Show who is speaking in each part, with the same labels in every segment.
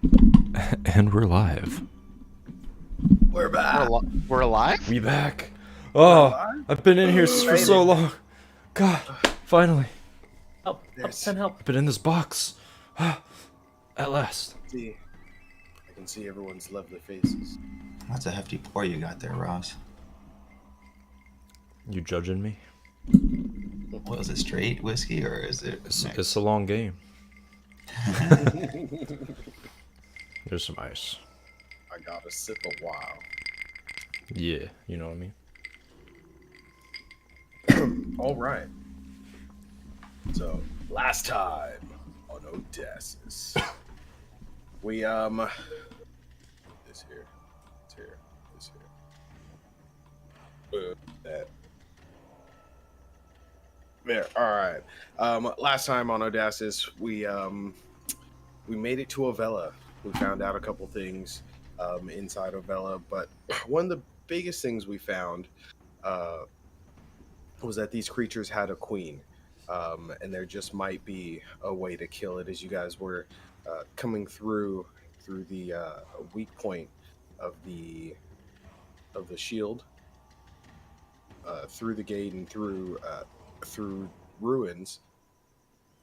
Speaker 1: And we're live.
Speaker 2: We're back.
Speaker 3: We're alive?
Speaker 1: We back.
Speaker 2: We're
Speaker 1: Oh,
Speaker 2: alive.
Speaker 1: I've been in here
Speaker 2: We
Speaker 1: for
Speaker 2: made
Speaker 1: so
Speaker 2: it.
Speaker 1: long. God, finally.
Speaker 4: Help!
Speaker 2: There's-
Speaker 4: Send help!
Speaker 1: I've been in this box. At last.
Speaker 2: I can see everyone's lovely faces.
Speaker 5: That's a hefty pour you got there, Ross.
Speaker 1: You judging me?
Speaker 5: Well, is it straight whiskey or is it
Speaker 1: It's a long game. There's some ice.
Speaker 2: I got a sip of wow.
Speaker 1: Yeah, you know what I mean?
Speaker 2: All right. So last time on Odasses, we this here, this here. That. There. All right. Last time on Odasses, we made it to Ovella. We found out a couple things inside Ovella, but one of the biggest things we found was that these creatures had a queen, and there just might be a way to kill it. As you guys were coming through the weak point of the shield, through the gate and through ruins,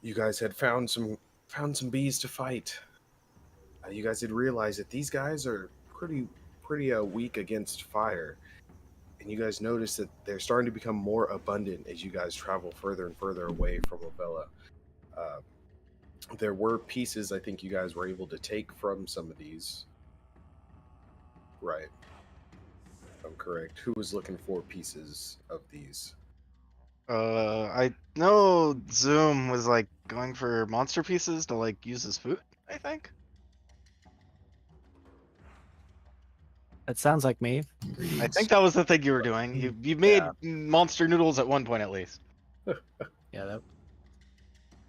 Speaker 2: you guys had found some bees to fight. You guys had realized that these guys are pretty weak against fire, and you guys noticed that they're starting to become more abundant as you guys travel further and further away from Ovella. There were pieces I think you guys were able to take from some of these. Right. I'm correct. Who was looking for pieces of these?
Speaker 3: I know Zoom was like going for monster pieces to like use as food, I think.
Speaker 4: That sounds like me.
Speaker 3: I think that was the thing you were doing. You made monster noodles at one point at least.
Speaker 4: Yeah,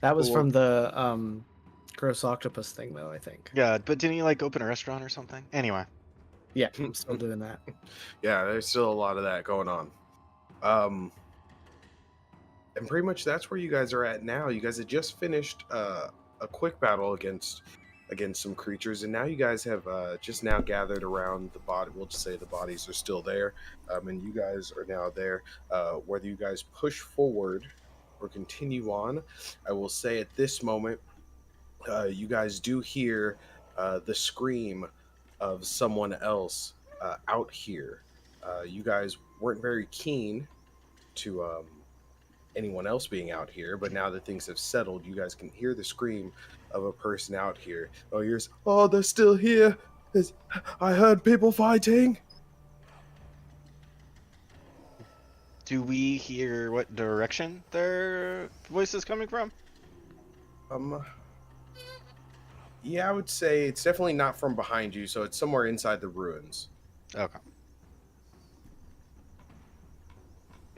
Speaker 4: that was
Speaker 2: Cool.
Speaker 4: from the gross octopus thing, though. I think.
Speaker 3: Yeah, but didn't you like open a restaurant or something? Anyway.
Speaker 4: Yeah, I'm still doing that.
Speaker 2: Yeah, there's still a lot of that going on. And pretty much that's where you guys are at now. You guys had just finished a quick battle against some creatures, and now you guys have just now gathered around the body. We'll just say the bodies are still there, and you guys are now there. Whether you guys push forward or continue on, I will say at this moment, you guys do hear the scream of someone else out here. You guys weren't very keen to anyone else being out here, but now that things have settled, you guys can hear the scream of a person out here. Oh, they're still here. I heard people fighting.
Speaker 3: Do we hear what direction their voice is coming from?
Speaker 2: Yeah, I would say it's definitely not from behind you, so it's somewhere inside the ruins.
Speaker 3: Okay.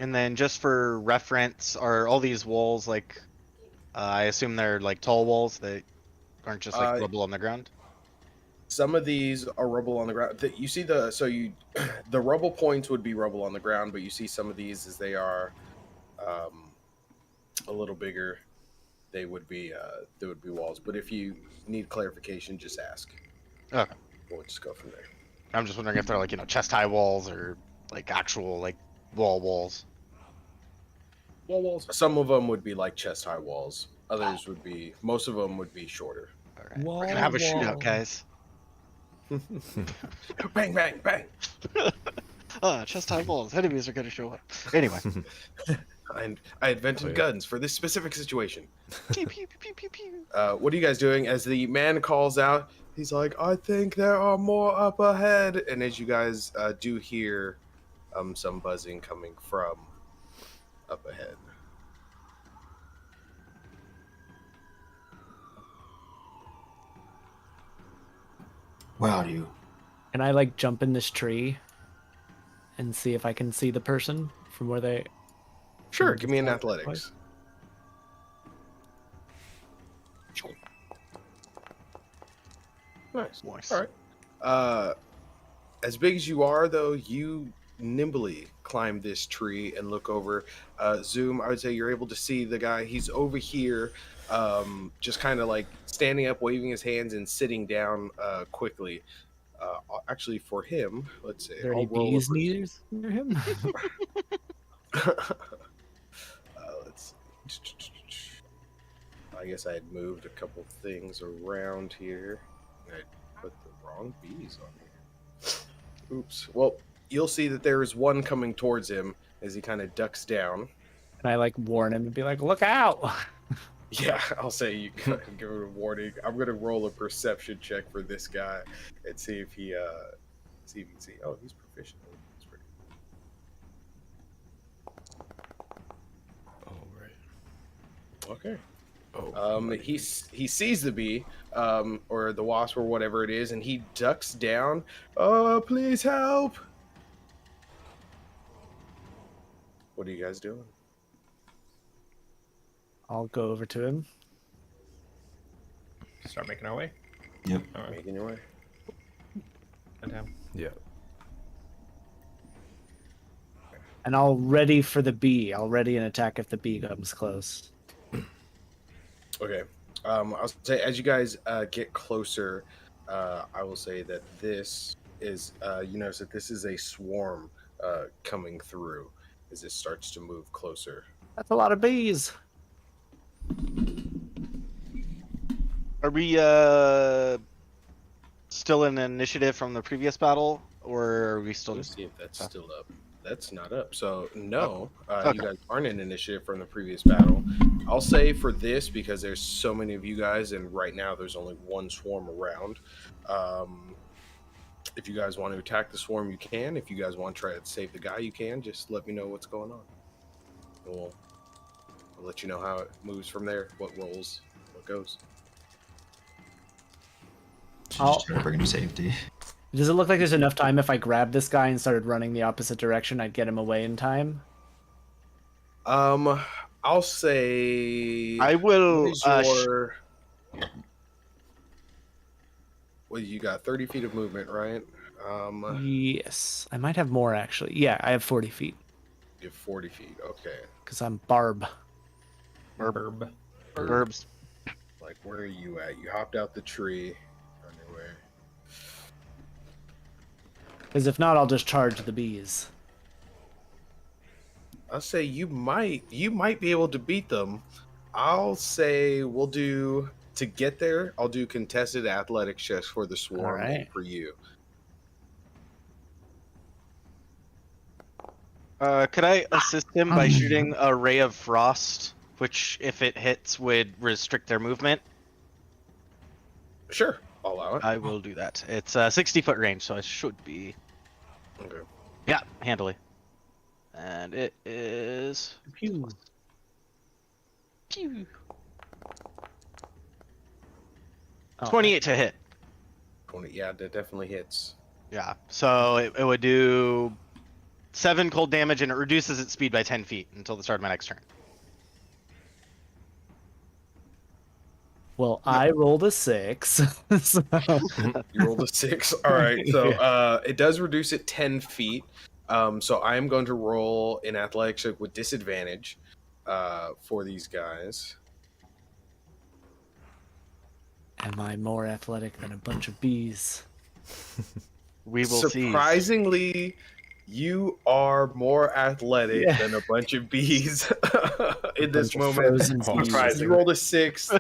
Speaker 3: And then just for reference, are all these walls like, I assume they're like tall walls that aren't just like rubble on the ground?
Speaker 2: Some of these are rubble on the ground. You see the rubble points would be rubble on the ground, but you see some of these as they are a little bigger. They would be walls. But if you need clarification, just ask.
Speaker 3: Okay.
Speaker 2: We'll just go from there.
Speaker 3: I'm just wondering if they're like, chest high walls or like actual like walls.
Speaker 2: Wall walls. Some of them would be like chest high walls. Most of them would be shorter.
Speaker 3: All right. We're gonna have a shootout,
Speaker 4: Wall.
Speaker 3: guys.
Speaker 2: Bang, bang, bang.
Speaker 3: Chest high walls. Enemies are gonna show up. Anyway.
Speaker 2: I invented guns for this specific situation.
Speaker 3: Pew, pew, pew, pew, pew.
Speaker 2: What are you guys doing? As the man calls out, he's like, I think there are more up ahead. And as you guys do hear some buzzing coming from up ahead.
Speaker 5: Wow, do you?
Speaker 4: Can I like jump in this tree and see if I can see the person from where they?
Speaker 2: Sure, give me an athletics. Nice. All right. As big as you are, though, you nimbly climb this tree and look over. Zoom, I would say you're able to see the guy. He's over here, just kind of like standing up, waving his hands, and sitting down quickly. Actually, for him, let's see.
Speaker 4: Are there
Speaker 2: I'll
Speaker 4: any
Speaker 2: roll a
Speaker 4: bees near him?
Speaker 2: let's see. I guess I had moved a couple things around here. I put the wrong bees on here. Oops. Well, you'll see that there is one coming towards him as he kind of ducks down.
Speaker 4: And I like warn him and be like, "Look out!"
Speaker 2: Yeah, I'll say you can give him a warning. I'm gonna roll a perception check for this guy and see if he can see. Oh, he's proficient. That's pretty
Speaker 1: Oh, right.
Speaker 2: okay.
Speaker 1: Oh,
Speaker 2: He sees the bee, or the wasp or whatever it is, and he ducks down. Oh, please help! What are you guys doing?
Speaker 4: I'll go over to him.
Speaker 6: Start making our way.
Speaker 5: Yep.
Speaker 6: All right.
Speaker 2: Making your way.
Speaker 1: yeah.
Speaker 4: And I'll ready for the bee. I'll ready an attack if the bee comes close.
Speaker 2: Okay. I'll say as you guys get closer, I will say that this is you notice that this is a swarm coming through as it starts to move closer.
Speaker 4: That's a lot of bees.
Speaker 3: Are we still in initiative from the previous battle, or are we still
Speaker 2: Let's
Speaker 3: just?
Speaker 2: see if that's still up. That's not up. So no,
Speaker 3: Okay.
Speaker 2: you guys aren't in initiative from the previous battle. I'll say for this, because there's so many of you guys, and right now there's only one swarm around. If you guys want to attack the swarm, you can. If you guys want to try to save the guy, you can. Just let me know what's going on. And I'll let you know how it moves from there. What rolls, what goes.
Speaker 5: Just try to bring him to safety.
Speaker 4: Does it look like there's enough time if I grabbed this guy and started running the opposite direction, I'd get him away in time?
Speaker 2: I'll say.
Speaker 3: I will.
Speaker 2: What is your... Well, you got 30 feet of movement, right?
Speaker 4: Yes. I might have more, actually. Yeah, I have 40 feet.
Speaker 2: You have 40 feet. Okay.
Speaker 4: Because I'm Barb.
Speaker 6: Herb.
Speaker 3: Herbs.
Speaker 2: Like, where are you at? You hopped out the tree on your way.
Speaker 4: Because if not, I'll just charge the bees.
Speaker 2: I'll say you might be able to beat them. I'll say we'll do, to get there, I'll do contested athletics checks for the swarm and
Speaker 4: Alright.
Speaker 2: for you.
Speaker 3: Could I assist him by shooting a ray of frost, which, if it hits, would restrict their movement?
Speaker 2: Sure, I'll allow it.
Speaker 3: I will do that. It's a 60-foot range, so it should be.
Speaker 2: Okay.
Speaker 3: Yeah, handily. And it is.
Speaker 4: Pew.
Speaker 3: Pew.
Speaker 4: Oh,
Speaker 3: 28 to hit.
Speaker 2: 20, yeah, that definitely hits.
Speaker 3: Yeah, so it would do 7 cold damage, and it reduces its speed by 10 feet until the start of my next turn.
Speaker 4: Well, I rolled a 6. So...
Speaker 2: You rolled a 6. All right, so it does reduce it 10 feet. So I am going to roll an athletics check with disadvantage for these guys.
Speaker 4: Am I more athletic than a bunch of bees?
Speaker 3: We will see.
Speaker 2: Surprisingly, you are more athletic
Speaker 4: Yeah.
Speaker 2: than a bunch of bees in this
Speaker 4: Bunch of
Speaker 2: moment.
Speaker 4: frozen bees.
Speaker 2: You rolled a 6.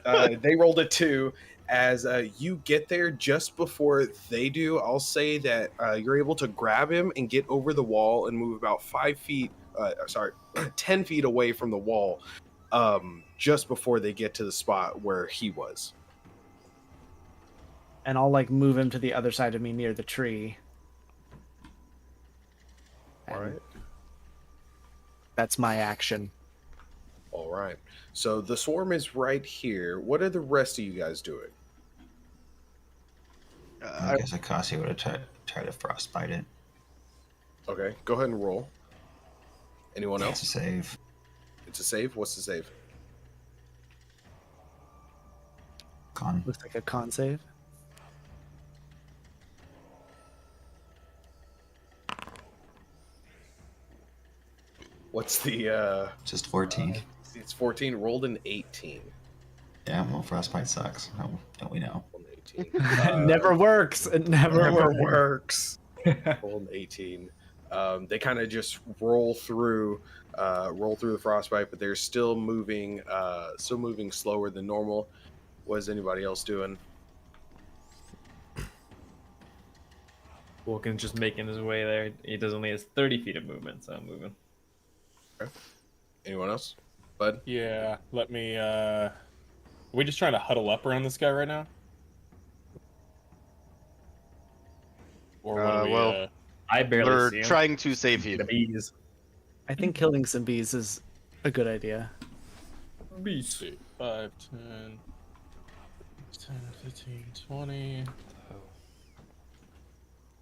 Speaker 2: They rolled a 2. As you get there just before they do, I'll say that you're able to grab him and get over the wall and move about 10 feet away from the wall, just before they get to the spot where he was.
Speaker 4: And I'll like move him to the other side of me near the tree.
Speaker 2: All right.
Speaker 4: That's my action.
Speaker 2: All right. So the swarm is right here. What are the rest of you guys doing?
Speaker 5: I guess Akasi would have tried to frostbite it.
Speaker 2: Okay, go ahead and roll. Anyone
Speaker 5: It's a
Speaker 2: else?
Speaker 5: save.
Speaker 2: It's a save. What's the save?
Speaker 5: Con.
Speaker 4: Looks like a con save.
Speaker 2: What's the
Speaker 5: Just 14.
Speaker 2: it's 14, rolled an 18.
Speaker 5: Yeah, well, frostbite sucks. Don't we know?
Speaker 2: Rolled an 18.
Speaker 4: It never works. It never works.
Speaker 2: Rolled an 18. They kind of just roll through the frostbite, but they're still moving slower than normal. What is anybody else doing?
Speaker 6: Vulcan's just making his way there. He does only has 30 feet of movement, so I'm moving.
Speaker 2: Okay. Anyone else? Bud?
Speaker 1: Yeah, let me. Are we just trying to huddle up around this guy right now? Or what are we,
Speaker 3: well,
Speaker 6: I barely
Speaker 3: We're
Speaker 6: see him.
Speaker 3: trying to save
Speaker 6: The
Speaker 3: you.
Speaker 6: bees.
Speaker 4: I think killing some bees is a good idea.
Speaker 1: Let's see. 5, 10, 10, 15, 20.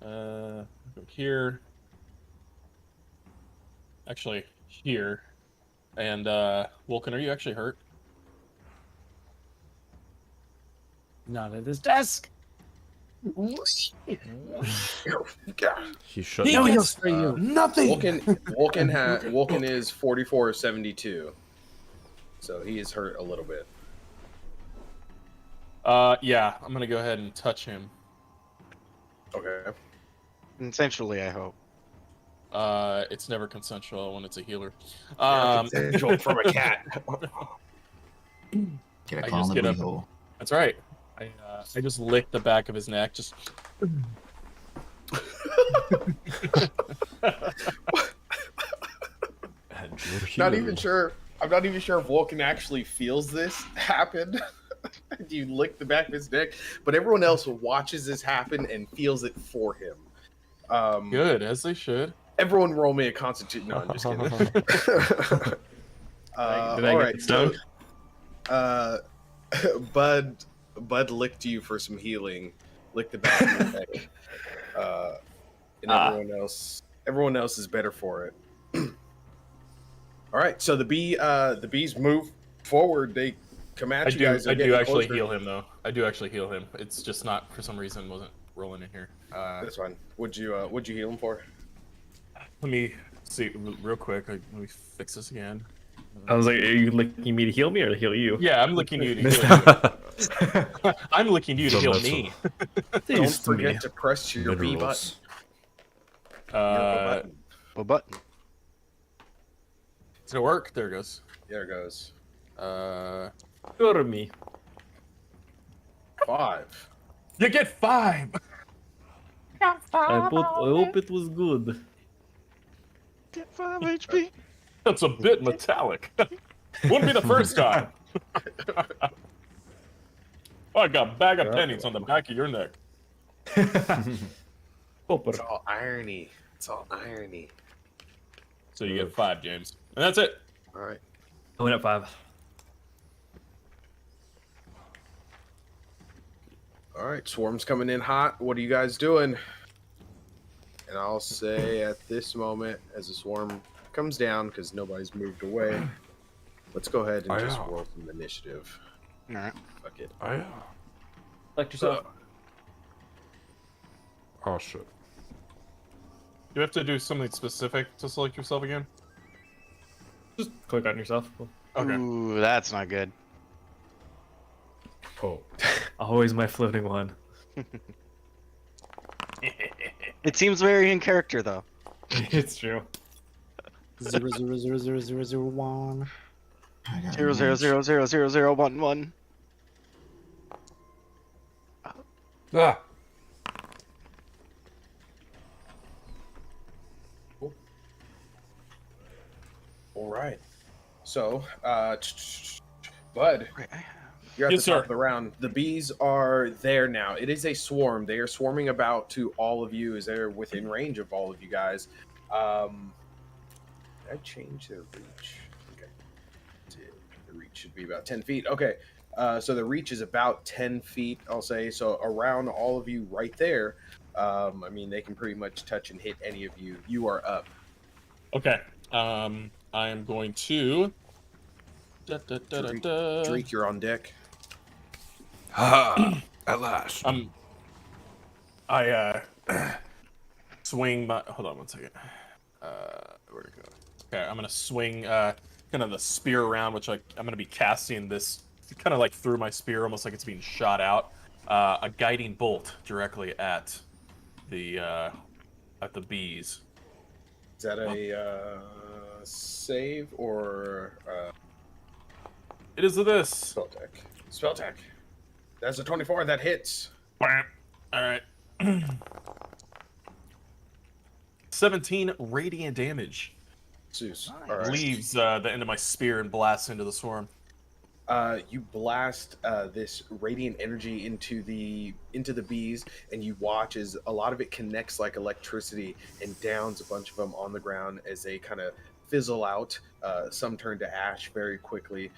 Speaker 1: Go here. Actually, here. And, Vulcan, are you actually hurt?
Speaker 4: Not at his desk.
Speaker 1: He should.
Speaker 4: No, he'll spray you.
Speaker 1: Nothing.
Speaker 2: Vulcan is 44 of 72. So he is hurt a little bit.
Speaker 1: Yeah, I'm gonna go ahead and touch him.
Speaker 2: Okay.
Speaker 3: Consensually, I hope.
Speaker 1: It's never consensual when it's a healer.
Speaker 2: Consensual from a cat.
Speaker 5: Get a
Speaker 1: I
Speaker 5: claw
Speaker 1: just
Speaker 5: in the
Speaker 1: get
Speaker 5: booty
Speaker 1: up-
Speaker 5: hole.
Speaker 1: That's right. I just lick the back of his neck. Just.
Speaker 2: Not even sure. I'm not even sure if Vulcan actually feels this happen. You lick the back of his neck, but everyone else watches this happen and feels it for him.
Speaker 1: Good, as they should.
Speaker 2: Everyone roll me a constitution. No, I'm just kidding.
Speaker 6: Did I
Speaker 2: all
Speaker 6: get
Speaker 2: right,
Speaker 6: the stone?
Speaker 2: so, Bud licked you for some healing. Licked the back of your neck. And everyone else is better for it. All right, so the bees move forward. They come at you guys.
Speaker 1: I
Speaker 2: They're
Speaker 1: do
Speaker 2: getting
Speaker 1: actually
Speaker 2: closer.
Speaker 1: heal him though. I do actually heal him. It's just not for some reason wasn't rolling in here.
Speaker 2: That's fine. What'd you heal him for?
Speaker 1: Let me see real quick. Let me fix this again.
Speaker 6: I was like, are you licking me to heal me or to heal you?
Speaker 1: Yeah, I'm licking you to heal you. I'm licking you to heal me.
Speaker 2: Don't forget to press your B button.
Speaker 1: Uh,
Speaker 3: What button?
Speaker 1: Does it work? There it goes.
Speaker 2: There it goes.
Speaker 6: Go me.
Speaker 2: 5.
Speaker 1: You get 5.
Speaker 6: I hope it was good.
Speaker 3: Get 5 HP.
Speaker 1: That's a bit metallic. Wouldn't be the first time. Oh, I got a bag of pennies on the back of your neck.
Speaker 2: It's all irony. It's all irony.
Speaker 1: So you get 5, James, and that's it.
Speaker 2: All right.
Speaker 6: I went at 5.
Speaker 2: All right. Swarm's coming in hot. What are you guys doing? And I'll say at this moment, as the swarm comes down, because nobody's moved away, let's go ahead and just roll some initiative.
Speaker 3: All right.
Speaker 2: Fuck it.
Speaker 6: Select yourself.
Speaker 1: Oh shit. You have to do something specific to select yourself again.
Speaker 6: Just click on yourself. Cool.
Speaker 1: Okay.
Speaker 3: Ooh, that's not good.
Speaker 1: Oh.
Speaker 6: Always my floating one.
Speaker 3: It seems very in character, though.
Speaker 6: It's true.
Speaker 4: 0000001.
Speaker 5: I got
Speaker 3: 0000011.
Speaker 1: Ah.
Speaker 2: All right. So, Bud,
Speaker 3: Right,
Speaker 2: you're at
Speaker 1: Yes,
Speaker 2: the top
Speaker 1: sir.
Speaker 2: of the round. The bees are there now. It is a swarm. They are swarming about to all of you as they're within range of all of you guys. Did I change their reach? Okay. The reach should be about 10 feet. Okay. So the reach is about 10 feet, I'll say. So around all of you right there, I mean, they can pretty much touch and hit any of you. You are up.
Speaker 1: Okay. I am going to.
Speaker 2: Drake, you're on deck.
Speaker 1: At last. I swing my. Hold on one second. Where'd it go? Okay, I'm gonna swing kind of the spear around, which I'm gonna be casting this kind of like through my spear, almost like it's being shot out. A guiding bolt directly at the bees.
Speaker 2: Is that a save or
Speaker 1: It is this.
Speaker 2: spell tech? Spell tech. That's a 24. That hits.
Speaker 1: All right. 17 radiant damage.
Speaker 2: Zeus.
Speaker 3: Nice.
Speaker 2: All right.
Speaker 1: Leaves the end of my spear and blasts into the swarm.
Speaker 2: You blast this radiant energy into the bees, and you watch as a lot of it connects like electricity and downs a bunch of them on the ground as they kind of fizzle out. Some turn to ash very quickly.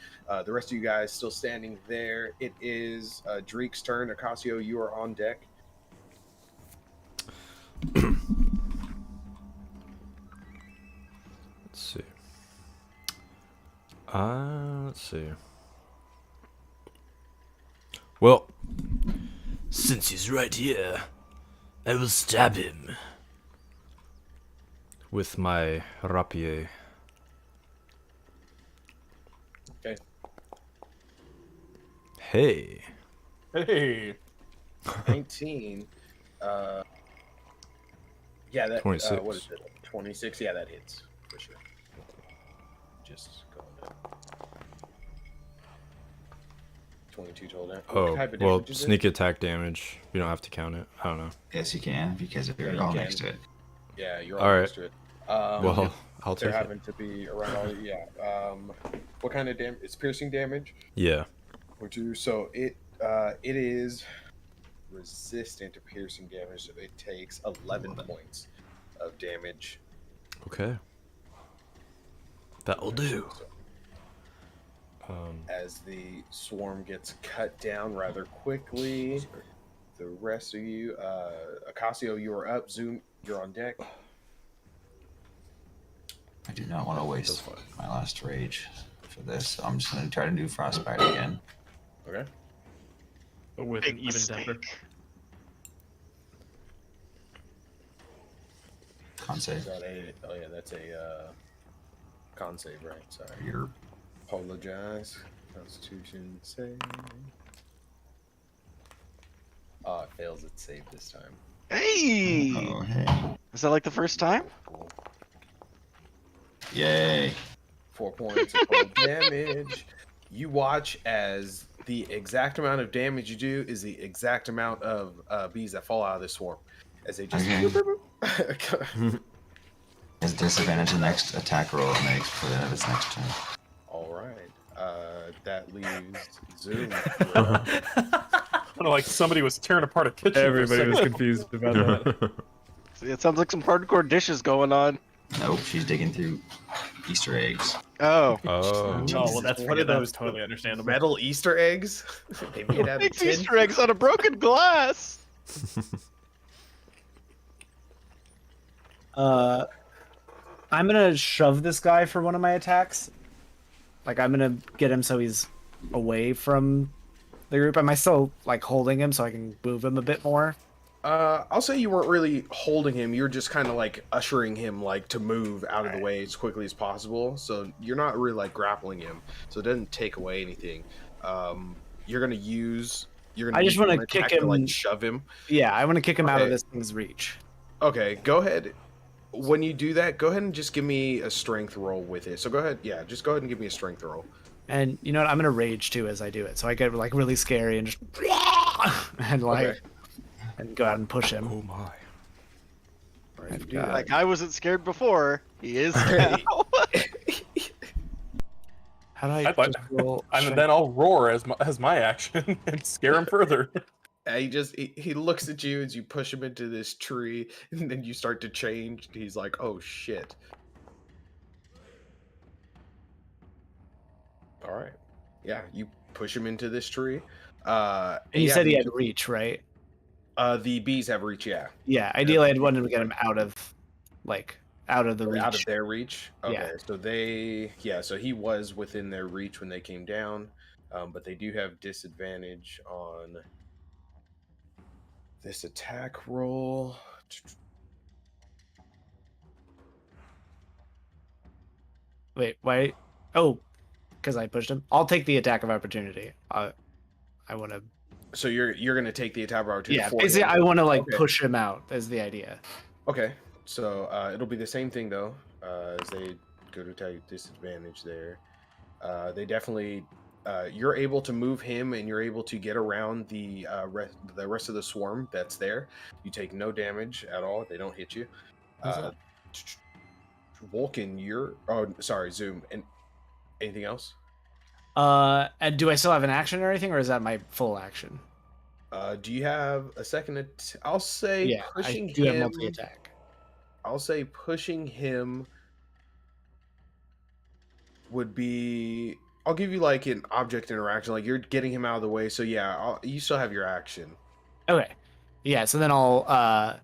Speaker 2: The rest of you guys still standing there. It is Dreek's turn. Acasio, you are on deck.
Speaker 7: Let's see. Let's see. Well, since he's right here, I will stab him with my rapier.
Speaker 2: Okay.
Speaker 7: Hey.
Speaker 1: Hey.
Speaker 2: 19. Yeah, that
Speaker 7: 26.
Speaker 2: What is it? 26. Yeah, that hits for sure. Just going down. 22 total damage. What
Speaker 7: Oh,
Speaker 2: type of
Speaker 7: well,
Speaker 2: damage is it?
Speaker 7: sneak attack damage. You don't have to count it. I don't know.
Speaker 5: Yes, you can because
Speaker 2: Yeah,
Speaker 5: you're
Speaker 2: you
Speaker 5: all
Speaker 2: can.
Speaker 5: next to it.
Speaker 2: Yeah, you're
Speaker 7: All
Speaker 2: all
Speaker 7: right.
Speaker 2: next to it.
Speaker 7: Well, I'll
Speaker 2: they're
Speaker 7: take it.
Speaker 2: having to be around all. Yeah. What kind of damage? It's piercing damage.
Speaker 7: Yeah.
Speaker 2: So it is resistant to piercing damage. So it takes 11 points of damage.
Speaker 7: Okay. That'll do.
Speaker 2: As the swarm gets cut down rather quickly. The rest of you, Acasio, you are up. Zoom, you're on deck.
Speaker 5: I do not want to waste my last rage for this, so I'm just going to try to do frostbite again.
Speaker 2: Okay.
Speaker 6: But with
Speaker 3: Big
Speaker 6: an even temper.
Speaker 3: mistake.
Speaker 5: Con
Speaker 2: Is
Speaker 5: save.
Speaker 2: that a? Oh yeah, that's a con save, right? Sorry.
Speaker 5: You're
Speaker 2: Apologize. Constitution save. Oh, it fails its save this time.
Speaker 3: Hey!
Speaker 5: oh hey,
Speaker 3: Is that like the first time?
Speaker 2: Cool.
Speaker 5: yay!
Speaker 2: 4 points of cold damage. You watch as the exact amount of damage you do is the exact amount of bees that fall out of the swarm. As they just.
Speaker 5: Okay. Has disadvantage the next attack roll it makes for the end of its next turn.
Speaker 2: All right. That leaves Zoom.
Speaker 1: Kind of like somebody was tearing apart a kitchen. for a
Speaker 6: Everybody was
Speaker 1: second.
Speaker 6: confused about that.
Speaker 3: It sounds like some hardcore dishes going on.
Speaker 5: Nope, she's digging through Easter eggs.
Speaker 3: Oh.
Speaker 7: Oh.
Speaker 6: Oh, well, that's
Speaker 2: What are those?
Speaker 6: totally understandable.
Speaker 2: Metal Easter eggs? They made out of
Speaker 3: Makes
Speaker 2: tin.
Speaker 3: Easter eggs out of broken glass.
Speaker 4: I'm gonna shove this guy for one of my attacks. Like I'm gonna get him so he's away from the group. Am I still like holding him so I can move him a bit more?
Speaker 2: I'll say you weren't really holding him. You're just kind of like ushering him like to move out of the way as quickly as possible. So you're not really like grappling him. So it doesn't take away anything. You're gonna use.
Speaker 4: I just
Speaker 2: want
Speaker 4: wanna
Speaker 2: to
Speaker 4: kick
Speaker 2: like
Speaker 4: him-
Speaker 2: shove him.
Speaker 4: Yeah, I want to kick him out of
Speaker 2: Okay.
Speaker 4: this thing's reach.
Speaker 2: Okay, go ahead. When you do that, go ahead and just give me a strength roll with it. So go ahead. Yeah, just go ahead and give me a strength roll.
Speaker 4: And you know what? I'm gonna rage too as I do it, so I get like really scary and just and like
Speaker 2: Okay.
Speaker 4: and go out and push him.
Speaker 7: Oh my.
Speaker 2: All right,
Speaker 4: I've
Speaker 2: you do
Speaker 4: got-
Speaker 2: that.
Speaker 3: Like I wasn't scared before. He is now.
Speaker 4: How do I
Speaker 1: I'd like-
Speaker 4: just roll?
Speaker 1: And then I'll roar as my action and scare him further.
Speaker 2: He looks at you as you push him into this tree, and then you start to change. He's like, "Oh shit!" All right, yeah, you push him into this tree.
Speaker 4: And you
Speaker 2: yeah,
Speaker 4: said he had reach, right?
Speaker 2: the bees have reach. Yeah,
Speaker 4: Yeah. Ideally, I'd wanted to get him out of the reach.
Speaker 2: out of their reach. Okay,
Speaker 4: Yeah.
Speaker 2: so he was within their reach when they came down, but they do have disadvantage on this attack roll.
Speaker 4: Wait, why? Oh, because I pushed him. I'll take the attack of opportunity. I want to.
Speaker 2: So you're gonna take the attack of opportunity
Speaker 4: Yeah,
Speaker 2: for
Speaker 4: basically,
Speaker 2: him.
Speaker 4: I want to like
Speaker 2: Okay.
Speaker 4: push him out. Is the idea?
Speaker 2: Okay. So it'll be the same thing though, as they go to attack disadvantage there. They definitely. You're able to move him, and you're able to get around the rest of the swarm that's there. You take no damage at all. They don't hit you. Uh, Vulcan, you're. Oh, sorry, Zoom. And anything else?
Speaker 4: And do I still have an action or anything, or is that my full action?
Speaker 2: Do you have a second? I'll say
Speaker 4: Yeah,
Speaker 2: pushing
Speaker 4: I do have
Speaker 2: him.
Speaker 4: multi attack.
Speaker 2: I'll say pushing him would be. I'll give you like an object interaction, like you're getting him out of the way. So yeah, you still have your action.
Speaker 4: Okay, yeah. So then I'll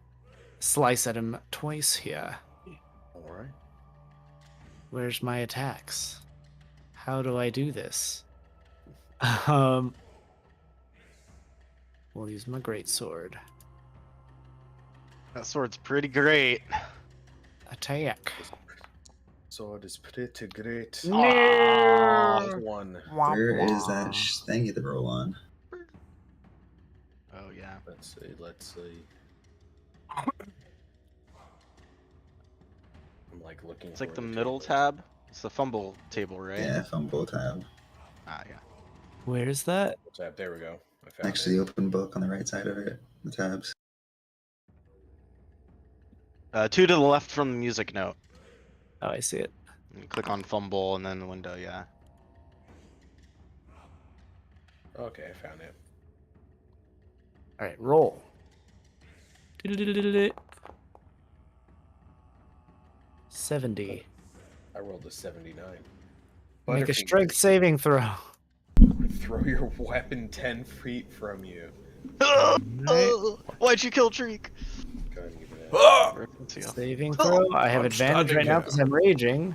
Speaker 4: slice at him twice here.
Speaker 2: All right.
Speaker 4: Where's my attacks? How do I do this? We'll use my great sword.
Speaker 3: That sword's pretty great.
Speaker 4: Attack.
Speaker 2: So it is pretty great.
Speaker 3: No!
Speaker 2: One.
Speaker 5: Where is that thing you to roll on?
Speaker 3: Oh yeah.
Speaker 2: Let's see. Let's see. I'm like looking.
Speaker 3: It's like
Speaker 2: for
Speaker 3: the middle tab. It's the fumble table, right?
Speaker 5: Yeah, fumble tab.
Speaker 3: Ah, yeah.
Speaker 4: Where is that?
Speaker 2: Tab. There we go. I found
Speaker 5: Next to the open book on the right side of it. The tabs.
Speaker 3: 2 to the left from the music note.
Speaker 4: Oh, I see it.
Speaker 3: And click on fumble and then the window, yeah.
Speaker 2: Okay, I found it.
Speaker 4: All right, roll. 70.
Speaker 2: I rolled a 79.
Speaker 4: Make a
Speaker 2: Butterfingers,
Speaker 4: strength saving throw.
Speaker 2: Throw your weapon 10 feet from you.
Speaker 3: Why'd you kill Treek?
Speaker 2: Go ahead and give me that.
Speaker 7: Ah!
Speaker 3: Let's see.
Speaker 4: Saving throw. I have
Speaker 1: I'm
Speaker 4: advantage
Speaker 1: stunning
Speaker 4: right now
Speaker 1: you.
Speaker 4: because I'm raging.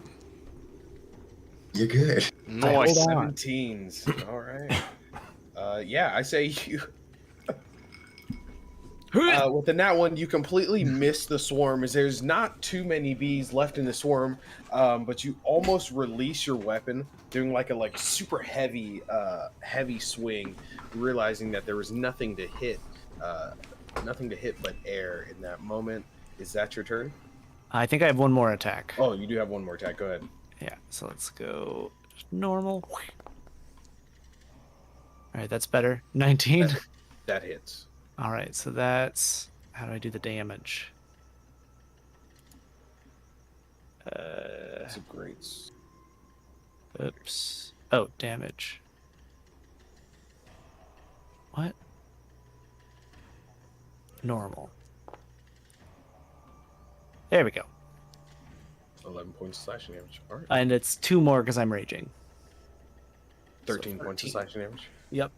Speaker 5: You're good.
Speaker 3: Nice.
Speaker 4: Hold on.
Speaker 2: 17s. All right. Yeah, I say you. With the nat one, you completely miss the swarm, as there's not too many bees left in the swarm, but you almost release your weapon, doing like a super heavy swing, realizing that there was nothing to hit but air in that moment. Is that your turn?
Speaker 4: I think I have one more attack.
Speaker 2: Oh, you do have one more attack. Go ahead.
Speaker 4: Yeah, so let's go normal. All right, that's better. 19.
Speaker 2: That hits.
Speaker 4: All right, so that's how do I do the damage?
Speaker 2: That's a great.
Speaker 4: Oops. Oh, damage. What? Normal. There we go.
Speaker 2: 11 points of slashing damage. All right.
Speaker 4: And it's 2 more because I'm raging.
Speaker 2: 13 points of
Speaker 4: 13.
Speaker 2: slashing damage.
Speaker 4: Yep.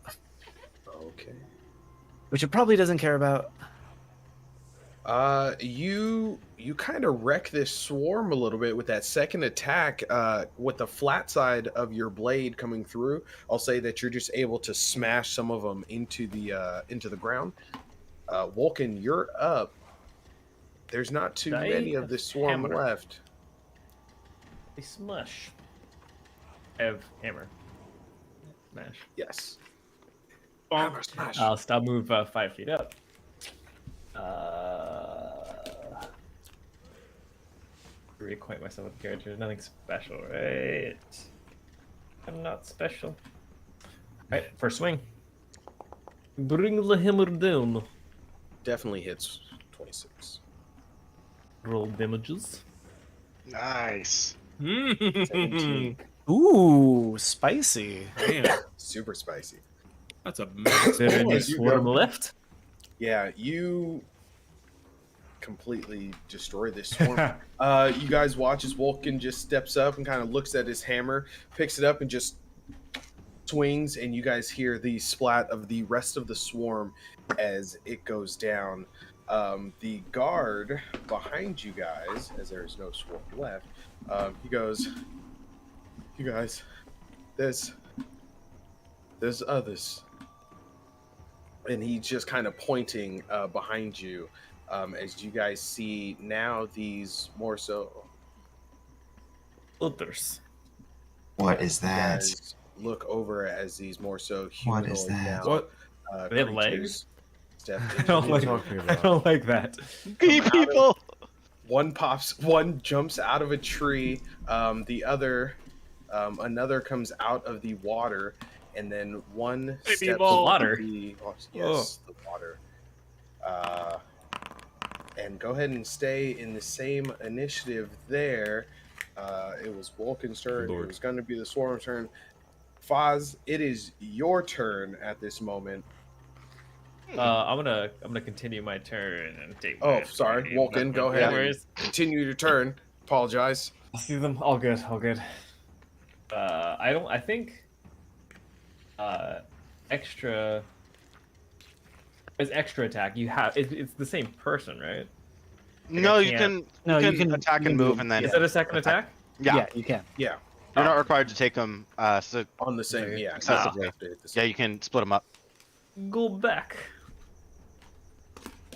Speaker 2: Okay.
Speaker 4: Which it probably doesn't care about.
Speaker 2: You kind of wreck this swarm a little bit with that second attack. With the flat side of your blade coming through, I'll say that you're just able to smash some of them into the ground. Vulcan, you're up. There's not too
Speaker 6: I
Speaker 2: many of this swarm
Speaker 6: hammer.
Speaker 2: left.
Speaker 6: They smush. I have hammer. Smash.
Speaker 2: Yes.
Speaker 6: Bonk.
Speaker 2: Smash.
Speaker 6: I'll stop move 5 feet up. Reacquaint myself with the character. Nothing special, right? I'm not special. Alright, first swing. Bring the hammer down.
Speaker 2: Definitely hits 26.
Speaker 6: Roll damages.
Speaker 3: Nice.
Speaker 2: 17.
Speaker 4: Ooh, spicy.
Speaker 1: Damn,
Speaker 2: Super spicy.
Speaker 1: that's a massive.
Speaker 6: There any
Speaker 2: As you
Speaker 6: swarm
Speaker 2: go-
Speaker 6: left?
Speaker 2: Yeah, you completely destroy this swarm. You guys watch as Vulcan just steps up and kind of looks at his hammer, picks it up, and just swings. And you guys hear the splat of the rest of the swarm as it goes down. The guard behind you guys, as there is no swarm left, he goes, "You guys, there's others." And he's just kind of pointing behind you, as you guys see now these more so.
Speaker 6: Others.
Speaker 5: What is
Speaker 2: You
Speaker 5: that?
Speaker 2: guys look over as these more so
Speaker 5: What
Speaker 2: humanoid
Speaker 5: is that?
Speaker 2: now.
Speaker 6: What? They have
Speaker 2: creatures
Speaker 6: legs?
Speaker 2: step
Speaker 6: I
Speaker 2: into
Speaker 6: don't
Speaker 2: the
Speaker 6: like.
Speaker 2: room.
Speaker 6: I don't like that.
Speaker 3: Bee
Speaker 2: Come out of-
Speaker 3: people.
Speaker 2: One jumps out of a tree. The other, another comes out of the water, and then one steps
Speaker 1: ball.
Speaker 6: Water?
Speaker 2: into the yes, the water. And go ahead and stay in the same initiative there. It was Vulcan's turn.
Speaker 7: Lord.
Speaker 2: It was going to be the Swarm's turn. Foz, it is your turn at this moment.
Speaker 6: I'm gonna continue my turn and take.
Speaker 2: Oh,
Speaker 6: my
Speaker 2: sorry,
Speaker 6: free
Speaker 2: Vulcan, go
Speaker 6: movement.
Speaker 2: ahead
Speaker 6: No
Speaker 2: and
Speaker 6: worries.
Speaker 2: continue your turn. Apologize.
Speaker 6: I'll see them. All good. All good. I don't. I think. Extra. As extra attack, you have. It's the same person, right?
Speaker 3: No, you
Speaker 6: can't-
Speaker 3: can.
Speaker 4: No,
Speaker 3: you
Speaker 4: you
Speaker 3: can
Speaker 4: can-
Speaker 3: attack
Speaker 4: you
Speaker 3: and
Speaker 4: can
Speaker 3: move,
Speaker 4: move.
Speaker 3: and then
Speaker 6: Is that a second attack?
Speaker 3: yeah,
Speaker 4: you can.
Speaker 2: Yeah,
Speaker 3: you're not required to take them. So
Speaker 2: on the same.
Speaker 6: Okay.
Speaker 2: Yeah,
Speaker 3: Excessively.
Speaker 2: you have to hit the
Speaker 3: yeah,
Speaker 2: same.
Speaker 3: you can split them up.
Speaker 6: Go back.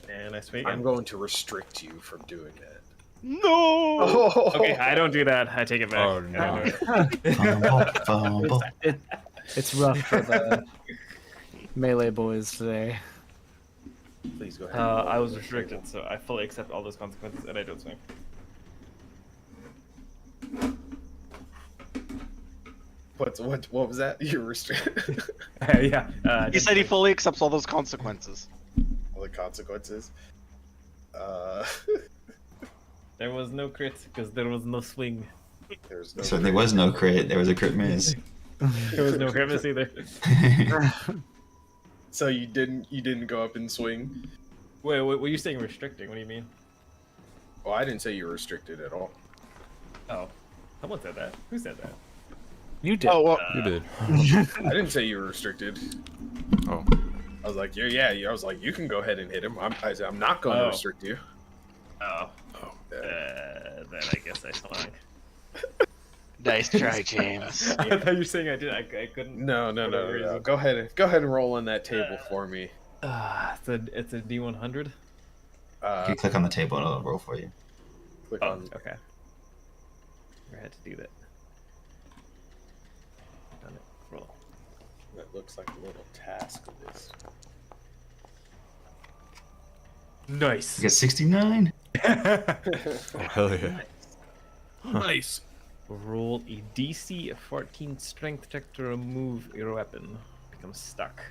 Speaker 6: And I swing
Speaker 2: I'm
Speaker 6: again.
Speaker 2: going to restrict you from doing that.
Speaker 3: No.
Speaker 6: Okay, I don't do that. I take it back.
Speaker 7: Oh,
Speaker 6: I don't
Speaker 7: no.
Speaker 6: do it.
Speaker 5: Fumble.
Speaker 4: It's rough for the melee boys today.
Speaker 2: Please go ahead.
Speaker 6: I was restricted, so I fully accept all those consequences, and I don't swing.
Speaker 2: What was that? You're restricted.
Speaker 6: Yeah.
Speaker 3: He said he fully accepts all those consequences.
Speaker 2: All the consequences.
Speaker 6: There was no crit because there was no swing.
Speaker 2: There's no.
Speaker 5: So there was no crit. There was a crit miss.
Speaker 6: There was no crit miss either.
Speaker 2: So you didn't go up and swing.
Speaker 6: Wait, what were you saying restricting? What do you mean?
Speaker 2: Well, I didn't say you were restricted at all.
Speaker 6: Oh, someone said that. Who said that?
Speaker 4: You did.
Speaker 3: Oh well,
Speaker 7: You did.
Speaker 2: I didn't say you were restricted.
Speaker 7: Oh.
Speaker 2: I was like, yeah. I was like, you can go ahead and hit him. I said, I'm not going to
Speaker 6: Oh.
Speaker 2: restrict you.
Speaker 6: Oh,
Speaker 2: Yeah.
Speaker 6: then I guess I swung.
Speaker 3: nice try, James.
Speaker 6: I thought you were saying I did. I couldn't.
Speaker 2: No.
Speaker 6: whatever reason.
Speaker 2: Go ahead and roll on that table for me.
Speaker 6: It's a D100.
Speaker 5: If you click on the table, it'll roll for you.
Speaker 2: Click
Speaker 6: Oh,
Speaker 2: on.
Speaker 6: okay. I had to do that. Done it. Roll.
Speaker 2: That looks like a little task of this.
Speaker 6: Nice.
Speaker 5: You get 69.
Speaker 7: Oh, hell yeah.
Speaker 1: Nice.
Speaker 6: Roll a DC 14 strength check to remove your weapon. Become stuck.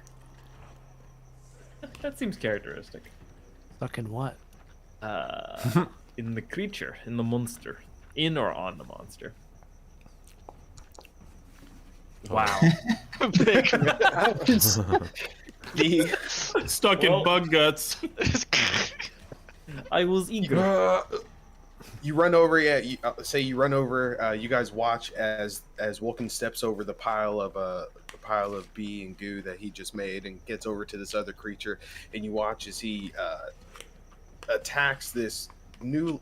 Speaker 6: That seems characteristic.
Speaker 4: Fucking what?
Speaker 6: In the creature, in the monster, in or on the monster. Wow.
Speaker 3: Big.
Speaker 1: Stuck
Speaker 6: Well-
Speaker 1: in bug guts.
Speaker 6: I was eager.
Speaker 2: You run over. Yeah. You run over. You guys watch as Vulcan steps over the pile of bee and goo that he just made and gets over to this other creature, and you watch as he attacks this new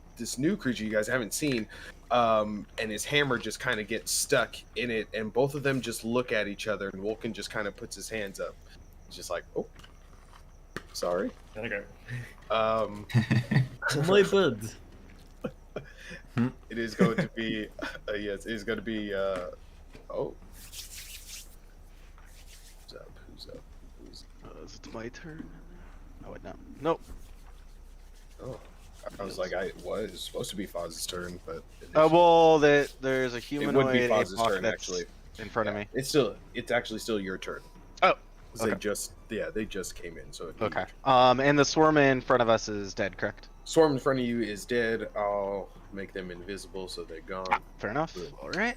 Speaker 2: creature you guys haven't seen, and his hammer just kind of gets stuck in it, and both of them just look at each other, and Vulcan just kind of puts his hands up. He's just like, oh, sorry.
Speaker 6: Okay.
Speaker 2: My
Speaker 6: My bad.
Speaker 2: It is going to be yes. It is going to be oh. Who's up?
Speaker 3: Is it my turn? Oh wait, no. Nope.
Speaker 2: Oh, I was like, it was supposed to be Foz's turn, but
Speaker 3: Well, there's a
Speaker 2: it
Speaker 3: humanoid
Speaker 2: would be Foz's
Speaker 3: Apoc
Speaker 2: turn
Speaker 3: that's
Speaker 2: actually.
Speaker 3: in front of me.
Speaker 2: It's actually still your turn.
Speaker 3: Oh,
Speaker 2: 'Cause
Speaker 3: okay.
Speaker 2: they just came in, so it'd be
Speaker 3: Okay.
Speaker 2: your turn.
Speaker 3: And the swarm in front of us is dead, correct?
Speaker 2: Swarm in front of you is dead. I'll make them invisible so they're gone.
Speaker 3: Fair enough.
Speaker 2: Good.
Speaker 3: All right.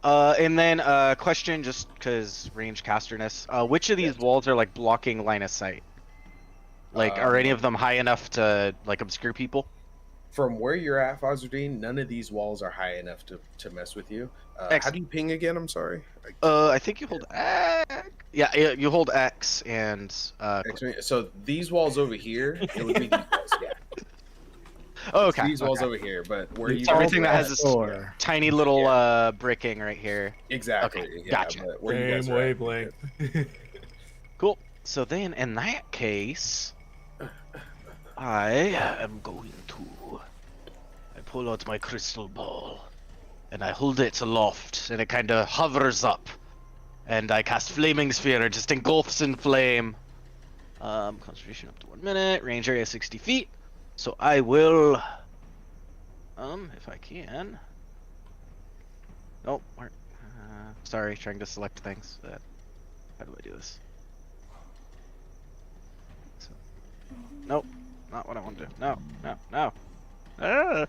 Speaker 3: And then question, just because range casterness. Which of these walls are like blocking line of sight? Like, are any of them high enough to like obscure people?
Speaker 2: From where you're at, Fozardine, none of these walls are high enough to mess with you. How
Speaker 3: Excellent.
Speaker 2: do you ping again? I'm sorry.
Speaker 3: I think you hold X. Yeah, you hold X and
Speaker 2: So these walls over here, it would be these walls. Yeah.
Speaker 3: oh, okay.
Speaker 2: These walls
Speaker 3: okay.
Speaker 2: over here, but where you
Speaker 3: It's everything that
Speaker 2: guys
Speaker 3: has
Speaker 2: are
Speaker 3: this
Speaker 2: at-
Speaker 4: Or
Speaker 3: tiny little bricking right here.
Speaker 2: exactly.
Speaker 3: Okay,
Speaker 2: Yeah,
Speaker 3: gotcha.
Speaker 2: but where you guys
Speaker 1: Same
Speaker 2: are at-
Speaker 1: wavelength.
Speaker 3: Cool. So then, in that case, I am going to. I pull out my crystal ball. and I hold it aloft, and it kind of hovers up, and I cast Flaming Sphere. It just engulfs in flame. Concentration up to 1 minute. Range area 60 feet. So I will, if I can. Nope. Sorry, trying to select things. How do I do this? So, nope, not what I want to do. No, no, no. Ah!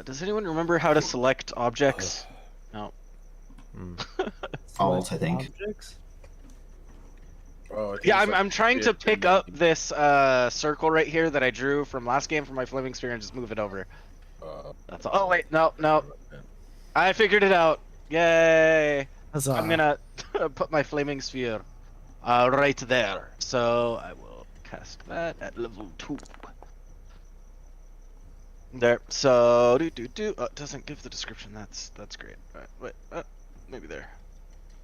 Speaker 3: Does anyone remember how to select objects? No.
Speaker 5: Alt, I think.
Speaker 4: Objects?
Speaker 2: Oh, I think
Speaker 3: Yeah,
Speaker 2: it's like
Speaker 3: I'm trying to
Speaker 2: shift
Speaker 3: pick
Speaker 2: and
Speaker 3: up this circle right here that I drew from last game for my Flaming Sphere and just move it over. That's all. Oh wait, no, no. I figured it out. Yay!
Speaker 4: Huzzah.
Speaker 3: I'm gonna put my Flaming Sphere right there. So I will cast that at level 2. There. So Oh, it doesn't give the description. That's great. All right, wait. Maybe there.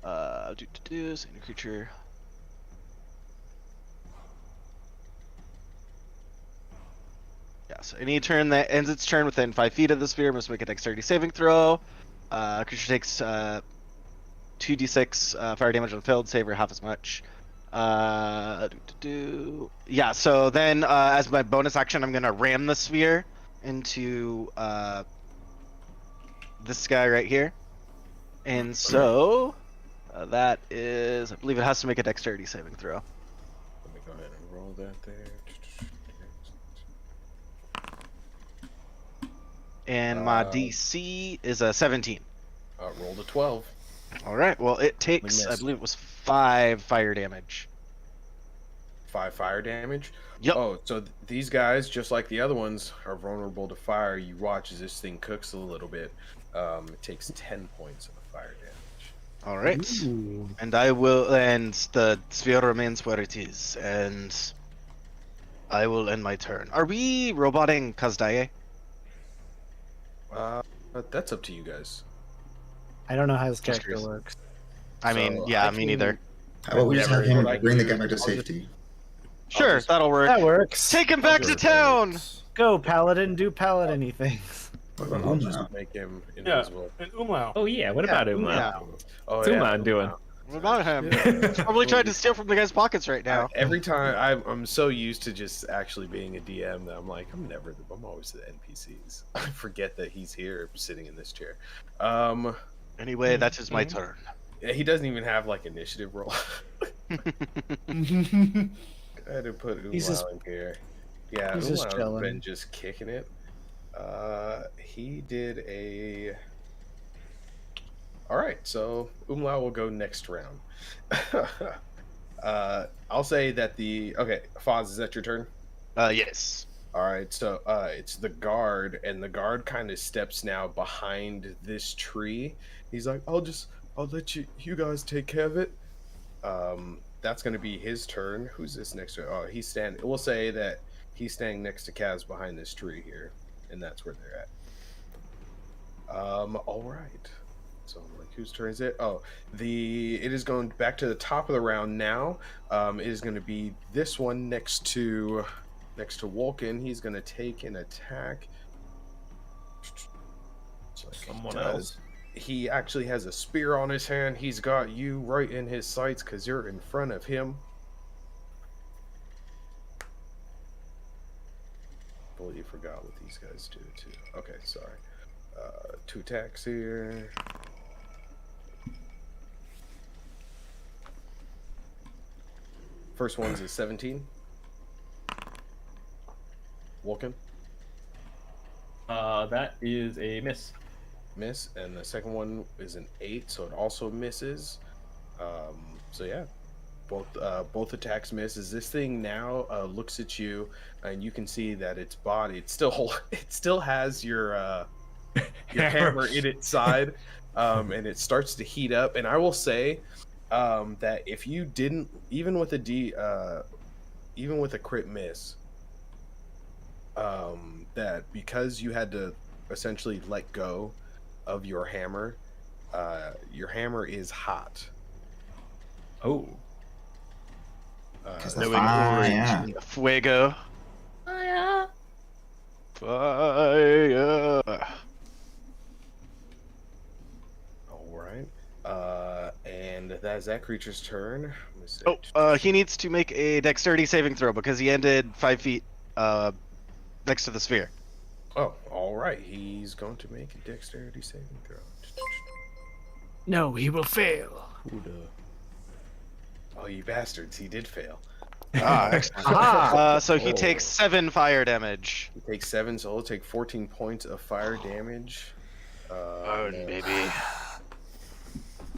Speaker 3: Same creature. Yeah, so any turn that ends its turn within 5 feet of the sphere must make a dexterity saving throw. Creature takes 2d6 fire damage on failed save, or half as much. Yeah, so then as my bonus action, I'm going to ram the sphere into this guy right here. And so that is, I believe it has to make a dexterity saving throw.
Speaker 2: Let me go ahead and roll that there.
Speaker 3: And my DC is a 17.
Speaker 2: Rolled a 12.
Speaker 3: All right. Well, it takes,
Speaker 2: missed.
Speaker 3: I believe it was 5 fire damage.
Speaker 2: 5 fire damage.
Speaker 3: Yep.
Speaker 2: Oh, so these guys, just like the other ones, are vulnerable to fire. You watch as this thing cooks a little bit. It takes 10 points of fire damage.
Speaker 3: All right.
Speaker 4: Ooh.
Speaker 3: And I will, and the sphere remains where it is, and I will end my turn. Are we roboting Kazdaye?
Speaker 2: That's up to you guys.
Speaker 4: I don't know how his
Speaker 3: Just
Speaker 4: character
Speaker 3: curious.
Speaker 4: works.
Speaker 3: I mean,
Speaker 2: So
Speaker 3: yeah,
Speaker 2: I
Speaker 3: me
Speaker 2: can-
Speaker 3: neither.
Speaker 5: How about we just have
Speaker 2: Whatever,
Speaker 5: him
Speaker 2: what I
Speaker 5: bring the
Speaker 2: can
Speaker 5: guy
Speaker 2: do,
Speaker 5: back to
Speaker 2: I'll just-
Speaker 5: safety?
Speaker 3: Sure,
Speaker 2: just-
Speaker 3: that'll work.
Speaker 4: That works.
Speaker 3: Take him back to town.
Speaker 4: Go, Paladin. Do Paladin things.
Speaker 5: What about
Speaker 2: I'll
Speaker 5: him
Speaker 2: just
Speaker 5: now?
Speaker 2: make him
Speaker 1: Yeah,
Speaker 2: invisible.
Speaker 1: and Umlau.
Speaker 6: Oh yeah, what about him?
Speaker 3: Yeah.
Speaker 2: Oh,
Speaker 6: What's Umlau doing?
Speaker 3: What about him?
Speaker 2: Yeah.
Speaker 3: He's probably trying to steal from the guy's pockets right now.
Speaker 2: Every time I'm so used to just actually being a DM that I'm like, I'm always the NPCs. I forget that he's here sitting in this chair.
Speaker 3: Anyway, that is my turn.
Speaker 2: He doesn't even have like initiative roll. I had to put
Speaker 4: He's just-
Speaker 2: Umlau in here. Yeah,
Speaker 4: he's just
Speaker 2: Umlau's
Speaker 4: chilling.
Speaker 2: been just kicking it. He did a. All right, so Umlau will go next round. I'll say that okay, Foz, is that your turn?
Speaker 3: Yes.
Speaker 2: All right, so it's the guard, and the guard kind of steps now behind this tree. He's like, I'll let you guys take care of it. That's gonna be his turn. Who's this next to? Oh, he's standing. We'll say that he's standing next to Kaz behind this tree here, and that's where they're at. All right. So like, whose turn is it? Oh, it is going back to the top of the round now. It is going to be this one next to Wolken. He's going to take an attack. So
Speaker 6: Someone else.
Speaker 2: He actually has a spear on his hand. He's got you right in his sights because you're in front of him. Completely forgot what these guys do too. Okay, sorry. 2 attacks here. First one's a 17. Wolken,
Speaker 6: That is a miss.
Speaker 2: miss, and the second one is an 8, so it also misses. So yeah, both attacks misses. This thing now looks at you, and you can see that its body it still has your hammer in its side, and it starts to heat up. And I will say that if you didn't, even with a crit miss, that because you had to essentially let go of your hammer is hot.
Speaker 6: Oh.
Speaker 5: 'Cause
Speaker 3: Knowing
Speaker 5: the fire.
Speaker 3: Fuego. Fire.
Speaker 2: That is that creature's turn. Let me see.
Speaker 3: He needs to make a dexterity saving throw because he ended 5 feet next to the sphere.
Speaker 2: Oh, all right. He's going to make a dexterity saving throw.
Speaker 4: No, he will fail.
Speaker 2: Oh, you bastards! He did fail.
Speaker 3: Excellent. So he takes 7 fire damage.
Speaker 2: He takes 7, so he'll take 14 points of fire damage.
Speaker 3: Burn, baby.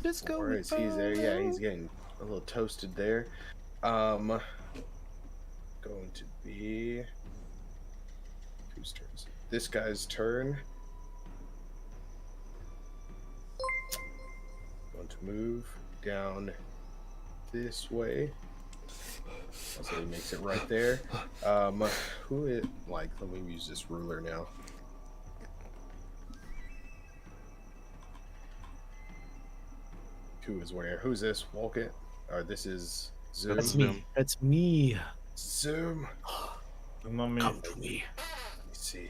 Speaker 4: Just go
Speaker 2: Where
Speaker 4: with
Speaker 2: is he's there? Yeah, he's getting a little toasted there. Going to be whose turn is it? This guy's turn. Going to move down this way. So he makes it right there. Who is like? Let me use this ruler now. Who is where? Who's this? Walk-it? Or this is Zoom?
Speaker 4: That's me. That's me.
Speaker 2: Zoom.
Speaker 6: Mommy.
Speaker 4: Come to me.
Speaker 2: Let me see.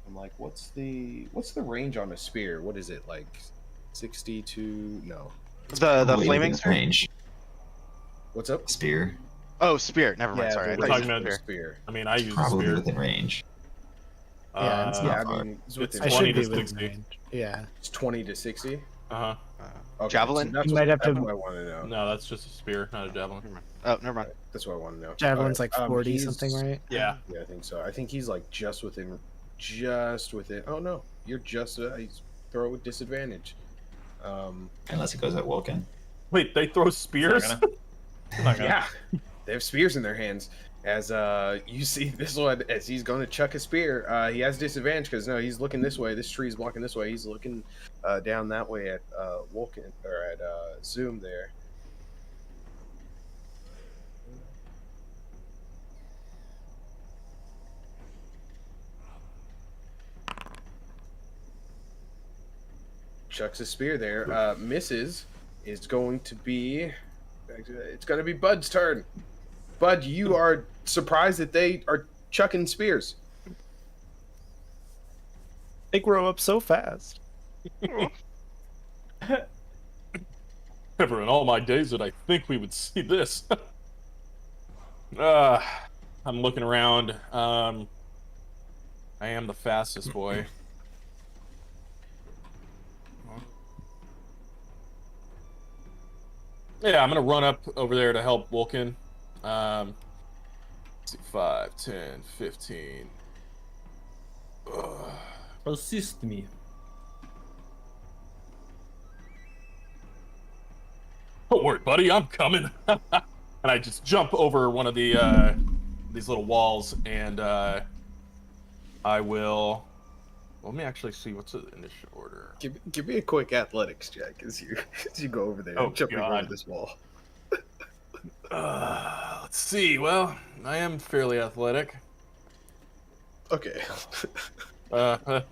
Speaker 2: I'm like, what's the range on a spear? What is it, like 60 to no?
Speaker 3: The
Speaker 5: Probably
Speaker 3: flaming
Speaker 5: within
Speaker 3: sphere?
Speaker 5: range.
Speaker 2: What's up?
Speaker 5: Spear.
Speaker 3: Oh, spear. Never mind.
Speaker 2: Yeah,
Speaker 3: Sorry. I
Speaker 2: the
Speaker 3: thought you
Speaker 1: range
Speaker 3: said
Speaker 1: of the
Speaker 3: spear.
Speaker 2: spear.
Speaker 1: I mean, I use a
Speaker 5: Probably
Speaker 1: spear.
Speaker 5: within range.
Speaker 4: Yeah, it's
Speaker 1: Uh,
Speaker 2: Yeah,
Speaker 5: not
Speaker 2: I
Speaker 5: far.
Speaker 2: mean, it's
Speaker 1: It's
Speaker 2: within
Speaker 4: I
Speaker 1: 20
Speaker 4: should
Speaker 1: to
Speaker 4: be within
Speaker 1: 60.
Speaker 4: range. Yeah.
Speaker 2: it's 20 to 60.
Speaker 1: uh-huh.
Speaker 2: Okay,
Speaker 3: Javelin?
Speaker 2: so that's
Speaker 4: You
Speaker 2: what,
Speaker 4: might have
Speaker 2: that's
Speaker 4: to-
Speaker 2: what I want to know.
Speaker 1: No, that's just a spear, not a javelin.
Speaker 3: Oh, never mind.
Speaker 2: That's what I want to know.
Speaker 4: Javelin's
Speaker 2: Alright,
Speaker 4: like 40
Speaker 2: he's-
Speaker 4: something, right?
Speaker 1: Yeah.
Speaker 2: Yeah, I think so. I think he's like just within. Oh no, you're just. He's throw it with disadvantage.
Speaker 5: Unless it goes at Wilkin.
Speaker 1: Wait, they throw spears?
Speaker 6: Not gonna- I'm not gonna.
Speaker 2: Yeah, they have spears in their hands. As you see this one, as he's going to chuck a spear, he has disadvantage because no, he's looking this way. This tree is blocking this way. He's looking down that way at Vulcan or at Zoom there. Chucks a spear there. Misses is going to be. It's going to be Bud's turn. Bud, you are surprised that they are chucking spears.
Speaker 4: They grow up so fast.
Speaker 1: Never in all my days did I think we would see this. I'm looking around. I am the fastest boy. Yeah, I'm gonna run up over there to help Vulcan. Let's see, 5, 10, 15.
Speaker 6: Assist me.
Speaker 1: Don't worry, buddy, I'm coming. And I just jump over one of the these little walls, and I will. Let me actually see what's the initial order.
Speaker 2: Give me a quick athletics check as you go over there
Speaker 1: Oh,
Speaker 2: and jumping
Speaker 1: God.
Speaker 2: over this wall.
Speaker 1: Let's see. Well, I am fairly athletic.
Speaker 2: Okay,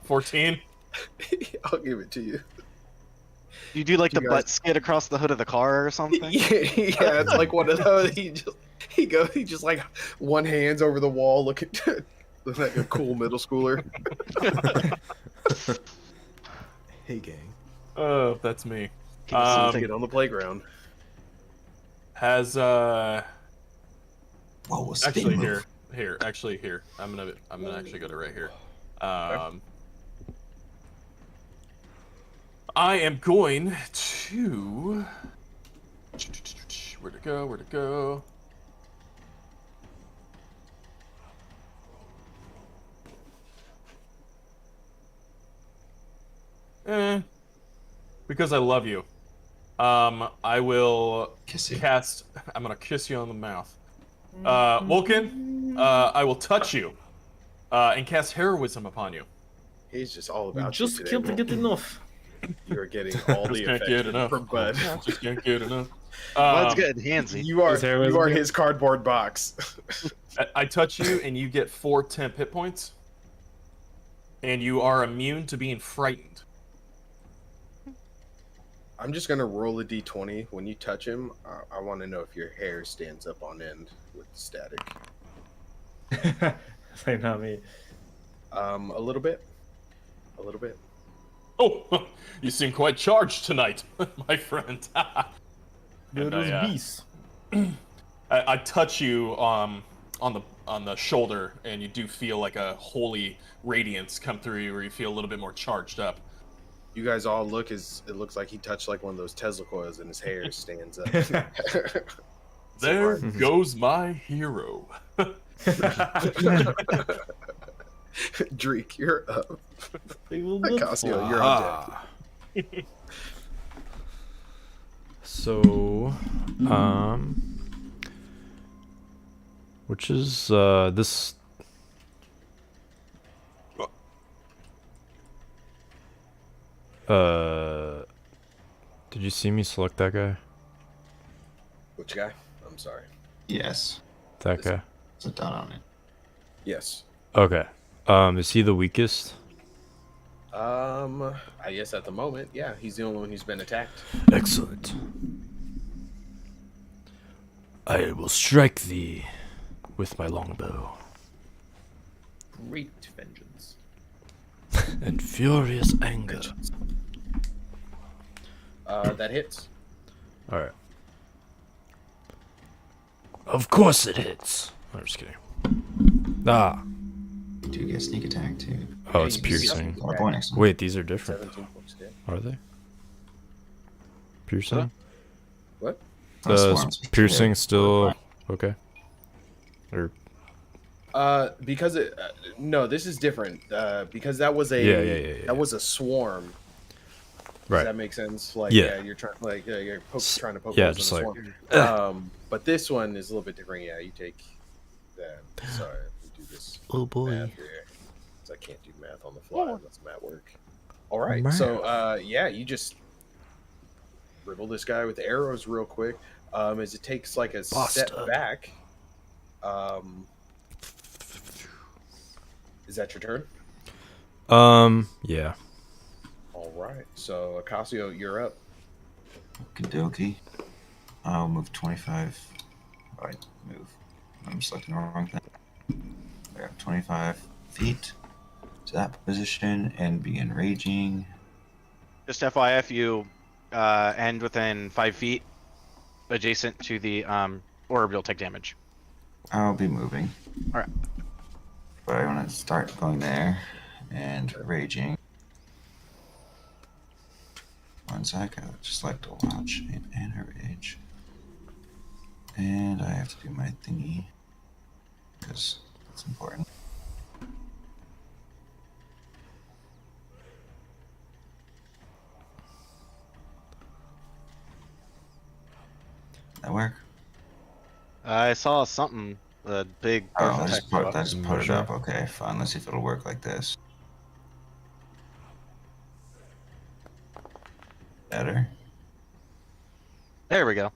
Speaker 1: 14.
Speaker 2: I'll give it to you.
Speaker 3: You do like
Speaker 2: You
Speaker 3: the
Speaker 2: guys-
Speaker 3: butt skid across the hood of the car or something?
Speaker 2: Yeah, it's like one of those. He just like one hand's over the wall, looking like a cool middle schooler. Hey, gang,
Speaker 1: Oh, that's me.
Speaker 3: Keep us something.
Speaker 2: get on the playground.
Speaker 1: Has
Speaker 5: Whoa, a spin
Speaker 1: actually
Speaker 5: move.
Speaker 1: here. Actually here. I'm gonna actually go to right here. I am going to. Where to go? Where to go? Because I love you. I will
Speaker 5: Kiss you.
Speaker 1: cast. I'm gonna kiss you on the mouth. Vulcan, I will touch you, and cast heroism upon you.
Speaker 2: He's just all
Speaker 6: We
Speaker 2: about
Speaker 6: just
Speaker 2: you today,
Speaker 6: can't get enough.
Speaker 2: You're getting all the
Speaker 1: Just can't get
Speaker 2: affection
Speaker 1: enough.
Speaker 2: from Bud.
Speaker 1: Just can't get enough.
Speaker 3: Bud's getting handsy.
Speaker 2: You are
Speaker 6: Is there a way-
Speaker 2: his cardboard box.
Speaker 1: I touch you, and you get 4 temp hit points, and you are immune to being frightened.
Speaker 2: I'm just gonna roll a d20. When you touch him, I want to know if your hair stands up on end with the static.
Speaker 6: It's like not me.
Speaker 2: A little bit. A little bit.
Speaker 1: Oh, you seem quite charged tonight, my friend. And
Speaker 6: Those beasts.
Speaker 1: I touch you on the shoulder, and you do feel like a holy radiance come through you, where you feel a little bit more charged up.
Speaker 2: You guys all look as it looks like he touched like one of those Tesla coils, and his hair stands up.
Speaker 1: There goes my hero.
Speaker 2: Dreek, you're up.
Speaker 6: They will look
Speaker 2: Casio, you're on deck.
Speaker 7: Ah. So, which is this? Did you see me select that guy?
Speaker 2: Which guy? I'm sorry.
Speaker 5: Yes.
Speaker 7: That guy.
Speaker 5: It's a dot on it.
Speaker 2: Yes.
Speaker 7: Okay. Is he the weakest?
Speaker 2: I guess at the moment, yeah, he's the only one who's been attacked.
Speaker 7: Excellent. I will strike thee with my longbow
Speaker 6: great vengeance.
Speaker 7: and furious anger.
Speaker 2: That hits.
Speaker 7: All right. Of course it hits. I'm just kidding. Ah.
Speaker 5: You do get sneak attack too.
Speaker 7: Oh, it's
Speaker 2: you can see
Speaker 7: piercing.
Speaker 2: something.
Speaker 5: Or boy next time.
Speaker 7: Wait, these are different.
Speaker 2: 17 points hit.
Speaker 7: Are they? Piercing?
Speaker 2: What?
Speaker 7: Piercing still okay? Or
Speaker 2: Because it no, this is different. Because that was a
Speaker 7: Yeah.
Speaker 2: that was a swarm. Does
Speaker 7: right?
Speaker 2: that make sense? Like
Speaker 7: Yeah.
Speaker 2: you're trying you're trying to poke
Speaker 7: yeah,
Speaker 2: holes
Speaker 7: just
Speaker 2: in a
Speaker 7: like-
Speaker 2: swarm. But this one is a little bit different. Yeah, you take that. Sorry, we do this.
Speaker 7: Oh boy.
Speaker 2: Math here. 'Cause I can't do math on the fly unless I'm at work. All right, so yeah, you just dribble this guy with arrows real quick. As it takes like a step
Speaker 7: Bastard.
Speaker 2: back. Is that your turn?
Speaker 7: Yeah.
Speaker 2: All right, so Acasio, you're up.
Speaker 5: Okie dokie. I'll move 25. Right, move. I'm selecting the wrong thing. I have 25 feet to that position and begin raging.
Speaker 3: Just FYF, you end within 5 feet adjacent to the orb, you'll take damage.
Speaker 5: I'll be moving.
Speaker 3: Alright.
Speaker 5: But I want to start going there and raging. One sec, I'll just like to watch and a rage. And I have to do my thingy because it's important. That work?
Speaker 3: I saw something, a big.
Speaker 5: Oh, I
Speaker 3: text
Speaker 5: just put, I
Speaker 3: box.
Speaker 5: just put it up. Okay, fine. Let's see if it'll work like this. Better.
Speaker 3: There we go.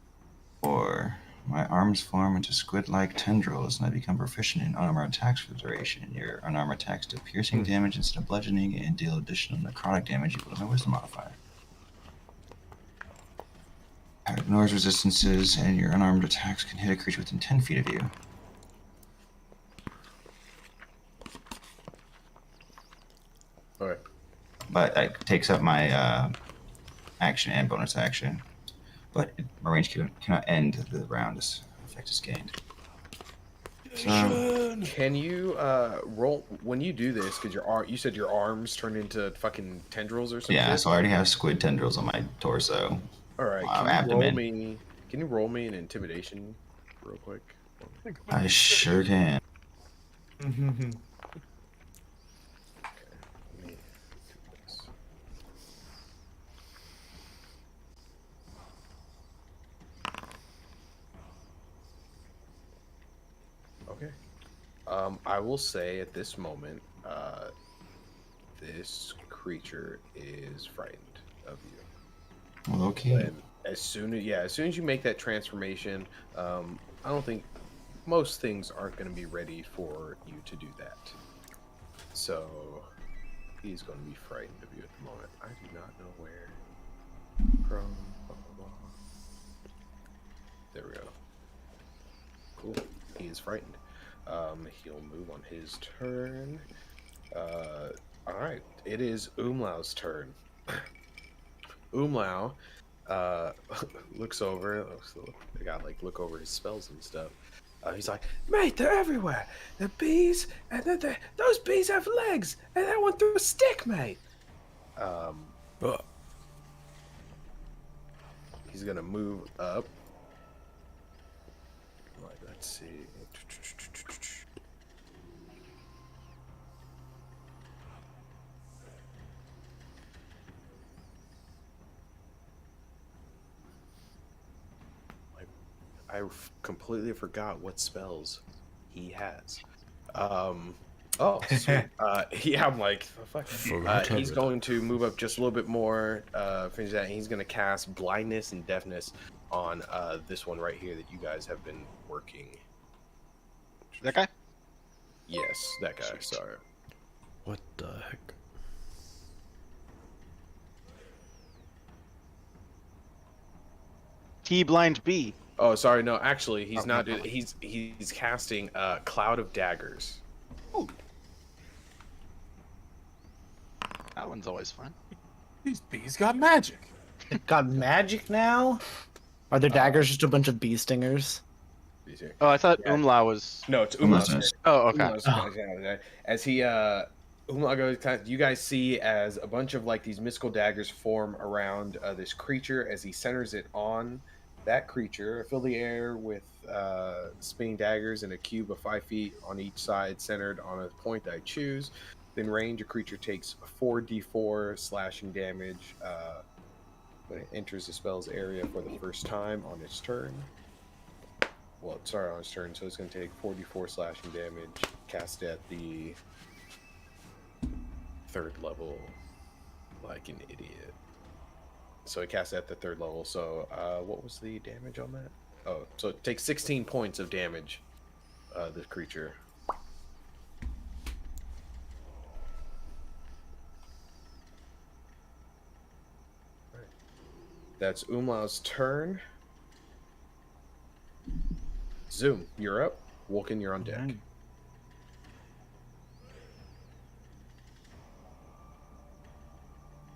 Speaker 5: Or my arms form into squid-like tendrils, and I become proficient in unarmored attacks for the duration. Your unarmored attacks do piercing damage instead of bludgeoning, and deal additional necrotic damage equal to my wisdom modifier. It ignores resistances, and your unarmed attacks can hit a creature within 10 feet of you.
Speaker 2: All right.
Speaker 5: But it takes up my action and bonus action. But my range cannot end the round this effect is gained. So,
Speaker 2: Can you roll when you do this? Because you said your arms turn into fucking tendrils or something.
Speaker 5: yeah, so I already have squid tendrils on my torso.
Speaker 2: All right. Can you roll me an intimidation, real quick?
Speaker 5: I sure can.
Speaker 2: Let me do this. Okay. I will say at this moment, this creature is frightened of you.
Speaker 5: Well, okay.
Speaker 2: And as soon as you make that transformation, I don't think most things aren't going to be ready for you to do that. So he's going to be frightened of you at the moment. I do not know where prone. Blah, blah, blah. There we go. Cool. He is frightened. He'll move on his turn. All right. It is Umlau's turn. Umlau looks over. They got like look over his spells and stuff. He's like, mate, they're everywhere. The bees, and those bees have legs, and that one threw a stick, mate. He's gonna move up. Like, let's see. I completely forgot what spells he has. Sweet. Yeah, I'm like, fuck. He's going to move up just a little bit more. Finish that. And he's going to cast blindness and deafness on this one right here that you guys have been working.
Speaker 3: That guy?
Speaker 2: Yes, that guy.
Speaker 3: Sweet.
Speaker 7: What
Speaker 2: Sorry.
Speaker 7: the heck?
Speaker 3: T-blind B.
Speaker 2: Oh, sorry. No, actually, he's
Speaker 3: Oh,
Speaker 2: not.
Speaker 3: no.
Speaker 2: He's casting Cloud of Daggers.
Speaker 3: Ooh. That one's always fun.
Speaker 1: These bees got magic.
Speaker 4: It got magic now? Are their daggers just a bunch of bee stingers?
Speaker 3: Oh, I thought
Speaker 2: Yeah.
Speaker 3: Umlau was...
Speaker 2: No, it's
Speaker 5: Umlau's
Speaker 2: Umlau's
Speaker 5: nice.
Speaker 2: turn.
Speaker 3: Oh, okay.
Speaker 2: Umlau's turn. As he Umlau goes, you guys see as a bunch of like these mystical daggers form around this creature as he centers it on that creature. Fill the air with spinning daggers in a cube of 5 feet on each side, centered on a point that I choose. Then range, a creature takes 4d4 slashing damage when it enters the spell's area for the first time on its turn. Well, it started on its turn, so it's going to take 4d4 slashing damage, cast at the 3rd level, like an idiot. So it casts at the 3rd level, so what was the damage on that? Oh, so it takes 16 points of damage, this creature. Right. That's Umlau's turn. Zoom, you're up. Vulcan, you're on deck.
Speaker 4: Alright.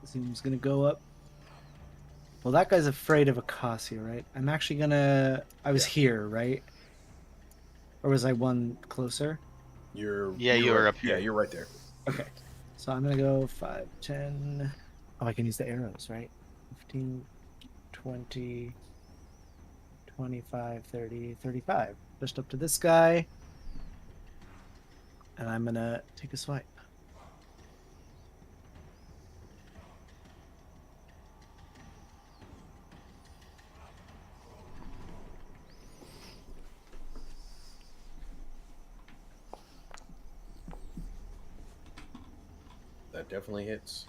Speaker 4: Zoom's gonna go up. Well, that guy's afraid of Acacia, right? I'm actually gonna... I was here, right? Or was I one closer?
Speaker 2: You're
Speaker 3: you were up here.
Speaker 2: Yeah, you're right there.
Speaker 4: Okay. So I'm gonna go 5, 10... Oh, I can use the arrows, right? 15, 20... 25, 30, 35. Just up to this guy. And I'm gonna take a swipe.
Speaker 2: That definitely hits.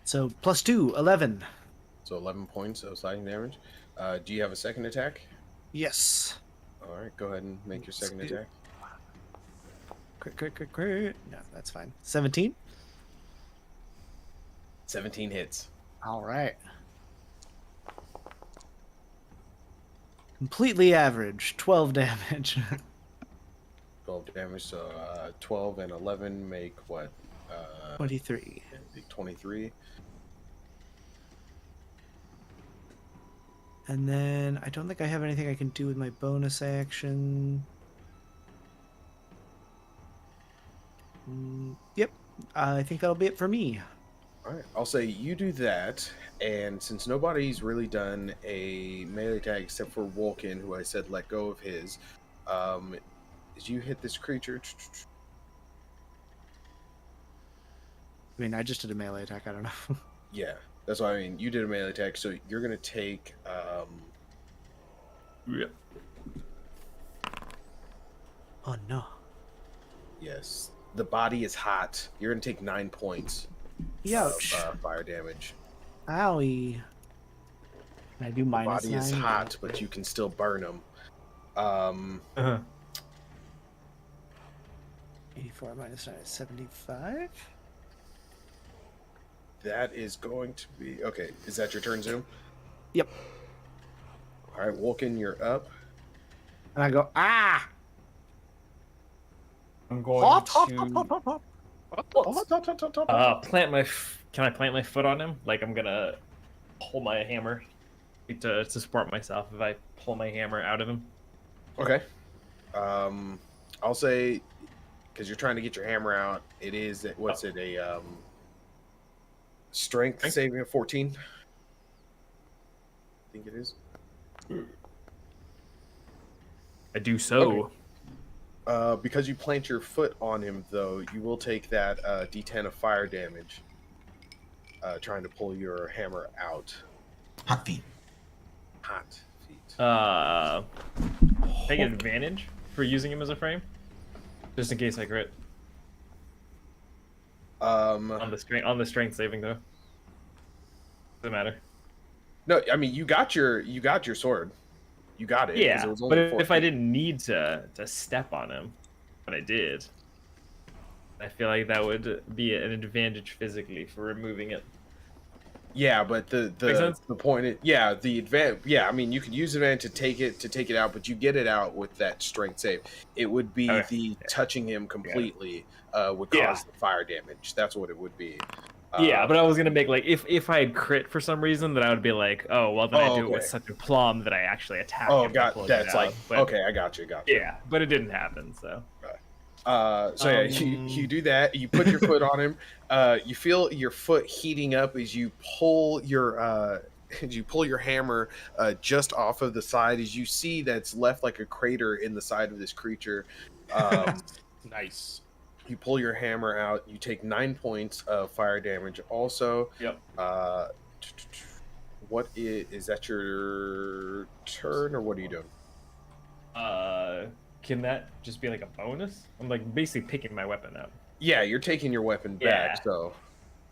Speaker 4: So +2, 11.
Speaker 2: So 11 points of sliding damage. Do you have a second attack?
Speaker 4: Yes.
Speaker 2: All right, go ahead and make your second
Speaker 4: Let's do-
Speaker 2: attack.
Speaker 4: Crit. No, that's fine. 17.
Speaker 2: 17 hits.
Speaker 4: All right. Completely average, 12 damage.
Speaker 2: 12 damage, so 12 and 11 make what?
Speaker 4: 23.
Speaker 2: 23.
Speaker 4: And then I don't think I have anything I can do with my bonus action. Yep. I think that'll be it for me.
Speaker 2: All right, I'll say you do that, and since nobody's really done a melee attack except for Vulcan, who I said let go of his, as you hit this creature,
Speaker 4: I mean, I just did a melee attack. I don't know.
Speaker 2: yeah, that's what I mean. You did a melee attack, so you're gonna take.
Speaker 4: Oh, no.
Speaker 2: Yes, the body is hot. You're gonna take 9 points
Speaker 4: Ouch.
Speaker 2: of fire damage.
Speaker 4: Owie. Can I do minus
Speaker 2: Body is
Speaker 4: 9?
Speaker 2: hot, but you can still burn them.
Speaker 4: 85, 64 minus 9 is 75.
Speaker 2: That is going to be okay. Is that your turn, Zoom?
Speaker 4: Yep.
Speaker 2: All right, Wolken, you're up.
Speaker 4: And I go, ah!
Speaker 6: I'm going
Speaker 4: Hop,
Speaker 6: to
Speaker 4: hop, hop, hop, hop, hop.
Speaker 6: plant my. Can I plant my foot on him? Like I'm gonna pull my hammer to support myself if I pull my hammer out of him.
Speaker 2: Okay. I'll say because you're trying to get your hammer out. It is what's it a strength saving of 14. I think it is.
Speaker 6: I do so.
Speaker 2: Okay. Because you plant your foot on him, though, you will take that D10 of fire damage. Trying to pull your hammer out.
Speaker 5: Hot feet.
Speaker 2: Hot feet.
Speaker 6: Take advantage for using him as a frame, just in case I crit on the strength saving though. Doesn't matter.
Speaker 2: No, I mean you got your sword. You got it. 'cause
Speaker 6: Yeah,
Speaker 2: it was
Speaker 6: but
Speaker 2: only 4
Speaker 6: if I
Speaker 2: feet.
Speaker 6: didn't need to step on him, but I did, I feel like that would be an advantage physically for removing it.
Speaker 2: Yeah, but
Speaker 6: Make
Speaker 2: the
Speaker 6: sense?
Speaker 2: the point is, the advantage. Yeah, I mean you could use advantage to take it out, but you get it out with that strength save. It would be
Speaker 6: Okay.
Speaker 2: the touching him completely would
Speaker 6: Yeah.
Speaker 2: cause the fire damage. That's what it would be.
Speaker 6: Yeah, but I was gonna make like if I had crit for some reason, then I would be like, oh well, then I do it with
Speaker 2: okay.
Speaker 6: such a plum that I actually attack
Speaker 2: Oh,
Speaker 6: him. by
Speaker 2: got
Speaker 6: pulling
Speaker 2: that's
Speaker 6: it out.
Speaker 2: like
Speaker 6: But,
Speaker 2: okay. I got you.
Speaker 6: Yeah, but it didn't happen. So
Speaker 2: So yeah, you do that. You put your foot on him. You feel your foot heating up as you pull your hammer just off of the side. As you see that's left like a crater in the side of this creature.
Speaker 1: Nice.
Speaker 2: You pull your hammer out. You take 9 points of fire damage. Also,
Speaker 6: yep.
Speaker 2: What is that your turn or what are you doing?
Speaker 6: Can that just be like a bonus? I'm like basically picking my weapon up.
Speaker 2: Yeah, you're taking your weapon
Speaker 6: Yeah.
Speaker 2: back. So,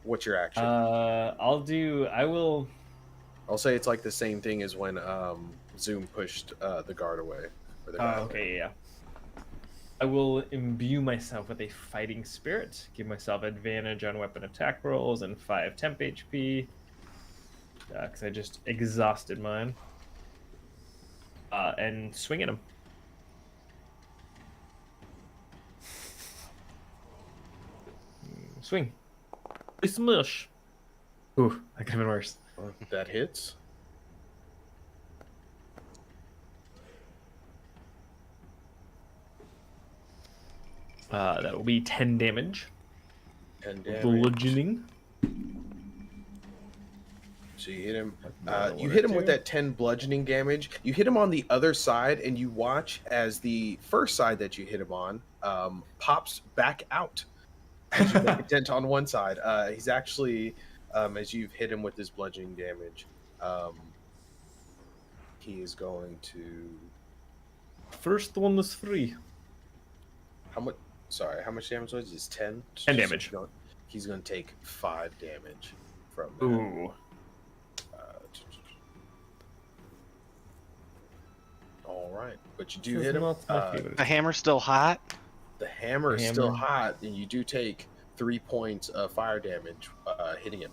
Speaker 2: what's your action?
Speaker 6: I will.
Speaker 2: I'll say it's like the same thing as when Zoom pushed the guard away. Or the guy away.
Speaker 6: Okay, yeah. I will imbue myself with a fighting spirit, give myself advantage on weapon attack rolls and 5 temp HP. Because I just exhausted mine. And swing at him. Swing. A smush. Ooh, that could have been worse.
Speaker 2: That hits.
Speaker 6: That will be 10 damage.
Speaker 2: 10 damage.
Speaker 6: Bludgeoning.
Speaker 2: So you hit him.
Speaker 6: Another
Speaker 2: You
Speaker 6: one
Speaker 2: hit
Speaker 6: or
Speaker 2: him with
Speaker 6: two.
Speaker 2: that 10 bludgeoning damage. You hit him on the other side, and you watch as the first side that you hit him on pops back out. As you make a dent on one side. He's actually, as you've hit him with this bludgeoning damage, he is going to.
Speaker 6: First one is free.
Speaker 2: How much? Sorry, how much damage was it? It's 10?
Speaker 6: 10 damage.
Speaker 2: He's going to take 5 damage from that.
Speaker 6: Ooh.
Speaker 2: All right, but you do
Speaker 6: This
Speaker 2: hit
Speaker 6: is
Speaker 2: him.
Speaker 6: not my favorite.
Speaker 3: The hammer's still hot.
Speaker 2: The hammer is still
Speaker 6: Hammer.
Speaker 2: hot, and you do take 3 points of fire damage hitting him.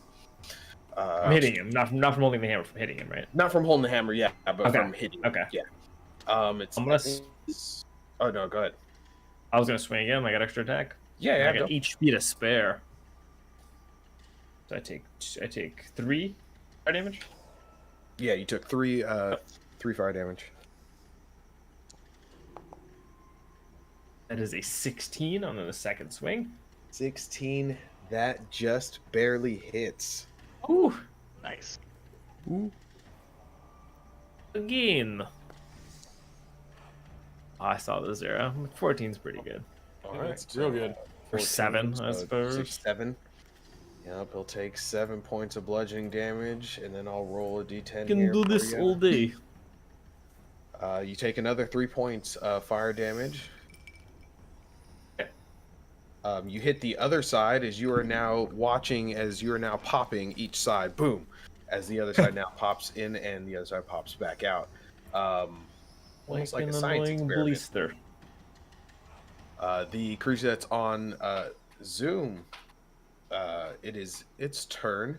Speaker 6: I'm hitting him, not from holding the hammer, from hitting him, right?
Speaker 2: Not from holding the hammer, yeah, but
Speaker 6: Okay.
Speaker 2: from hitting.
Speaker 6: Okay.
Speaker 2: Yeah. It's.
Speaker 6: I'm gonna
Speaker 2: Oh no, go ahead.
Speaker 6: I was gonna swing again. I got extra attack.
Speaker 2: Yeah,
Speaker 6: I got HP to spare. So I take 3 fire damage.
Speaker 2: Yeah, you took 3 fire damage.
Speaker 6: That is a 16 on the second swing.
Speaker 2: 16. That just barely hits.
Speaker 6: Ooh.
Speaker 3: Nice.
Speaker 6: Again. Oh, I saw the 0. 14's pretty good.
Speaker 2: All
Speaker 1: Yeah,
Speaker 2: right,
Speaker 1: it's real good.
Speaker 6: For 7, I
Speaker 2: so
Speaker 6: suppose.
Speaker 2: 6, 7. Yep, he'll take 7 points of bludgeoning damage, and then I'll roll a d10
Speaker 6: Can
Speaker 2: here
Speaker 6: do
Speaker 2: for
Speaker 6: this
Speaker 2: ya.
Speaker 6: all day.
Speaker 2: You take another 3 points of fire damage.
Speaker 6: Okay.
Speaker 2: You hit the other side as you are now watching, as you are now popping each side. Boom! As the other side now pops in and the other side pops back out. Almost like a
Speaker 6: an
Speaker 2: science
Speaker 6: annoying
Speaker 2: experiment.
Speaker 6: blister.
Speaker 2: The creature that's on Zoom, it is its turn.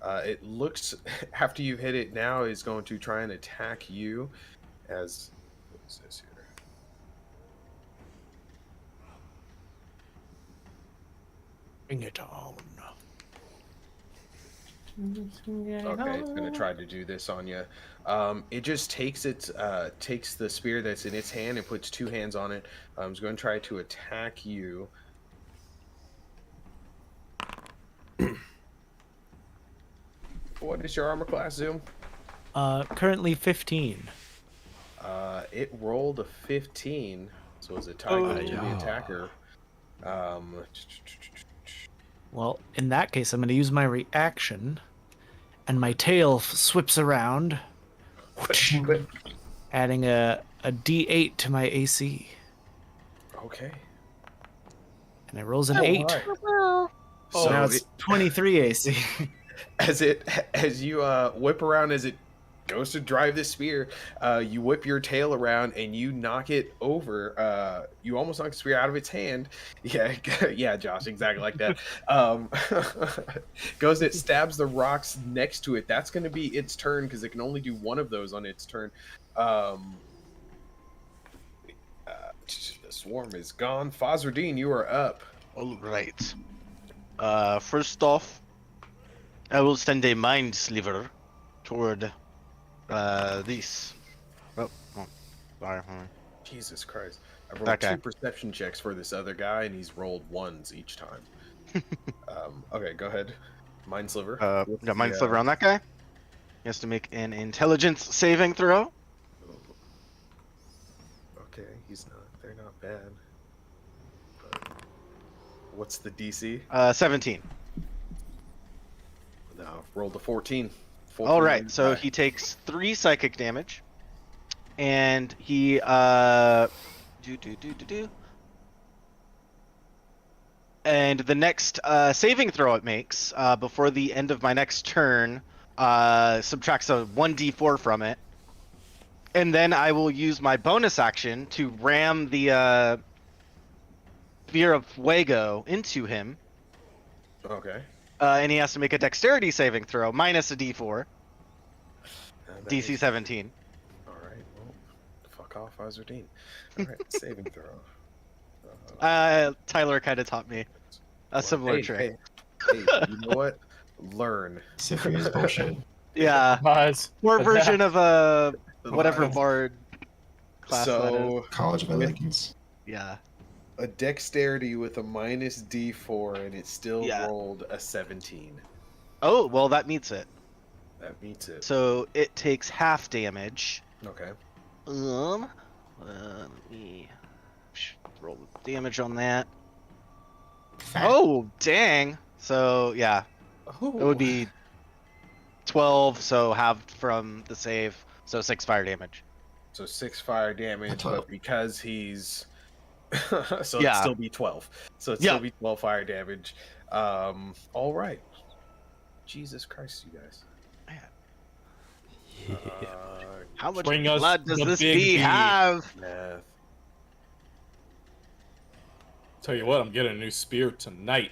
Speaker 2: It looks after you hit it now is going to try and attack you. As what is this here?
Speaker 4: Bring it on.
Speaker 2: Okay, it's gonna try to do this on you. It just takes the spear that's in its hand and puts two hands on it. It's going to try to attack you. What is your armor class, Zoom?
Speaker 4: Currently 15.
Speaker 2: It rolled a 15, so it's a target to the attacker.
Speaker 4: Well, in that case, I'm going to use my reaction, and my tail swips around, adding a D8 to my AC,
Speaker 2: Okay.
Speaker 4: and it rolls an 8.
Speaker 2: Alright.
Speaker 4: So now it's 23 AC.
Speaker 2: As you whip around, as it goes to drive this spear, you whip your tail around and you knock it over. You almost knock the spear out of its hand. Yeah, yeah, Josh, exactly like that. Goes, it stabs the rocks next to it. That's going to be its turn because it can only do one of those on its turn. The swarm is gone. Fazradine, you are up.
Speaker 3: All right. First off, I will send a mind sliver toward these. Oh, sorry.
Speaker 2: Jesus Christ. I've rolled
Speaker 3: That guy.
Speaker 2: 2 perception checks for this other guy, and he's rolled 1s each time. Okay, go ahead. Mind Sliver.
Speaker 3: Got mind sliver on that guy. He has to make an intelligence saving throw.
Speaker 2: Okay, they're not bad. But what's the DC?
Speaker 3: 17.
Speaker 2: No, rolled a 14.
Speaker 3: All right, so he takes 3 psychic damage, and he and the next saving throw it makes before the end of my next turn subtracts a 1d4 from it, and then I will use my bonus action to ram the Sphere of Fuego into him.
Speaker 2: Okay.
Speaker 3: And he has to make a dexterity saving throw minus a d4.
Speaker 2: That
Speaker 3: DC
Speaker 2: is-
Speaker 3: 17.
Speaker 2: All right, well, fuck off, Azardine. All right, saving throw.
Speaker 3: Tyler kind of taught me a similar trick.
Speaker 2: Hey, you know what? Learn.
Speaker 5: Sifri is bullshit.
Speaker 3: Yeah,
Speaker 1: Guys,
Speaker 3: more version of a whatever
Speaker 2: Alright.
Speaker 3: bard class that is.
Speaker 2: So,
Speaker 5: College of Elegance.
Speaker 3: Yeah.
Speaker 2: a dexterity with a minus D4, and it still
Speaker 3: Yeah.
Speaker 2: rolled a 17.
Speaker 3: Oh, well, that meets it.
Speaker 2: That meets it.
Speaker 3: So it takes half damage.
Speaker 2: Okay.
Speaker 3: Let me roll the damage on that.
Speaker 5: Fat.
Speaker 3: Oh, dang. So, yeah, it would be 12, so halved from the save, so 6 fire damage.
Speaker 2: So 6 fire damage,
Speaker 5: That's all.
Speaker 2: but because he's so
Speaker 3: Yeah.
Speaker 2: it'd still be 12. So it'd
Speaker 3: Yeah.
Speaker 2: still be 12 fire damage. All right. Jesus Christ, you guys.
Speaker 3: How much
Speaker 1: Bring us
Speaker 3: blood does
Speaker 1: the
Speaker 3: this
Speaker 1: big
Speaker 3: bee
Speaker 1: bee.
Speaker 3: have?
Speaker 2: Math.
Speaker 1: tell you what, I'm getting a new spear tonight.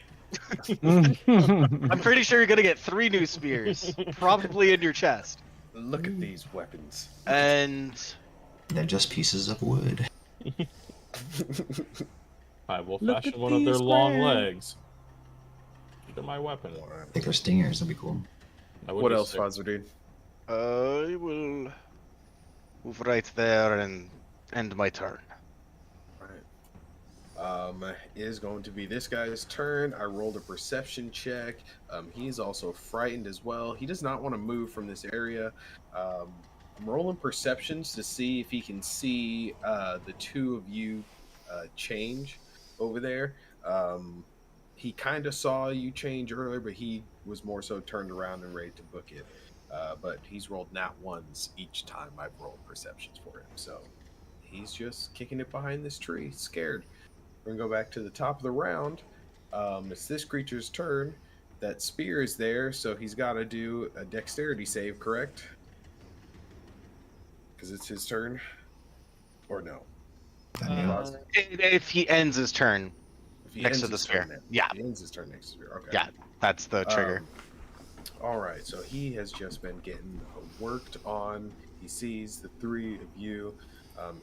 Speaker 3: I'm pretty sure you're gonna get 3 new spears, probably in your chest.
Speaker 2: Look at these weapons.
Speaker 3: And
Speaker 5: They're just pieces of wood.
Speaker 1: I will
Speaker 4: Look
Speaker 1: fashion
Speaker 4: at
Speaker 1: one of their
Speaker 4: these
Speaker 1: long
Speaker 4: legs.
Speaker 1: legs into my weapon.
Speaker 5: I think they're stingers. That'd be cool.
Speaker 1: That would
Speaker 2: What
Speaker 1: be
Speaker 2: else,
Speaker 1: sick.
Speaker 2: Fazardine?
Speaker 3: I will move right there and end my turn.
Speaker 2: Is going to be this guy's turn. I rolled a perception check. He's also frightened as well. He does not want to move from this area. I'm rolling perceptions to see if he can see the two of you change over there. He kind of saw you change earlier, but he was more so turned around and ready to book it. But he's rolled nat ones each time I've rolled perceptions for him. So he's just kicking it behind this tree, scared. We're going to go back to the top of the round. It's this creature's turn. That spear is there, so he's got to do a dexterity save, correct? Because it's his turn. Or no?
Speaker 5: Then you.
Speaker 3: If he ends his turn
Speaker 2: If he
Speaker 3: next
Speaker 2: ends
Speaker 3: to the
Speaker 2: his
Speaker 3: sphere.
Speaker 2: turn, then.
Speaker 3: Yeah,
Speaker 2: He ends his turn next to the sphere. Okay.
Speaker 3: yeah, that's the trigger.
Speaker 2: All right, so he has just been getting worked on. He sees the three of you.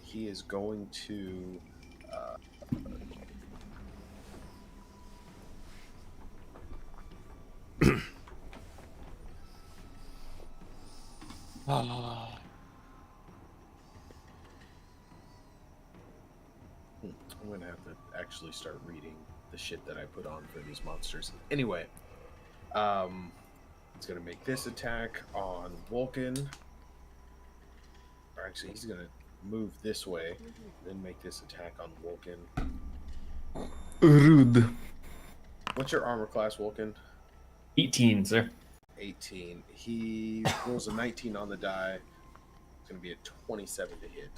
Speaker 2: He is going to. I'm going to have to actually start reading the shit that I put on for these monsters. Anyway, it's going to make this attack on Vulcan. Or actually, he's going to move this way, then make this attack on Vulcan.
Speaker 4: Rude.
Speaker 2: What's your armor class, Vulcan?
Speaker 6: 18, sir.
Speaker 2: 18. He rolls a 19 on the die. It's going to be a 27 to hit.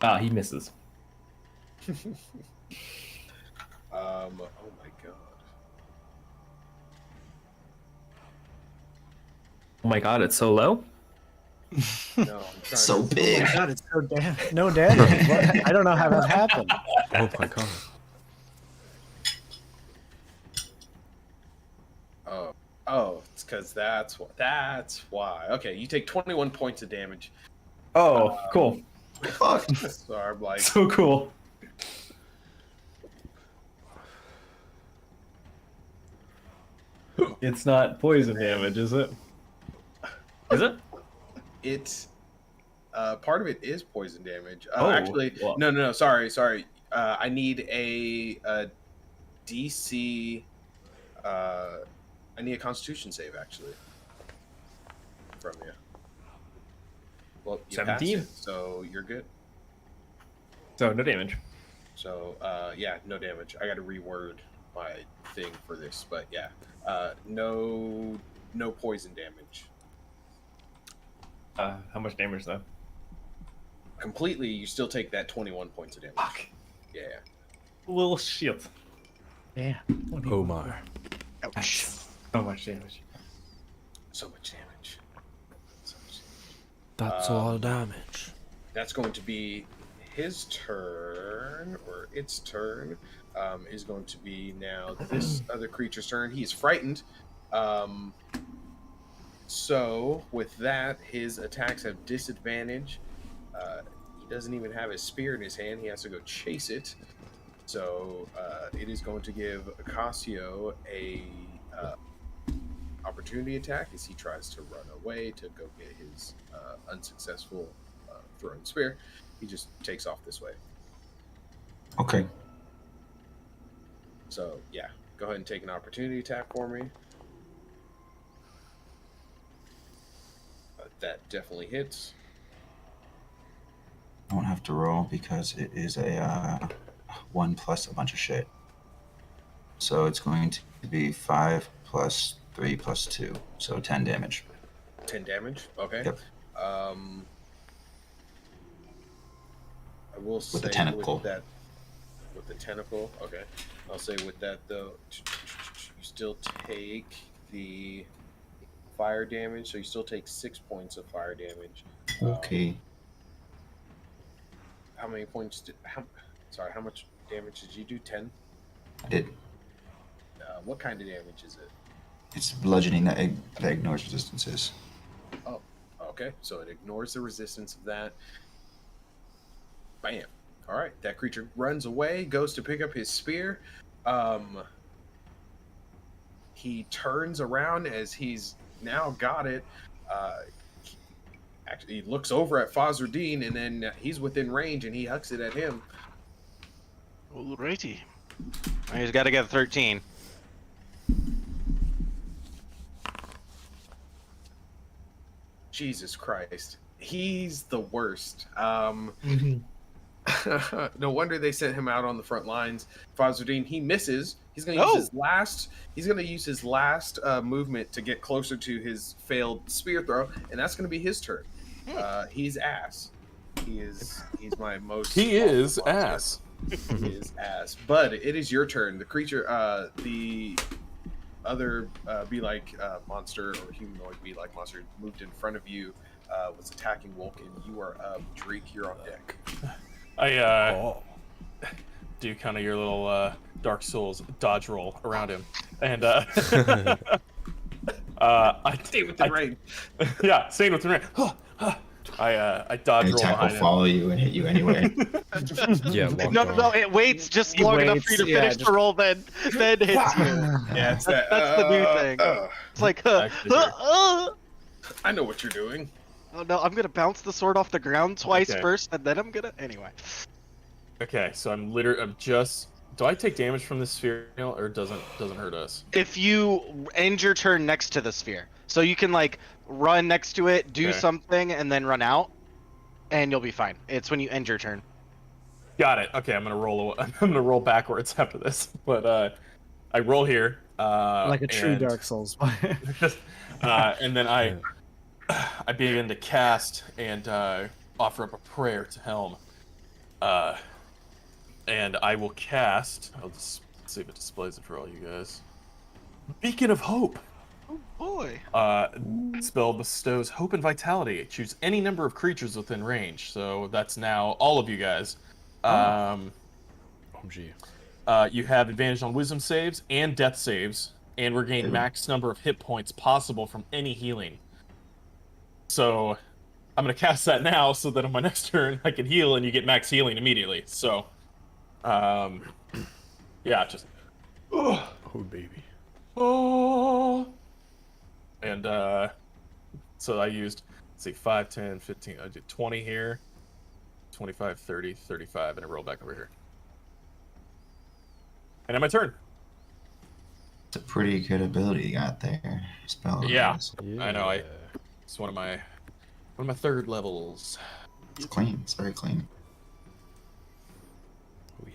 Speaker 6: Ah, he misses.
Speaker 2: Oh my god.
Speaker 6: Oh my god, it's so low?
Speaker 2: No, I'm trying
Speaker 5: So
Speaker 2: to...
Speaker 4: Oh
Speaker 5: big.
Speaker 4: my god, it's so no damage. What? I don't know how that happened.
Speaker 7: Oh my god.
Speaker 2: Oh, it's because that's why. Okay, you take 21 points of damage.
Speaker 6: Oh, cool.
Speaker 5: Fuck.
Speaker 2: So I'm like,
Speaker 6: So cool. It's not poison damage, is it? Is it?
Speaker 2: it's part of it is poison damage.
Speaker 6: Oh,
Speaker 2: Actually,
Speaker 6: well.
Speaker 2: no. Sorry. I need a DC. I need a Constitution save actually from you. Well, you passed
Speaker 6: 17.
Speaker 2: it, so you're good.
Speaker 6: So no damage.
Speaker 2: So yeah, no damage. I got to reword my thing for this, but yeah, no poison damage.
Speaker 6: How much damage though?
Speaker 2: Completely, you still take that 21 points of damage.
Speaker 6: Fuck.
Speaker 2: Yeah.
Speaker 6: Little shit.
Speaker 4: Yeah.
Speaker 7: Oh my.
Speaker 3: Ouch.
Speaker 6: So much damage.
Speaker 2: So much damage. So much damage.
Speaker 7: That's a lot of damage.
Speaker 2: That's going to be his turn, or its turn. Is going to be now this other creature's turn. He is frightened. So with that, his attacks have disadvantage. He doesn't even have his spear in his hand. He has to go chase it. So it is going to give Acasio a opportunity attack as he tries to run away to go get his unsuccessful thrown spear. He just takes off this way.
Speaker 5: Okay.
Speaker 2: So yeah, go ahead and take an opportunity attack for me. That definitely hits.
Speaker 5: I won't have to roll because it is a 1 plus a bunch of shit. So it's going to be 5 plus 3 plus 2. So 10 damage.
Speaker 2: 10 damage. Okay.
Speaker 5: Yep.
Speaker 2: I will say
Speaker 5: the tentacle.
Speaker 2: With the tentacle. Okay. I'll say with that though, you still take the fire damage, so you still take 6 points of fire damage.
Speaker 5: Okay.
Speaker 2: How many points how much damage did you do? 10?
Speaker 5: I did.
Speaker 2: What kind of damage is it?
Speaker 5: It's bludgeoning that ignores resistances.
Speaker 2: Oh, okay. So it ignores the resistance of that. Bam. All right. That creature runs away, goes to pick up his spear. He turns around as he's now got it. Actually, he looks over at Fazardine, and then he's within range, and he hucks it at him.
Speaker 3: Alrighty. He's got to get a 13.
Speaker 2: Jesus Christ. He's the worst. No wonder they sent him out on the front lines. Fazardine, he misses. He's going to use his last. He's going to use his last movement to get closer to his failed spear throw, and that's going to be his turn. He's ass. He's my most.
Speaker 1: He is
Speaker 2: monster.
Speaker 1: ass.
Speaker 2: He is ass. Bud, it is your turn. The creature, the other be like monster or humanoid be like monster moved in front of you. was attacking Vulcan. You are up. Dreek, you're on deck.
Speaker 1: I do kind of your little Dark Souls dodge roll around him, and I
Speaker 2: Stay within range.
Speaker 1: yeah, staying within range. I dodge
Speaker 5: An
Speaker 1: roll
Speaker 5: attack will
Speaker 1: behind him.
Speaker 5: follow you and hit you anyway.
Speaker 7: Yeah,
Speaker 3: No, it waits just
Speaker 4: He
Speaker 3: long enough for you to
Speaker 4: waits, yeah,
Speaker 3: finish
Speaker 4: just-
Speaker 3: the roll, then hits you.
Speaker 2: Yeah, it's that.
Speaker 3: That's the new thing. It's like,
Speaker 1: Actually, here.
Speaker 2: I know what you're doing.
Speaker 3: Oh no, I'm gonna bounce the sword off the ground twice
Speaker 1: Okay.
Speaker 3: first, and then I'm gonna. Anyway.
Speaker 1: Okay, so I'm just. Do I take damage from this sphere, or doesn't hurt us?
Speaker 3: If you end your turn next to the sphere, so you can like run next to it, do
Speaker 1: Okay.
Speaker 3: something, and then run out, and you'll be fine. It's when you end your turn.
Speaker 1: Got it. Okay, I'm gonna roll. I'm gonna roll backwards after this, but I roll here.
Speaker 4: Like a true
Speaker 1: and,
Speaker 4: Dark Souls.
Speaker 1: and then I begin to cast and offer up a prayer to Helm. And I will cast. I'll just see if it displays it for all you guys. Beacon of Hope.
Speaker 3: Oh boy.
Speaker 1: Spell bestows hope and vitality. Choose any number of creatures within range. So that's now all of you guys.
Speaker 7: OMG.
Speaker 1: You have advantage on wisdom saves and death saves, and regain max number of hit points possible from any healing. So I'm gonna cast that now, so that on my next turn I can heal, and you get max healing immediately. So, yeah, just
Speaker 7: Oh, baby.
Speaker 1: oh, and so I used, let's see, 5, 10, 15. I did 20 here, 25, 30, 35, and I roll back over here. And then my turn.
Speaker 5: It's a pretty good ability you got there. Spell.
Speaker 1: Yeah.
Speaker 5: is-
Speaker 1: I know, It's one of my third levels.
Speaker 5: It's clean. It's very clean.
Speaker 7: Oh, yeah.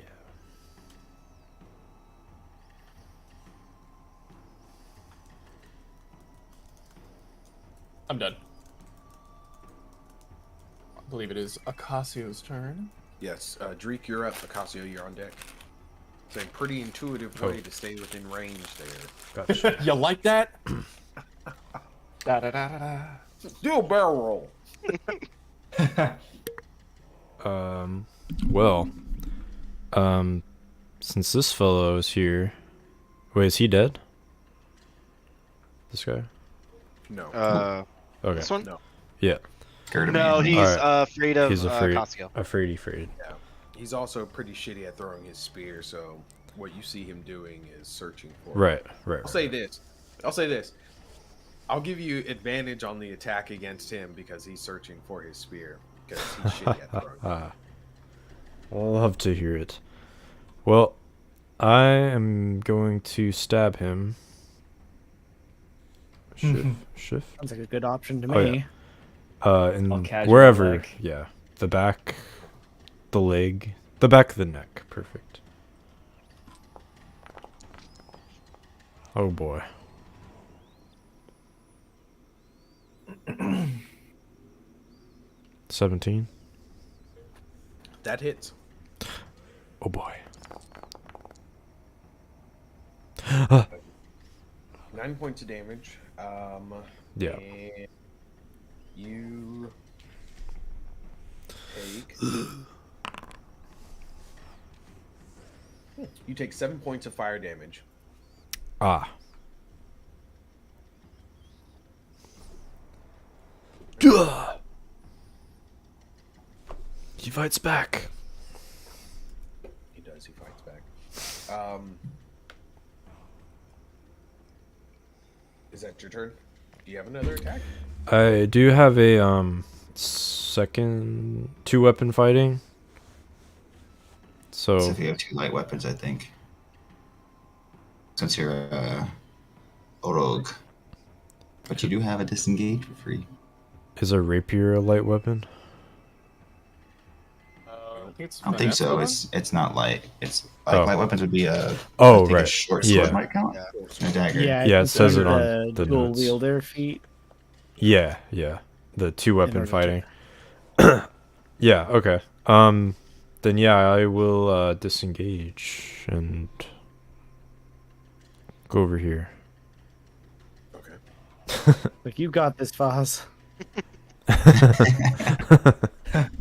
Speaker 1: I'm done. I believe it is Acasio's turn.
Speaker 2: Yes, Dreek, you're up. Acasio, you're on deck. It's a pretty intuitive way to stay within range there.
Speaker 7: Gotcha.
Speaker 1: You like that? Da da da da da.
Speaker 2: Do a barrel roll.
Speaker 7: Well, since this fellow is here, wait, is he dead? This guy?
Speaker 2: No.
Speaker 7: Okay.
Speaker 3: This one?
Speaker 2: No.
Speaker 7: Yeah.
Speaker 5: Scared of
Speaker 3: No,
Speaker 5: me.
Speaker 3: he's
Speaker 7: Alright.
Speaker 3: afraid of
Speaker 7: He's afraid.
Speaker 3: Casio.
Speaker 7: Afraid.
Speaker 2: He's also pretty shitty at throwing his spear, so what you see him doing is searching for it.
Speaker 7: Right.
Speaker 2: I'll say this. I'll give you advantage on the attack against him because he's searching for his spear. Because he's shitty at throwing.
Speaker 7: I'll love to hear it. Well, I am going to stab him. Shift.
Speaker 4: Sounds like a good option to
Speaker 7: Oh,
Speaker 4: me.
Speaker 7: In
Speaker 6: All casual
Speaker 7: wherever.
Speaker 6: leg.
Speaker 7: Yeah. The back, the leg, the back of the neck. Perfect. Oh boy. $17.
Speaker 2: That hits.
Speaker 7: Oh boy.
Speaker 2: 9 points of damage.
Speaker 7: Yeah.
Speaker 2: And you take. You take 7 points of fire damage.
Speaker 7: Ah. He fights back.
Speaker 2: He does. He fights back. Is that your turn? Do you have another attack?
Speaker 7: I do have a second 2-weapon fighting.
Speaker 5: So
Speaker 7: So
Speaker 5: if you have 2 light weapons, I think. Since you're a rogue. But you do have a disengage for free.
Speaker 7: is a rapier a light weapon?
Speaker 5: I don't think so. It's not light. It's like
Speaker 7: Oh.
Speaker 5: light weapons would be a.
Speaker 7: Oh,
Speaker 5: I think
Speaker 7: right.
Speaker 5: A short sword
Speaker 7: Yeah.
Speaker 5: might count.
Speaker 3: Yeah.
Speaker 5: And a dagger.
Speaker 4: Yeah,
Speaker 7: Yeah, it
Speaker 4: it's
Speaker 7: says it
Speaker 4: under
Speaker 7: on the
Speaker 4: dual
Speaker 7: notes.
Speaker 4: wielder feat.
Speaker 7: Yeah. The 2-weapon
Speaker 4: order to-
Speaker 7: fighting. Yeah, okay. Then yeah, I will disengage and go over here.
Speaker 2: Okay.
Speaker 4: Like, you got this, Foz.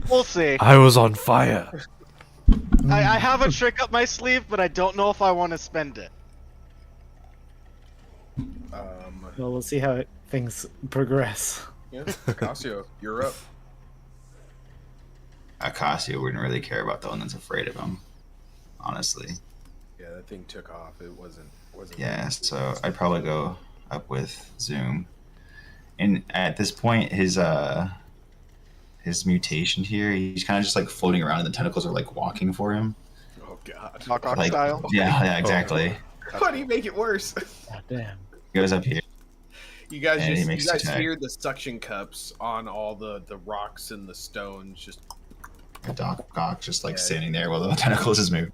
Speaker 3: We'll see.
Speaker 7: I was on fire.
Speaker 3: I have a trick up my sleeve, but I don't know if I want to spend it.
Speaker 4: Well, we'll see how things progress.
Speaker 2: Yeah, Casio, you're up.
Speaker 5: Acacio wouldn't really care about the one that's afraid of him, honestly.
Speaker 2: Yeah, that thing took off. It wasn't.
Speaker 5: Yeah, so I'd probably go up with Zoom. And at this point, his mutation here, he's kind of just like floating around, and the tentacles are like walking for him.
Speaker 2: Oh God.
Speaker 3: Knock
Speaker 5: Like,
Speaker 3: style.
Speaker 5: yeah, exactly.
Speaker 2: How do you make it worse?
Speaker 4: God damn.
Speaker 5: He goes up here.
Speaker 2: You guys
Speaker 5: And he
Speaker 2: just
Speaker 5: makes
Speaker 2: you guys
Speaker 5: attack.
Speaker 2: hear the suction cups on all the rocks and the stones just
Speaker 5: Doc Ock just like
Speaker 2: Yeah.
Speaker 5: standing there while the tentacles is moving.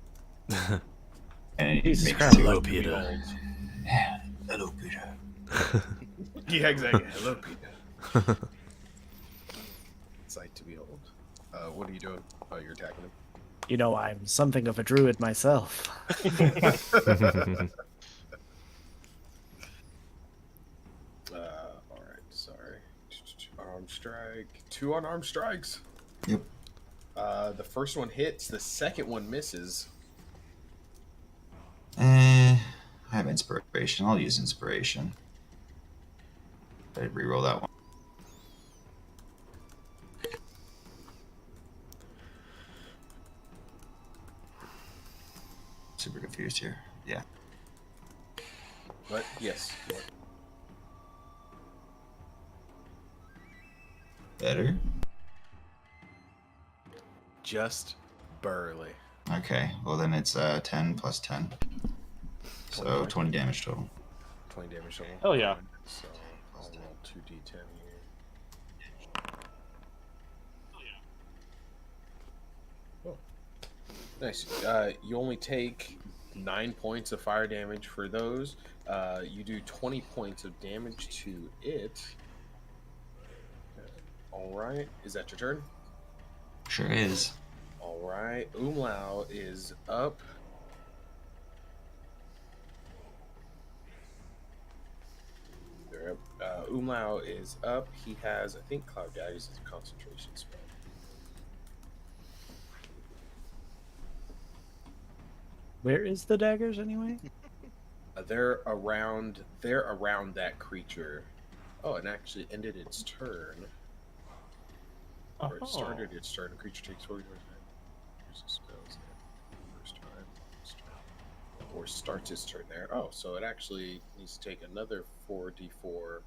Speaker 5: And he
Speaker 4: Jesus
Speaker 5: makes
Speaker 4: Christ.
Speaker 5: two.
Speaker 7: Hello,
Speaker 2: to be
Speaker 7: Peter.
Speaker 2: old.
Speaker 5: Hello, Peter.
Speaker 2: Yeah, exactly. Hello, Peter. Sight to behold. What are you doing? Oh, you're attacking him.
Speaker 4: You know, I'm something of a druid myself.
Speaker 2: All right. Sorry. Arm strike. 2 unarmed strikes.
Speaker 5: Yep.
Speaker 2: The first one hits. The second one misses.
Speaker 5: I have inspiration. I'll use inspiration. I reroll that one. Super confused here. Yeah.
Speaker 2: But yes.
Speaker 5: Better.
Speaker 2: Just barely.
Speaker 5: Okay. Well, then it's 10 plus 10. So 20 damage total.
Speaker 2: 20 damage total.
Speaker 1: Hell yeah.
Speaker 2: So I'll roll 2d10 here. Oh. Nice. You only take 9 points of fire damage for those. You do 20 points of damage to it. Alright. Is that your turn?
Speaker 5: Sure is.
Speaker 2: Alright. Umlau is up. They're up. Umlau is up. He has, I think, Cloud Daggers is a concentration spell.
Speaker 4: Where is the daggers anyway?
Speaker 2: They're around that creature. Oh, and actually ended its turn. Or it started its turn. The creature takes 40 damage. Here's the spells there. First time. Or starts its turn there. Oh, so it actually needs to take another 4d4.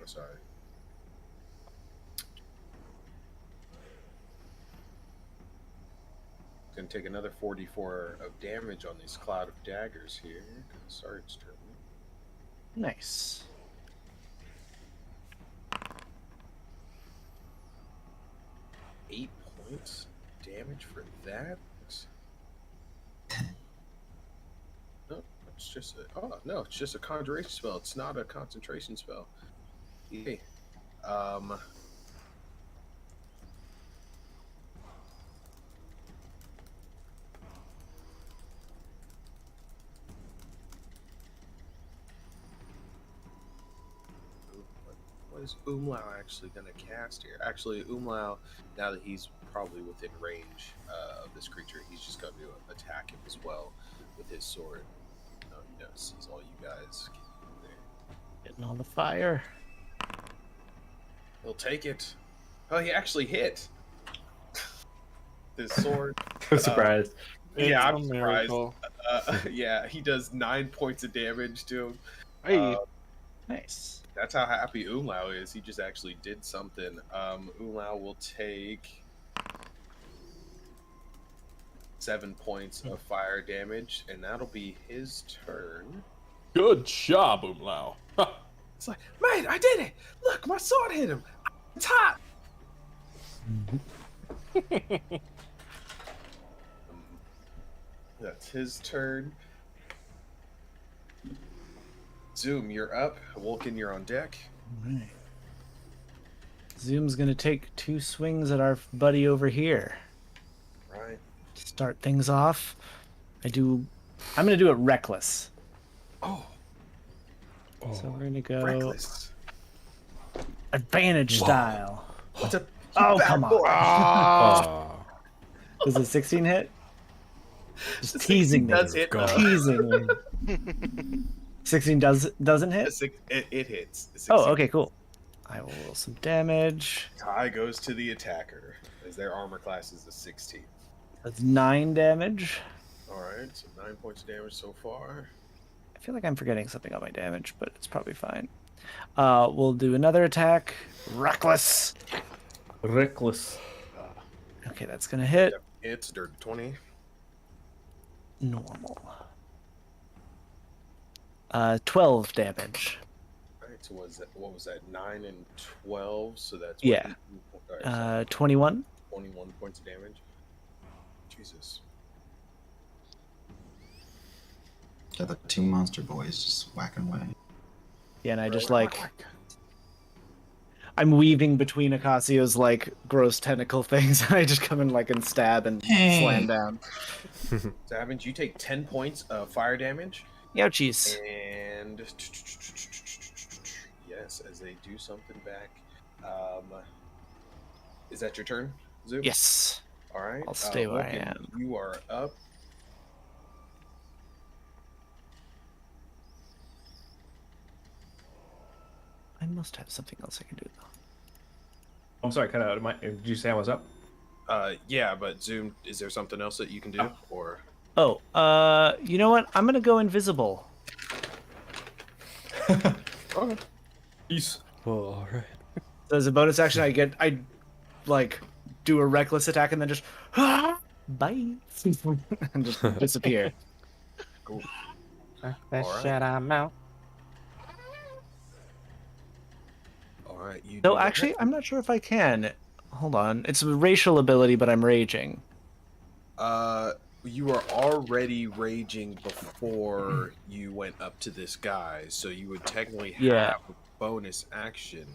Speaker 2: Sorry. It's going to take another 4d4 of damage on these cloud of daggers here. Sorry, its turn.
Speaker 4: Nice.
Speaker 2: Eight points damage for that. No, it's just it's just a conjuration spell. It's not a concentration spell. Yay. What is Umlau actually going to cast here? Actually, Umlau, now that he's probably within range of this creature, he's just going to attack him as well with his sword. No, he knows. Sees all you guys.
Speaker 4: Getting on the fire.
Speaker 2: He'll take it. Oh, he actually hit. His sword.
Speaker 6: I'm surprised.
Speaker 2: Yeah, I'm
Speaker 1: It's a
Speaker 2: surprised.
Speaker 1: miracle.
Speaker 2: Yeah, he does 9 points of damage to him.
Speaker 3: Hey,
Speaker 4: Nice.
Speaker 2: That's how happy Umlau is. He just actually did something. Umlau will take 7 points of fire damage, and that'll be his turn.
Speaker 1: Good job, Umlau.
Speaker 2: It's like, mate, I did it! Look, my sword hit him! It's hot! That's his turn. Zoom, you're up. Wolken, you're on deck.
Speaker 4: Alright. Zoom's gonna take 2 swings at our buddy over here.
Speaker 2: Right.
Speaker 4: Start things off. I'm gonna do it reckless.
Speaker 2: Oh,
Speaker 4: So we're gonna go
Speaker 2: reckless.
Speaker 4: Advantage style.
Speaker 2: What's up?
Speaker 4: Oh, come on.
Speaker 7: Ah.
Speaker 4: Does a 16 hit? Just
Speaker 2: The
Speaker 4: teasing
Speaker 2: 16
Speaker 4: me.
Speaker 2: does hit.
Speaker 7: God.
Speaker 4: Teasing me. 16 doesn't hit?
Speaker 2: It hits. The
Speaker 4: Oh,
Speaker 2: 16.
Speaker 4: okay, cool. I will roll some damage.
Speaker 2: Tie goes to the attacker, as their armor class is a 16.
Speaker 4: That's 9 damage.
Speaker 2: All right, so 9 points of damage so far.
Speaker 4: I feel like I'm forgetting something on my damage, but it's probably fine. We'll do another attack. Reckless.
Speaker 6: Reckless.
Speaker 4: Okay, that's gonna hit.
Speaker 2: Yep, it's dirty 20.
Speaker 4: Normal. 12 damage.
Speaker 2: All right, so what was that? 9 and 12, so that's
Speaker 4: Yeah.
Speaker 2: All right, so
Speaker 4: 21.
Speaker 2: 21 points of damage. Jesus.
Speaker 5: Got the 2 monster boys just whacking away.
Speaker 4: Yeah, and I just I'm weaving between Acasio's like gross tentacle things. I just come in like and stab and
Speaker 5: Hey.
Speaker 4: slam down.
Speaker 2: Savage, you take 10 points of fire damage.
Speaker 4: Ouchies.
Speaker 2: And yes, as they do something back. Is that your turn, Zoom?
Speaker 4: Yes.
Speaker 2: All right.
Speaker 4: I'll stay where I
Speaker 2: Vulcan,
Speaker 4: am.
Speaker 2: You are up.
Speaker 4: I must have something else I can do though.
Speaker 6: I'm sorry, cut out. Did you say I was up?
Speaker 2: Yeah, but Zoom, is there something else that you can do? Or
Speaker 4: Oh, you know what? I'm gonna go invisible.
Speaker 2: okay.
Speaker 6: Peace.
Speaker 7: Well, all right.
Speaker 4: So as a bonus action, I like do a reckless attack and then just bye and just disappear.
Speaker 2: Cool.
Speaker 4: I'm out.
Speaker 2: All right. You
Speaker 4: No,
Speaker 2: do that.
Speaker 4: actually, I'm not sure if I can. Hold on. It's a racial ability, but I'm raging.
Speaker 2: You were already raging before you went up to this guy, so you would technically have
Speaker 4: Yeah.
Speaker 2: a bonus action.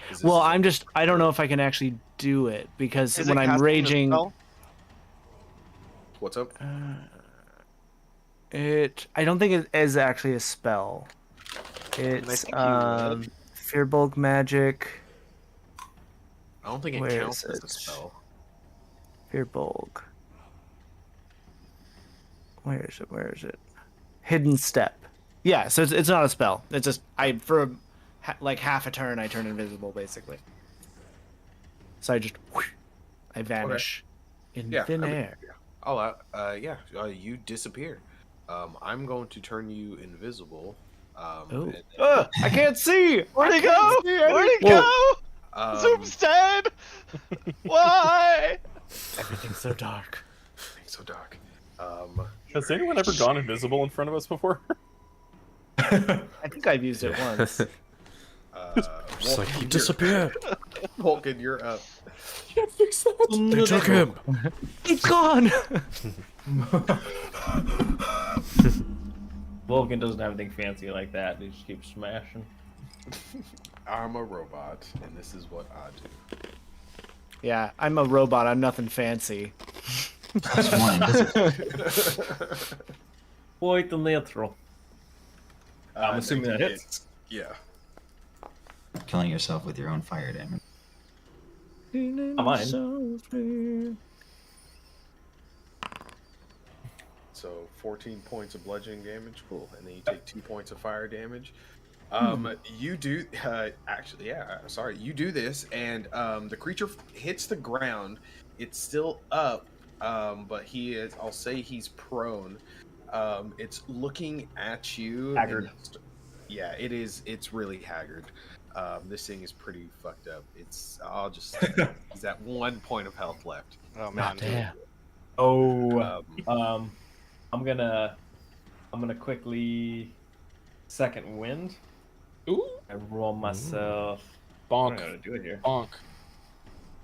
Speaker 2: 'Cause this
Speaker 4: Well,
Speaker 2: is
Speaker 4: I don't know if I can actually do it because
Speaker 3: Is
Speaker 4: when
Speaker 3: it
Speaker 4: I'm
Speaker 3: casting a
Speaker 4: raging,
Speaker 3: spell?
Speaker 2: What's up?
Speaker 4: I don't think it is actually a spell. It's
Speaker 3: think you would.
Speaker 4: Fearbulk magic.
Speaker 2: I don't think it
Speaker 4: Where
Speaker 2: counts
Speaker 4: is
Speaker 2: as a
Speaker 4: it?
Speaker 2: spell.
Speaker 4: Fearbulk. Where is it? Where is it? Hidden step. Yeah, so it's not a spell. It's just for like half a turn I turn invisible basically. So I just I vanish in
Speaker 2: Yeah,
Speaker 4: thin
Speaker 2: I mean,
Speaker 4: air.
Speaker 2: you disappear. I'm going to turn you invisible.
Speaker 4: Oh.
Speaker 2: and-
Speaker 4: I can't see.
Speaker 3: Where'd he go? Where'd he go? Zoom's dead. Why?
Speaker 4: Everything's so dark.
Speaker 2: so dark.
Speaker 1: Has anyone ever gone invisible in front of us before?
Speaker 4: I think I've used it once.
Speaker 7: Just like, he
Speaker 2: Vulcan,
Speaker 7: disappeared.
Speaker 2: Vulcan, you're up.
Speaker 1: Can't fix that.
Speaker 7: They took him.
Speaker 4: It's gone.
Speaker 6: Vulcan doesn't have anything fancy like that. He just keeps smashing.
Speaker 2: I'm a robot, and this is what I do.
Speaker 4: Yeah, I'm a robot. I'm nothing fancy.
Speaker 5: That's one invisible.
Speaker 6: Quite the natural. I'm assuming that hits.
Speaker 2: Yeah.
Speaker 5: Killing yourself with your own fire damage.
Speaker 6: Mine.
Speaker 2: So 14 points of bludgeoning damage. Cool. And then you take 2 points of fire damage. You do you do this, and the creature hits the ground. It's still up, but I'll say he's prone. It's looking at you.
Speaker 6: Haggard.
Speaker 2: Yeah, it is. It's really haggard. This thing is pretty fucked up. He's at 1 point of health left.
Speaker 3: Oh man.
Speaker 4: Damn.
Speaker 6: Oh. I'm gonna quickly second wind.
Speaker 1: Ooh.
Speaker 6: I roll myself.
Speaker 1: Bonk.
Speaker 6: I'm gonna do it here.
Speaker 1: Bonk.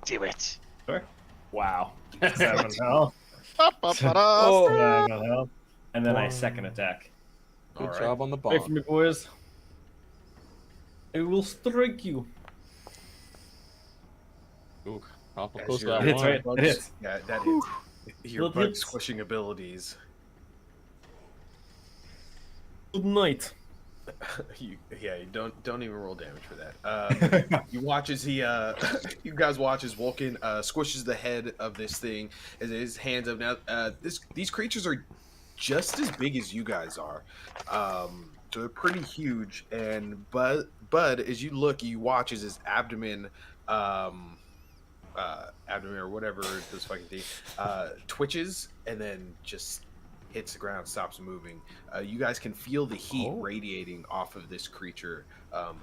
Speaker 3: Do it.
Speaker 6: Sure. Wow. 7 health.
Speaker 3: Oh.
Speaker 6: 7 health. And then I second attack.
Speaker 1: Good
Speaker 2: Alright.
Speaker 1: job on the
Speaker 6: Wait for
Speaker 1: bonk.
Speaker 6: me, boys. I will strike you.
Speaker 1: Ooh, how
Speaker 2: As
Speaker 1: close to
Speaker 2: your
Speaker 1: that
Speaker 6: It hits,
Speaker 1: one.
Speaker 6: right? It hits.
Speaker 2: Yeah, that hits. Your
Speaker 6: That
Speaker 2: bug
Speaker 6: hits.
Speaker 2: squishing abilities.
Speaker 6: Good night.
Speaker 2: You don't even roll damage for that. You watch as he you guys watch as Vulcan squishes the head of this thing as his hands up. Now these creatures are just as big as you guys are, so they're pretty huge. And Bud, as you look, you watch as his abdomen abdomen or whatever this fucking thing twitches and then just hits the ground, stops moving. You guys can feel the heat radiating off of this creature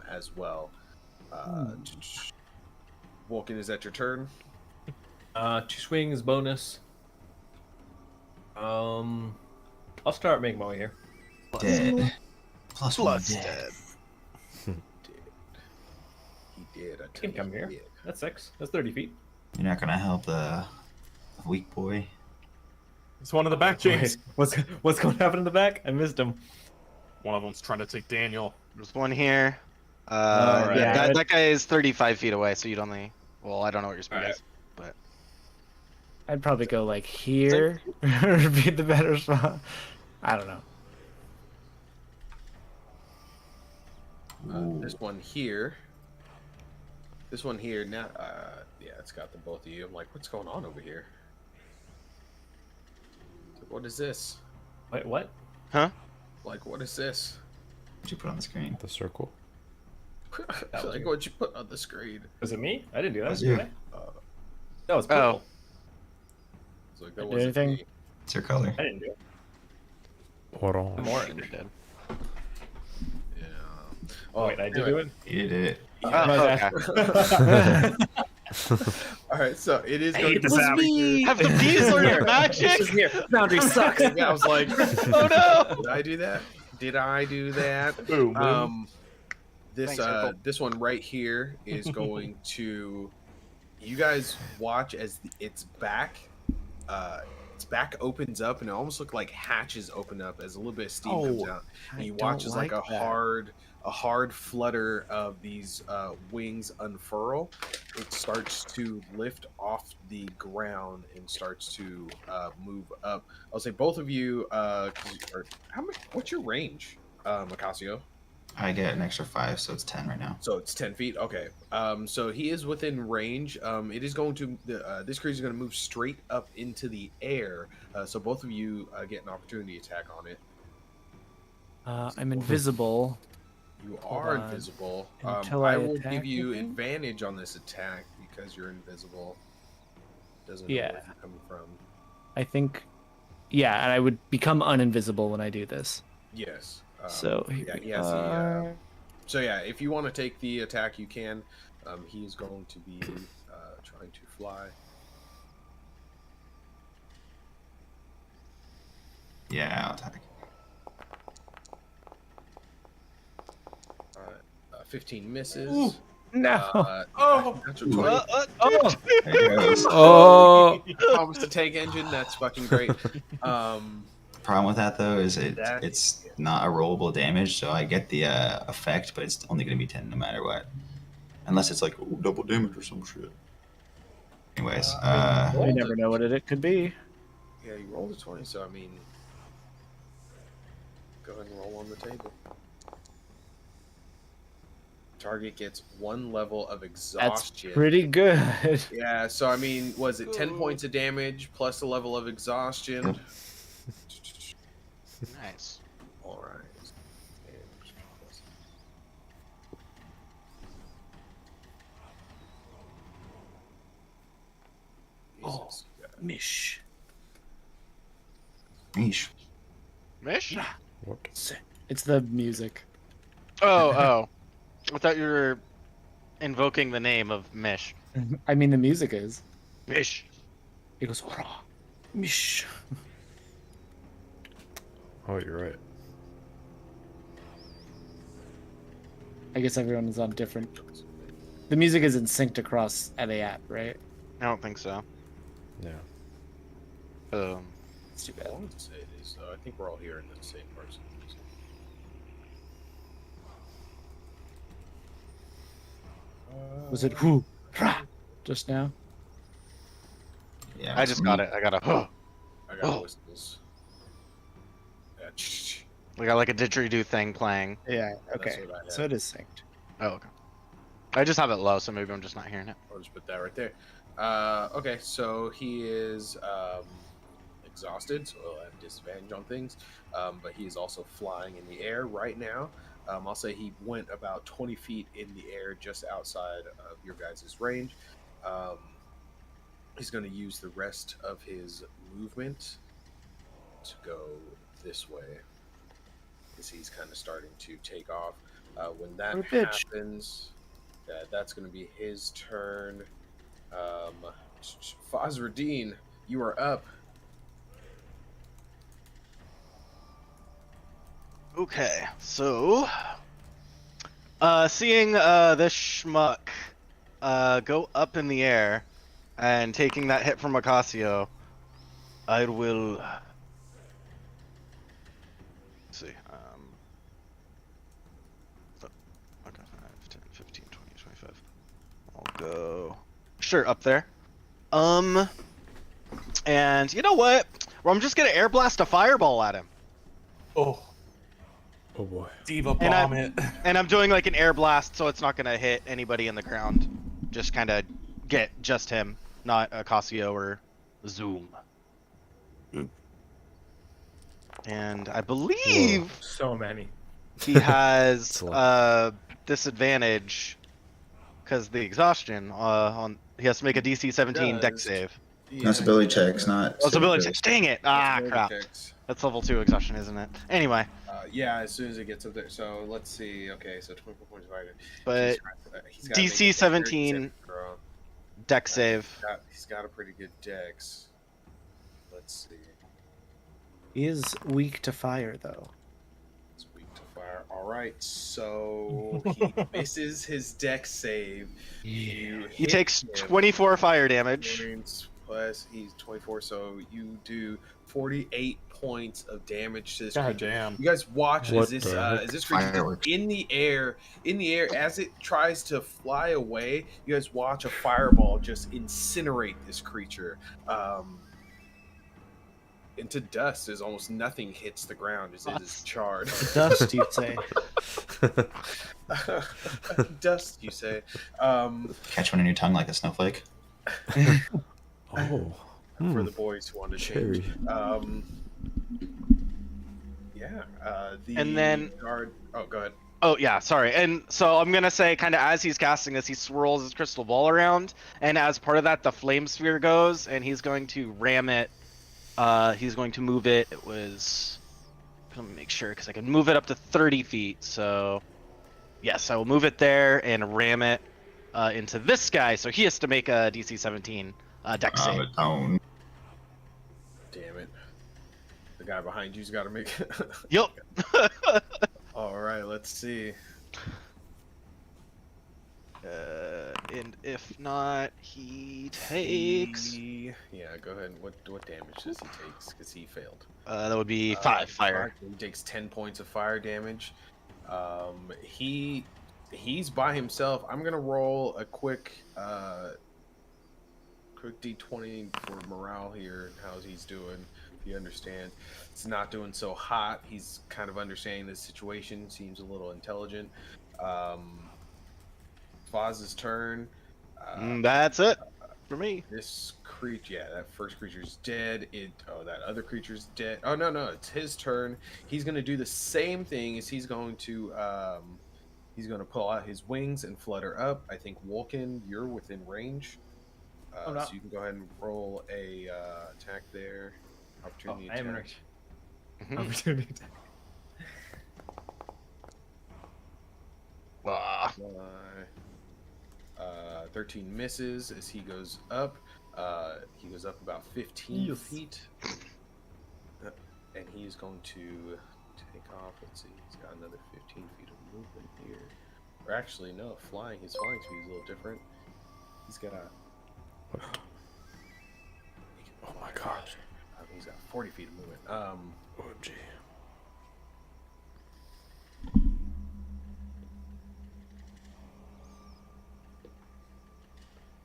Speaker 2: as well. Vulcan, is that your turn?
Speaker 6: 2 swings bonus. I'll start making my way here.
Speaker 5: Dead. Plus one
Speaker 3: Plus
Speaker 5: dead.
Speaker 2: He did. I
Speaker 6: Can come here.
Speaker 2: did.
Speaker 6: That's 6. That's 30 feet.
Speaker 5: You're not gonna help the weak boy.
Speaker 1: It's one of the back chains.
Speaker 6: Wait, what's going to happen in the back? I missed him.
Speaker 1: One of them's trying to take Daniel.
Speaker 3: There's one here.
Speaker 6: Alright.
Speaker 3: Yeah, that guy is 35 feet away, so you'd only. Well, I don't know what your speed
Speaker 6: Alright.
Speaker 3: is, but
Speaker 4: I'd probably go like here would be the better spot. I don't know.
Speaker 2: This one here. This one here now. Yeah, it's got the both of you. I'm like, what's going on over here? What is this?
Speaker 6: Wait, what?
Speaker 2: Like, what is this?
Speaker 5: What'd you put on the screen?
Speaker 7: The circle.
Speaker 6: That was
Speaker 2: Like,
Speaker 6: you.
Speaker 2: what'd you put on the screen?
Speaker 6: Was it me? I didn't do that.
Speaker 5: Was
Speaker 6: did
Speaker 5: you.
Speaker 6: I?
Speaker 2: Uh,
Speaker 6: That was
Speaker 3: Oh.
Speaker 6: purple.
Speaker 2: it's like, that
Speaker 4: Do
Speaker 2: wasn't
Speaker 4: anything?
Speaker 2: me.
Speaker 5: It's your color.
Speaker 6: I didn't do it. I'm
Speaker 7: Orange.
Speaker 6: orange.
Speaker 3: dead.
Speaker 2: Yeah.
Speaker 6: Oh, wait, I did do it?
Speaker 5: You did it.
Speaker 3: Oh,
Speaker 6: My
Speaker 3: okay.
Speaker 2: All right, so it is
Speaker 6: I
Speaker 2: going
Speaker 6: hate
Speaker 2: to
Speaker 6: this
Speaker 2: be
Speaker 6: app.
Speaker 3: Have the bees learn your
Speaker 6: This
Speaker 3: magic?
Speaker 6: is here. Boundary sucks.
Speaker 2: Yeah, I was like,
Speaker 3: Oh no!
Speaker 2: did I do that? Did I do that?
Speaker 1: Boom.
Speaker 2: This
Speaker 3: Thanks, Circle.
Speaker 2: this one right here is going to. You guys watch as its back opens up, and it almost looked like hatches open up as a little bit of steam comes out. And you watch as like a hard flutter of these wings unfurl. It starts to lift off the ground and starts to move up. I'll say both of you. How much? What's your range, Macasio?
Speaker 5: I get an extra 5, so it's 10 right now.
Speaker 2: So it's 10 feet. Okay. So he is within range. It is going to this creature is going to move straight up into the air. So both of you get an opportunity attack on it.
Speaker 4: I'm invisible.
Speaker 2: You
Speaker 4: Hold
Speaker 2: are
Speaker 4: on.
Speaker 2: invisible.
Speaker 4: Until
Speaker 2: I
Speaker 4: I
Speaker 2: will
Speaker 4: attack,
Speaker 2: give you
Speaker 4: you think?
Speaker 2: advantage on this attack because you're invisible. Doesn't know
Speaker 4: Yeah.
Speaker 2: where you're coming from.
Speaker 4: I think, yeah, and I would become uninvisible when I do this.
Speaker 2: Yes.
Speaker 4: So
Speaker 2: yeah, he has so yeah, if you want to take the attack, you can. He is going to be trying to fly.
Speaker 5: Yeah, I'll attack.
Speaker 2: 15 misses.
Speaker 4: Ooh, no.
Speaker 2: Natural 20.
Speaker 5: There it goes.
Speaker 7: Oh,
Speaker 2: Promise to take engine. That's fucking great.
Speaker 5: Problem with that though is
Speaker 2: That-
Speaker 5: it's not a rollable damage, so I get the effect, but it's only gonna be 10 no matter what, unless it's like ooh, double damage or some shit. Anyways,
Speaker 4: We never know what it could be.
Speaker 2: Yeah, you rolled a 20, so I mean, go ahead and roll on the table. Target gets 1 level of
Speaker 4: That's
Speaker 2: exhaustion.
Speaker 4: pretty good.
Speaker 2: Yeah, so I mean, was it 10 points of damage plus a level of exhaustion?
Speaker 3: Nice.
Speaker 2: All right. Jesus, you guys.
Speaker 4: Mish.
Speaker 5: Yeesh.
Speaker 3: Mish?
Speaker 7: what?
Speaker 4: It's the music.
Speaker 3: Oh. I thought you were invoking the name of Mish.
Speaker 4: I mean, the music is.
Speaker 3: Mish.
Speaker 4: It goes, "Hurrah, Mish."
Speaker 7: Oh, you're right.
Speaker 4: I guess everyone is on different. The music isn't synced across the app, right?
Speaker 3: I don't think so.
Speaker 7: Yeah.
Speaker 4: It's too
Speaker 2: I
Speaker 4: bad.
Speaker 2: wanted to say it is, though. I think we're all hearing the same person.
Speaker 4: Was it who? Just now?
Speaker 5: Yeah,
Speaker 3: I just got it. I got a.
Speaker 2: I got
Speaker 3: Oh.
Speaker 2: whistles.
Speaker 3: We got like a didgeridoo thing playing.
Speaker 4: Yeah.
Speaker 2: That's
Speaker 4: Okay.
Speaker 2: what I
Speaker 4: So
Speaker 2: had.
Speaker 4: it is synced.
Speaker 3: Oh, okay. I just have it low, so maybe I'm just not hearing it.
Speaker 2: I'll just put that right there. Okay, so he is exhausted, so he'll have disadvantage on things. But he is also flying in the air right now. I'll say he went about 20 feet in the air just outside of your guys' range. He's going to use the rest of his movement to go this way because he's kind of starting to take off. When that
Speaker 4: What a bitch.
Speaker 2: happens, that's going to be his turn. Fazradine, you are up.
Speaker 3: Okay, so seeing this schmuck go up in the air and taking that hit from Ocasio, I will let's see. Okay, 5, 10, 15, 20, 25. I'll go sure up there. And you know what? Well, I'm just gonna air blast a fireball at him.
Speaker 1: Oh,
Speaker 7: Oh boy.
Speaker 1: diva
Speaker 3: And
Speaker 1: bomb it.
Speaker 3: And I'm doing like an air blast, so it's not gonna hit anybody in the ground. Just kind of get just him, not Ocasio or Zoom. And I believe
Speaker 6: So many.
Speaker 3: he has
Speaker 7: It's a lot.
Speaker 3: disadvantage because the exhaustion. On he has to make a DC 17 deck
Speaker 2: Does.
Speaker 3: save.
Speaker 5: That's ability checks, not.
Speaker 3: Oh, it's ability
Speaker 5: saving
Speaker 3: checks. Dang it! Ah,
Speaker 2: Ability
Speaker 3: crap.
Speaker 2: checks.
Speaker 3: That's level 2 exhaustion, isn't it? Anyway,
Speaker 2: Yeah, as soon as it gets up there. So let's see. Okay, so 24 points of item.
Speaker 3: but
Speaker 2: He's gotta make a
Speaker 3: DC
Speaker 2: dexterity
Speaker 3: 17
Speaker 2: saving throw.
Speaker 3: deck save.
Speaker 2: He's got a pretty good dex. Let's see.
Speaker 4: He is weak to fire, though.
Speaker 2: It's weak to fire. All right, so he misses his dex save. You
Speaker 3: He
Speaker 2: hit
Speaker 3: takes
Speaker 2: him.
Speaker 3: 24 fire damage.
Speaker 2: Points plus he's 24, so you do 48 points of damage to this
Speaker 1: God
Speaker 2: creature.
Speaker 1: damn.
Speaker 2: You guys watch
Speaker 7: What
Speaker 2: as this
Speaker 7: the heck?
Speaker 2: is this creature
Speaker 5: Fireworks.
Speaker 2: in the air as it tries to fly away. You guys watch a fireball just incinerate this creature into dust as almost nothing hits the ground as it is charred.
Speaker 4: Dust, you say?
Speaker 2: Dust, you say?
Speaker 5: Catch one in your tongue like a snowflake.
Speaker 7: Oh.
Speaker 2: For the boys who want to change.
Speaker 7: Cherry.
Speaker 3: And then-
Speaker 2: guard. Oh, go ahead.
Speaker 3: Oh yeah, sorry. And so I'm gonna say, kind of as he's casting this, he swirls his crystal ball around, and as part of that, the flame sphere goes, and he's going to ram it. He's going to move it. It was. Let me make sure because I can move it up to 30 feet. So, yes, I will move it there and ram it into this guy. So he has to make a DC 17 deck save.
Speaker 5: Tone.
Speaker 2: Damn it. The guy behind you's got to make.
Speaker 3: Yup.
Speaker 2: All right, let's see.
Speaker 3: And if not, he takes.
Speaker 2: Yeah, go ahead. What damage does he take? Because he failed.
Speaker 3: That would be 5 fire.
Speaker 2: He takes 10 points of fire damage. He's by himself. I'm gonna roll a quick D20 for morale here. How's he's doing? If you understand, it's not doing so hot. He's kind of understanding the situation. Seems a little intelligent. Foz's turn.
Speaker 3: That's it for me.
Speaker 2: This creature, yeah, that first creature's dead. That other creature's dead. Oh no, it's his turn. He's gonna do the same thing as he's going to pull out his wings and flutter up. I think Wolken, you're within range,
Speaker 6: Oh, no.
Speaker 2: so you can go ahead and roll a attack there. Opportunity
Speaker 6: I am
Speaker 2: attack.
Speaker 6: rich.
Speaker 3: Mhm.
Speaker 6: Opportunity attack.
Speaker 3: Ah.
Speaker 2: 13 misses as he goes up. He goes up about 15
Speaker 6: Yes.
Speaker 2: feet. And he's going to take off. Let's see, he's got another 15 feet of movement here. Or actually, no, his flying speed is a little different. He's got a.
Speaker 7: Oh my gosh.
Speaker 2: He's got 40 feet of movement.
Speaker 7: OMG.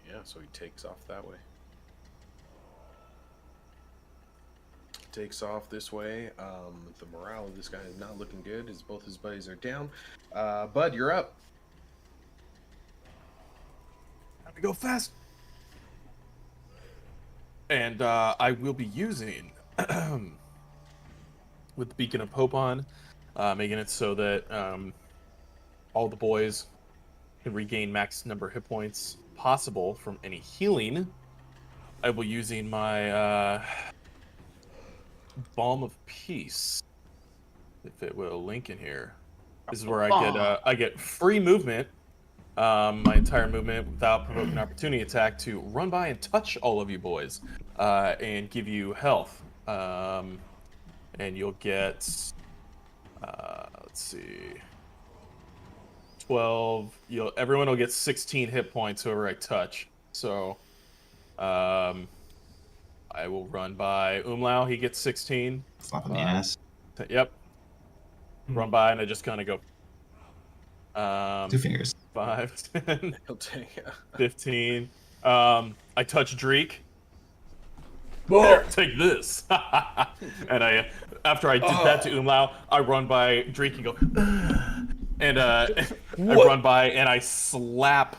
Speaker 2: Yeah, so he takes off that way. takes off this way. The morale of this guy is not looking good as both his buddies are down. Bud, you're up.
Speaker 1: Have to go fast. And I will be using with the Beacon of Hope on, making it so that all the boys can regain max number of hit points possible from any healing. I will be using my Balm of Peace, if it will link in here. This is where I get free movement, my entire movement without provoking an opportunity attack to run by and touch all of you boys, and give you health. And you'll get, let's see, 12. Everyone will get 16 hit points. Whoever I touch. So, I will run by Umlau. He gets 16.
Speaker 5: Slap in the ass.
Speaker 1: Yep. Run by, and I just kind of go.
Speaker 5: 2 fingers.
Speaker 1: 5, 10,
Speaker 2: He'll take
Speaker 1: 15. I touch Dreek. Here, take this. And after I did that to Umlau, I run by Dreek and go, and I run by and I slap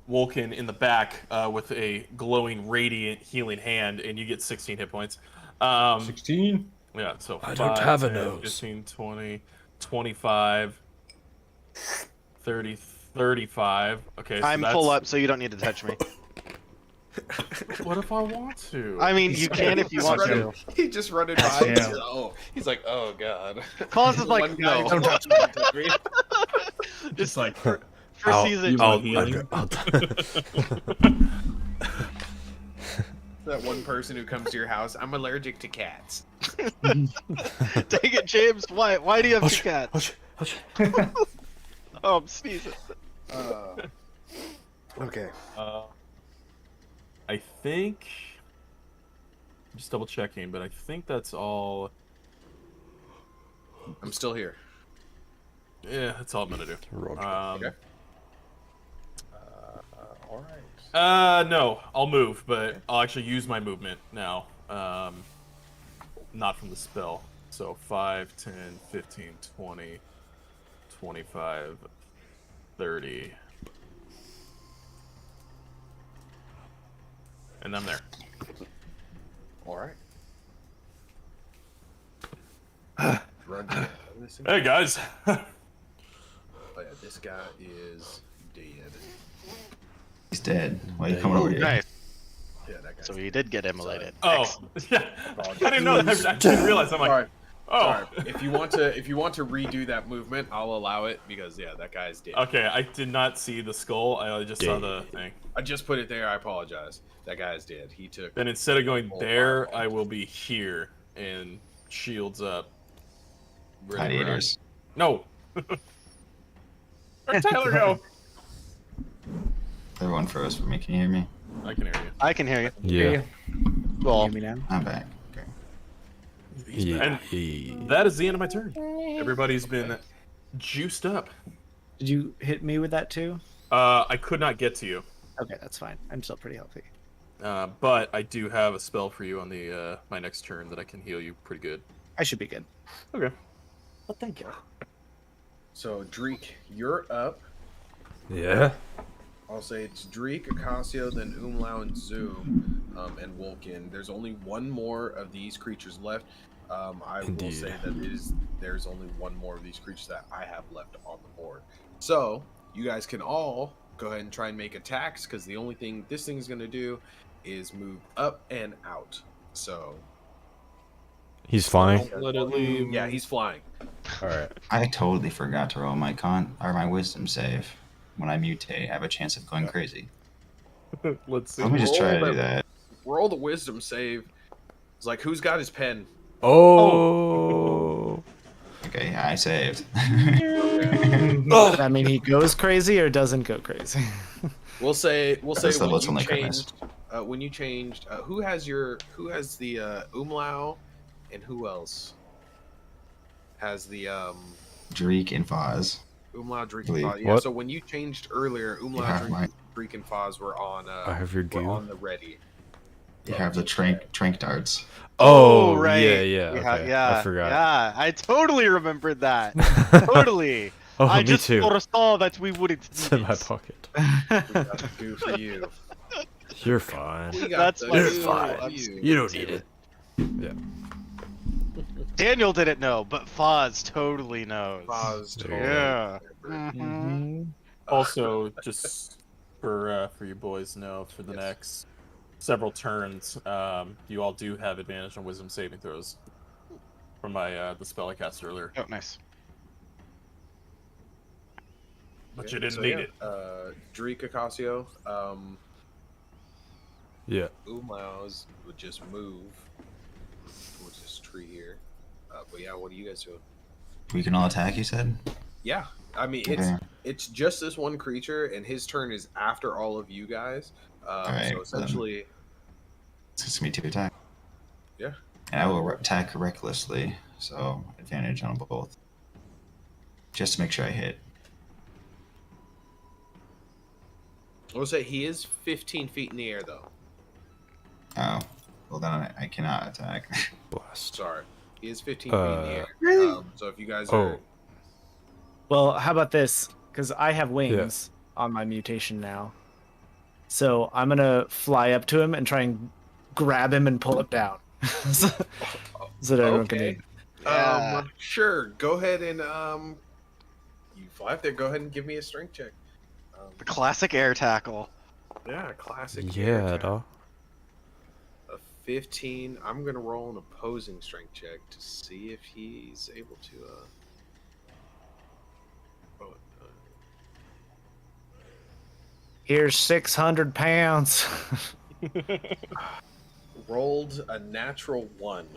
Speaker 1: Wolken in the back with a glowing, radiant, healing hand, and you get 16 hit points.
Speaker 6: 16.
Speaker 1: Yeah, so
Speaker 7: I
Speaker 1: 5,
Speaker 7: don't have a
Speaker 1: 10,
Speaker 7: nose.
Speaker 1: 15, 20, 25, 30, 35. Okay, so
Speaker 3: I'm
Speaker 1: that's...
Speaker 3: full up, so you don't need to touch me.
Speaker 1: What if I want to?
Speaker 3: I mean, you can if you want to.
Speaker 2: He just running by. He's like, oh god.
Speaker 3: Collins is like,
Speaker 2: One guy-
Speaker 3: no.
Speaker 6: Don't touch me. Don't touch me.
Speaker 1: Just like
Speaker 3: For
Speaker 7: I'll-
Speaker 3: season.
Speaker 7: I'll-
Speaker 1: healing?
Speaker 2: That one person who comes to your house, I'm allergic to cats.
Speaker 3: Dang it, James. Why do you have 2 cats? Oh, I'm sneezing.
Speaker 2: Okay.
Speaker 1: I think. Just double checking, but I think that's all.
Speaker 2: I'm still here.
Speaker 1: Yeah, that's all I'm gonna do.
Speaker 2: Okay. All right.
Speaker 1: No, I'll move, but I'll actually use my movement now. Not from the spell. So 5, 10, 15, 20, 25, 30. And I'm there.
Speaker 2: All right. Run.
Speaker 1: Hey guys.
Speaker 2: Oh, yeah, this guy is dead.
Speaker 5: He's dead. Why are you coming over here?
Speaker 3: Nice.
Speaker 2: Yeah, that guy's
Speaker 3: So he did get immolated.
Speaker 1: Oh, yeah. I didn't know that. I didn't realize. I'm like,
Speaker 2: Sorry.
Speaker 1: oh.
Speaker 2: Sorry. If you want to redo that movement, I'll allow it because yeah, that guy's dead.
Speaker 1: Okay, I did not see the skull. I just saw the thing.
Speaker 2: I just put it there. I apologize. That guy's dead. He took.
Speaker 1: Then instead of going
Speaker 2: Oh,
Speaker 1: there,
Speaker 2: wow.
Speaker 1: I will be here and shields up. ready to run.
Speaker 5: Gladiators.
Speaker 1: No. Where'd Tyler go?
Speaker 5: Everyone froze for me. Can you hear me?
Speaker 1: I can hear you.
Speaker 3: I can hear you.
Speaker 7: Yeah.
Speaker 3: Well,
Speaker 4: Hear me now?
Speaker 5: I'm back. Okay.
Speaker 7: Yeah.
Speaker 1: And that is the end of my turn. Everybody's been juiced up.
Speaker 4: Did you hit me with that too?
Speaker 1: I could not get to you,
Speaker 4: Okay, that's fine. I'm still pretty healthy.
Speaker 1: but I do have a spell for you on the my next turn that I can heal you pretty good.
Speaker 4: I should be good.
Speaker 1: Okay.
Speaker 4: Well, thank you.
Speaker 2: So Dreek, you're up.
Speaker 7: Yeah.
Speaker 2: I'll say it's Dreek, Acasio, then Umlau and Zoom, and Wolken. There's only one more of these creatures left. I will
Speaker 7: Indeed.
Speaker 2: say that there's only one more of these creatures that I have left on the board. So you guys can all go ahead and try and make attacks because the only thing this thing is going to do is move up and out. So
Speaker 7: He's flying.
Speaker 1: Don't let it leave.
Speaker 2: yeah, he's flying.
Speaker 7: All right.
Speaker 5: I totally forgot to roll my my wisdom save. When I mutate, I have a chance of going crazy.
Speaker 1: Let's see.
Speaker 5: Let me just try to
Speaker 2: Roll
Speaker 5: do that.
Speaker 2: Roll the wisdom save. It's like who's got his pen?
Speaker 7: Oh.
Speaker 5: Okay, I saved.
Speaker 4: Does that mean he goes crazy or doesn't go crazy?
Speaker 2: We'll say
Speaker 5: That's
Speaker 2: when
Speaker 5: what's
Speaker 2: you
Speaker 5: on the
Speaker 2: changed. When you changed, who has the Umlau, and who else has the
Speaker 5: Dreek and Foz.
Speaker 2: Umlau, Dreek, and
Speaker 5: Believe.
Speaker 2: Foz? Yeah.
Speaker 7: What?
Speaker 2: So when you changed earlier,
Speaker 5: You
Speaker 2: Umlau,
Speaker 5: have mine.
Speaker 2: Dreek, and Foz were on.
Speaker 7: I have your
Speaker 2: were
Speaker 7: goo.
Speaker 2: on the ready.
Speaker 5: You have the trank darts.
Speaker 7: Oh,
Speaker 3: right.
Speaker 7: yeah. Okay, I forgot.
Speaker 3: Yeah, I totally remembered that. Totally.
Speaker 7: Oh,
Speaker 3: I
Speaker 7: me
Speaker 3: just
Speaker 7: too.
Speaker 3: foresaw that we wouldn't
Speaker 7: It's
Speaker 3: need
Speaker 7: in my
Speaker 3: it.
Speaker 7: pocket.
Speaker 2: We got to do for you.
Speaker 7: You're fine.
Speaker 2: We got
Speaker 3: That's
Speaker 2: to
Speaker 3: my
Speaker 7: You're
Speaker 2: do
Speaker 7: fine.
Speaker 2: for
Speaker 3: I'm
Speaker 2: you.
Speaker 7: You don't need it. Yeah.
Speaker 3: Daniel didn't know, but Foz totally knows.
Speaker 2: Pause.
Speaker 7: There you
Speaker 3: Yeah.
Speaker 4: Mm-hmm.
Speaker 1: Also, just for you boys to know, for the
Speaker 2: Yes.
Speaker 1: next several turns, you all do have advantage on wisdom saving throws from my the spell I cast earlier,
Speaker 3: Oh, nice.
Speaker 1: but you didn't need it.
Speaker 2: Drake Acasio,
Speaker 7: Yeah.
Speaker 2: Umlaus would just move towards this tree here. But yeah, what are you guys doing?
Speaker 5: We can all attack, you said?
Speaker 2: Yeah, I mean
Speaker 5: Okay.
Speaker 2: it's just this one creature, and his turn is after all of you guys.
Speaker 5: Alright,
Speaker 2: So essentially,
Speaker 5: It's just me to attack.
Speaker 2: yeah.
Speaker 5: And I will attack recklessly, so advantage on both. Just to make sure I hit.
Speaker 2: I will say he is 15 feet in the air, though.
Speaker 5: Oh. Well, then I cannot attack.
Speaker 7: Blast.
Speaker 2: Sorry, he is 15 feet in the air.
Speaker 5: Really?
Speaker 2: So if you guys are,
Speaker 7: Oh.
Speaker 4: Well, how about this? Because I have wings on my mutation now. So I'm gonna fly up to him and try and grab him and pull him down. so that everyone can
Speaker 2: okay.
Speaker 4: eat.
Speaker 3: Yeah.
Speaker 2: Sure. Go ahead and you fly up there. Go ahead and give me a strength check.
Speaker 3: The classic air tackle.
Speaker 2: Yeah, classic. air
Speaker 7: Yeah,
Speaker 2: attack.
Speaker 7: dog.
Speaker 2: A 15. I'm gonna roll an opposing strength check to see if he's able to. Oh,
Speaker 4: Here's 600 pounds.
Speaker 2: rolled a natural 1.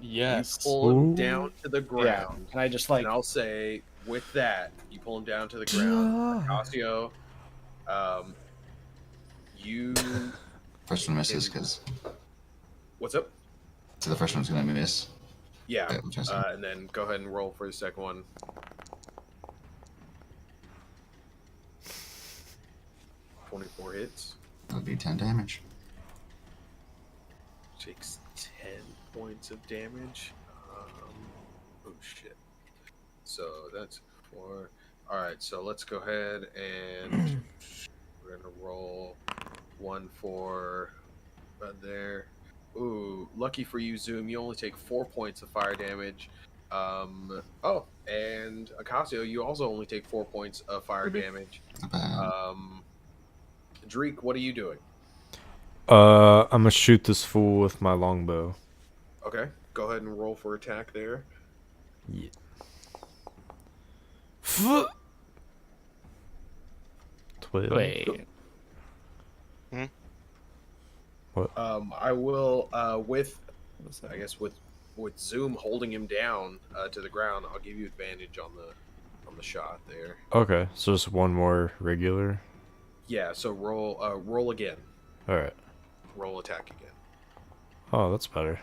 Speaker 1: Yes.
Speaker 2: You pull him
Speaker 7: Ooh.
Speaker 2: down to the ground,
Speaker 4: And I just like
Speaker 2: and I'll say with that, you pull him down to the ground. Casio, you.
Speaker 5: First one misses, because
Speaker 2: What's up?
Speaker 5: so the first one's going to miss.
Speaker 2: Yeah,
Speaker 5: Yeah, interesting.
Speaker 2: and then go ahead and roll for the second one. "24 hits,
Speaker 5: That would be 10 damage.
Speaker 2: takes 10 points of damage. Oh shit! So that's 4. All right, so let's go ahead and we're gonna roll 1 for there. Ooh, lucky for you, Zoom. You only take 4 points of fire damage. Oh, and Acasio, you also only take 4 points of fire damage.
Speaker 5: Not bad.
Speaker 2: Dreek, what are you doing?
Speaker 7: I'm gonna shoot this fool with my longbow.
Speaker 2: Okay, go ahead and roll for attack there.
Speaker 7: Yeah.
Speaker 4: wait.
Speaker 2: I will with I guess with Zoom holding him down to the ground, I'll give you advantage on the shot there.
Speaker 7: Okay, so just one more regular.
Speaker 2: Yeah, so roll again.
Speaker 7: All right.
Speaker 2: Roll attack again.
Speaker 7: Oh, that's better.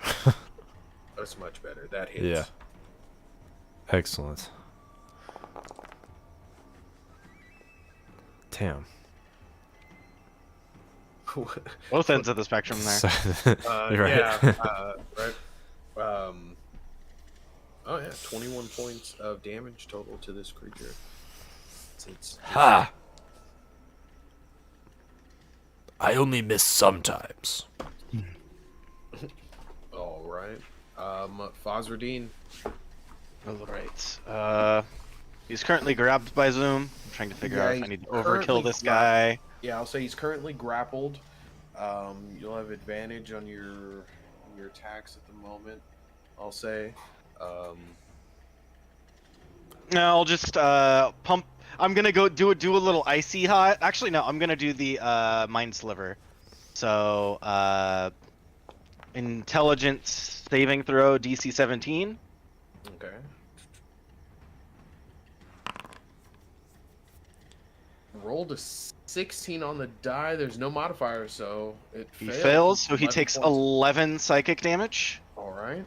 Speaker 2: That's much better. That hits.
Speaker 7: Yeah. Excellent. Damn.
Speaker 3: Both ends of the spectrum there.
Speaker 7: You're right.
Speaker 2: Yeah, right. Oh yeah, 21 points of damage total to this creature. It's
Speaker 7: Ha! I only miss sometimes.
Speaker 2: all right. Fosradine.
Speaker 3: All right. He's currently grabbed by Zoom. I'm trying to figure out if I need to overkill this guy.
Speaker 2: Yeah, I'll say he's currently grappled. You'll have advantage on your attacks at the moment. I'll say.
Speaker 3: No, I'll just pump. I'm gonna go do a little icy hot. Actually, no, I'm gonna do the mind sliver. So intelligence saving throw DC 17.
Speaker 2: Okay. Rolled a 16 on the die. There's no modifier, so it
Speaker 3: He
Speaker 2: fails.
Speaker 3: fails, so he
Speaker 2: 11
Speaker 3: takes
Speaker 2: points.
Speaker 3: 11 psychic damage,
Speaker 2: All right.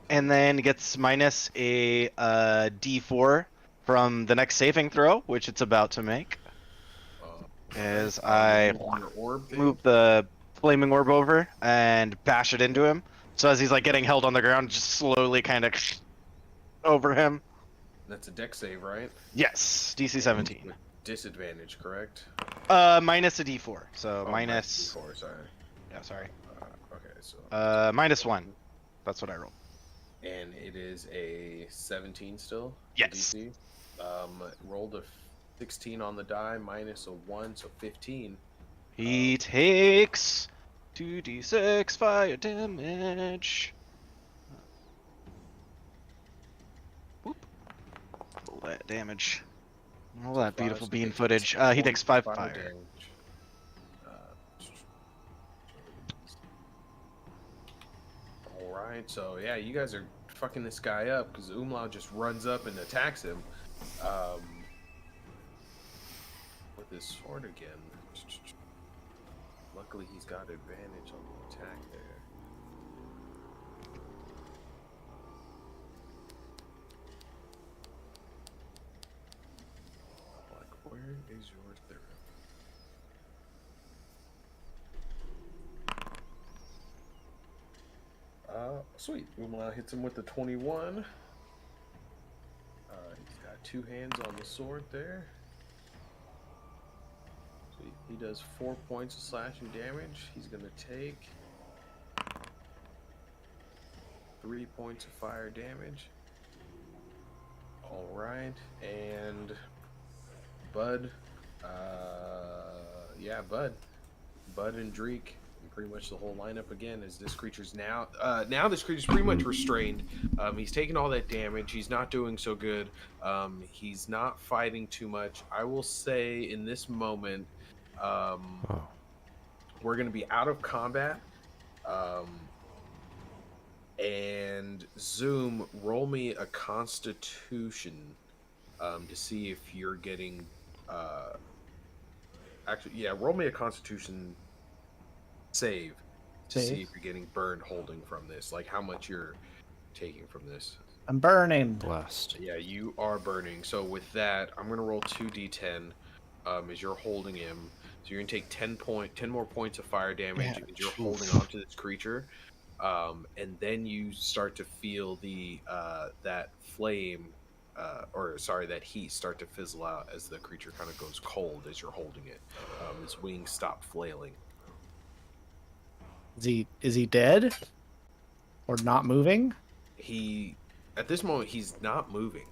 Speaker 3: and then gets minus a D4 from the next saving throw, which it's about to make. As I
Speaker 2: Your orb thing.
Speaker 3: move the flaming orb over and bash it into him. So as he's like getting held on the ground, just slowly kind of over him.
Speaker 2: That's a deck save, right?
Speaker 3: Yes, DC 17.
Speaker 2: With disadvantage, correct?
Speaker 3: Minus a D4. So
Speaker 2: Oh,
Speaker 3: minus.
Speaker 2: -4, sorry.
Speaker 3: Yeah, sorry.
Speaker 2: Okay, so.
Speaker 3: -1. That's what I rolled.
Speaker 2: And it is a 17 still?
Speaker 3: Yes.
Speaker 2: DC. Rolled a 16 on the die, minus a 1, so 15.
Speaker 3: He takes 2d6 fire damage. Whoop. Roll that damage. All that beautiful bean footage. He takes 5 fire.
Speaker 2: damage. Alright, so yeah, you guys are fucking this guy up because Umlau just runs up and attacks him. With his sword again. Luckily, he's got advantage on the attack there. Like, where is yours there? Sweet. Umlau hits him with the 21. He's got 2 hands on the sword there. He does 4 points of slashing damage. He's going to take 3 points of fire damage. Alright, and Bud, Bud and Dreek, and pretty much the whole lineup again, is this creature's now this creature's pretty much restrained. He's taking all that damage. He's not doing so good. He's not fighting too much. I will say in this moment, we're going to be out of combat. And Zoom, roll me a Constitution to see if you're getting. Roll me a Constitution save to see if you're getting burned holding from this. Like how much you're taking from this.
Speaker 4: I'm burning.
Speaker 7: Blast.
Speaker 2: Yeah, you are burning. So with that, I'm gonna roll 2d10 as you're holding him. So you're gonna take 10 more points of fire damage as you're holding on to this creature. And then you start to feel the that flame, that heat start to fizzle out as the creature kind of goes cold as you're holding it. His wings stop flailing.
Speaker 4: Is he dead? Or not moving?
Speaker 2: At this moment, he's not moving,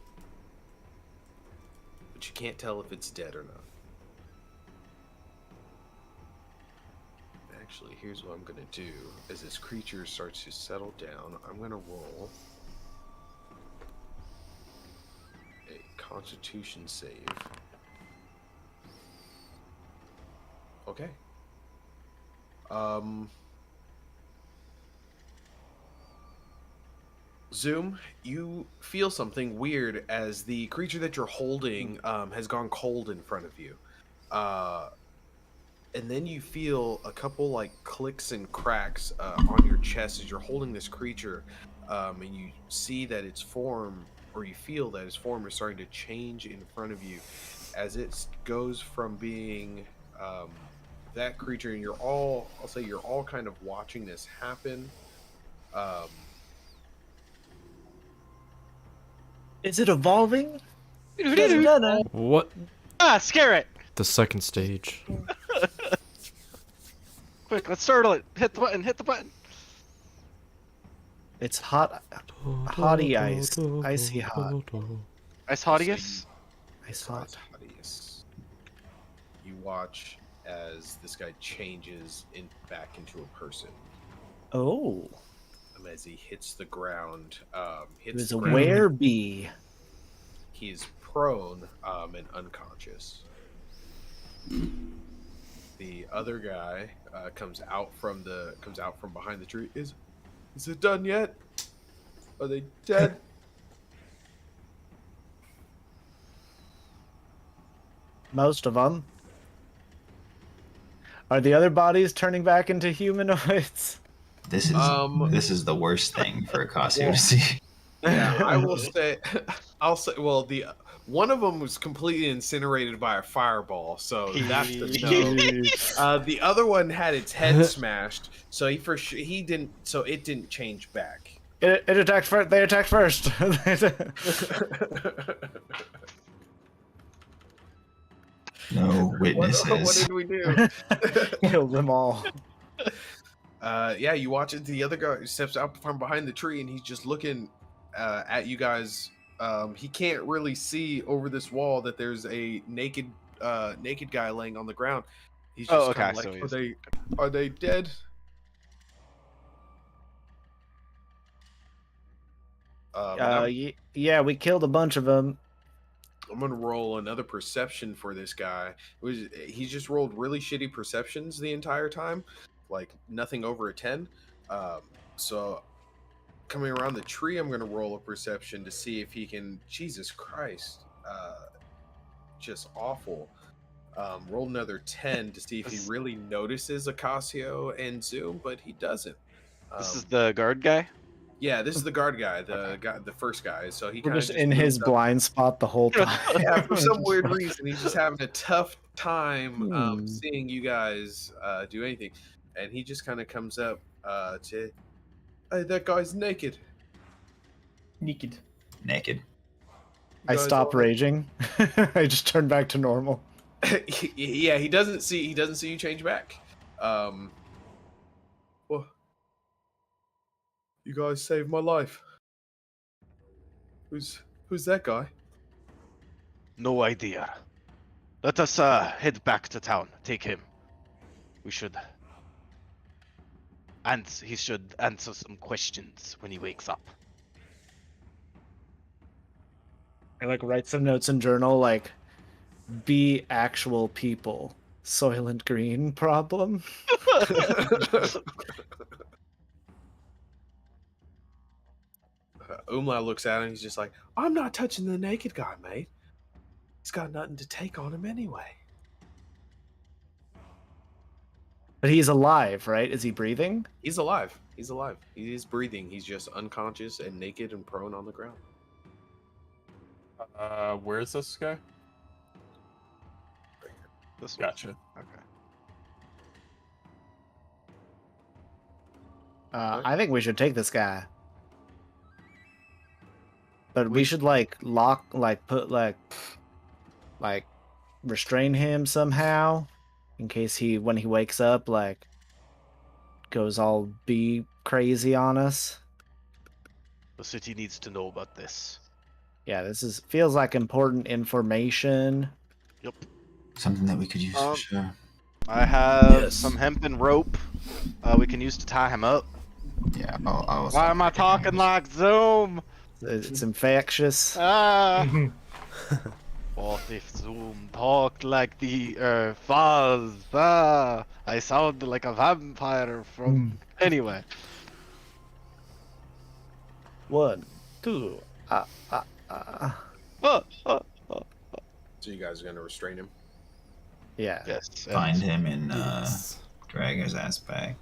Speaker 2: but you can't tell if it's dead or not. Actually, here's what I'm gonna do. As this creature starts to settle down, I'm gonna roll a Constitution save. Okay. Zoom, you feel something weird as the creature that you're holding has gone cold in front of you. And then you feel a couple like clicks and cracks on your chest as you're holding this creature, and you see that its form, or you feel that its form is starting to change in front of you as it goes from being that creature, and I'll say you're all kind of watching this happen.
Speaker 4: Is it evolving?
Speaker 7: What?
Speaker 3: Scare it!
Speaker 7: The second stage.
Speaker 3: Quick, let's startle it. Hit the button.
Speaker 4: It's hot. Hottie ice. Icy hot.
Speaker 3: Ice Hottius?
Speaker 4: Ice hot.
Speaker 2: You watch as this guy changes back into a person.
Speaker 4: Oh.
Speaker 2: As he hits the ground,
Speaker 4: It was a werebee.
Speaker 2: He's prone and unconscious. The other guy comes out from behind the tree. Is it done yet? Are they dead?
Speaker 4: Most of them. Are the other bodies turning back into humanoids?
Speaker 5: This is the worst thing for Acasio to see.
Speaker 2: Yeah, I will say. I'll say. Well, One of them was completely incinerated by a fireball, so that's the no. The other one had its head smashed, so he didn't. So it didn't change back.
Speaker 4: It attacked first. They attacked first.
Speaker 5: No witnesses.
Speaker 2: What did we do?
Speaker 4: Killed them all.
Speaker 2: Yeah, you watch it. The other guy steps out from behind the tree, and he's just looking at you guys. He can't really see over this wall that there's a naked guy laying on the ground. He's just
Speaker 3: okay.
Speaker 2: like,
Speaker 3: So
Speaker 2: are they dead?
Speaker 4: Yeah, we killed a bunch of them.
Speaker 2: I'm gonna roll another perception for this guy. He just rolled really shitty perceptions the entire time, like nothing over a 10. So coming around the tree, I'm gonna roll a perception to see if he can. Jesus Christ, just awful. Roll another 10 to see if he really notices Acasio and Zoom, but he doesn't.
Speaker 3: this is the guard guy.
Speaker 2: Yeah, this is the guard guy, the first guy. So he
Speaker 4: We're
Speaker 2: kind of
Speaker 4: just in his blind spot the whole time.
Speaker 2: Yeah, for some weird reason, he's just having a tough time
Speaker 4: Hmm.
Speaker 2: seeing you guys do anything, and he just kind of comes up to, "Hey, that guy's naked."
Speaker 6: Naked.
Speaker 5: Naked.
Speaker 4: I
Speaker 2: Guys
Speaker 4: stop
Speaker 2: all right?
Speaker 4: raging. I just turn back to normal.
Speaker 2: Yeah, he doesn't see you change back. Well, you guys saved my life. Who's that guy?
Speaker 3: No idea. Let us head back to town. Take him. We should. And he should answer some questions when he wakes up.
Speaker 4: I like write some notes in journal like, be actual people. Soylent Green problem.
Speaker 2: Umla looks at him. He's just like, "I'm not touching the naked guy, mate. He's got nothing to take on him anyway."
Speaker 4: But he's alive, right? Is he breathing?
Speaker 2: He's alive. He's alive. He is breathing. He's just unconscious and naked and prone on the ground.
Speaker 1: Where is this guy?
Speaker 3: This one.
Speaker 1: Gotcha.
Speaker 3: Okay.
Speaker 4: I think we should take this guy. But we should like restrain him somehow in case when he wakes up like goes all be crazy on us.
Speaker 3: The city needs to know about this.
Speaker 4: Yeah, feels like important information.
Speaker 3: Yep.
Speaker 5: Something that we could use for sure.
Speaker 3: I have
Speaker 2: Yes.
Speaker 3: some hempen rope we can use to tie him up.
Speaker 5: Yeah, I'll
Speaker 3: Why am I talking like Zoom?
Speaker 4: It's infectious.
Speaker 3: Ah! What if Zoom talked like the Fuzz? Ah! I sound like a vampire from... Anyway.
Speaker 4: 1, 2.
Speaker 3: Oh, oh.
Speaker 2: So you guys are gonna restrain him?
Speaker 4: Yeah.
Speaker 3: Yes.
Speaker 5: find him and drag his ass back.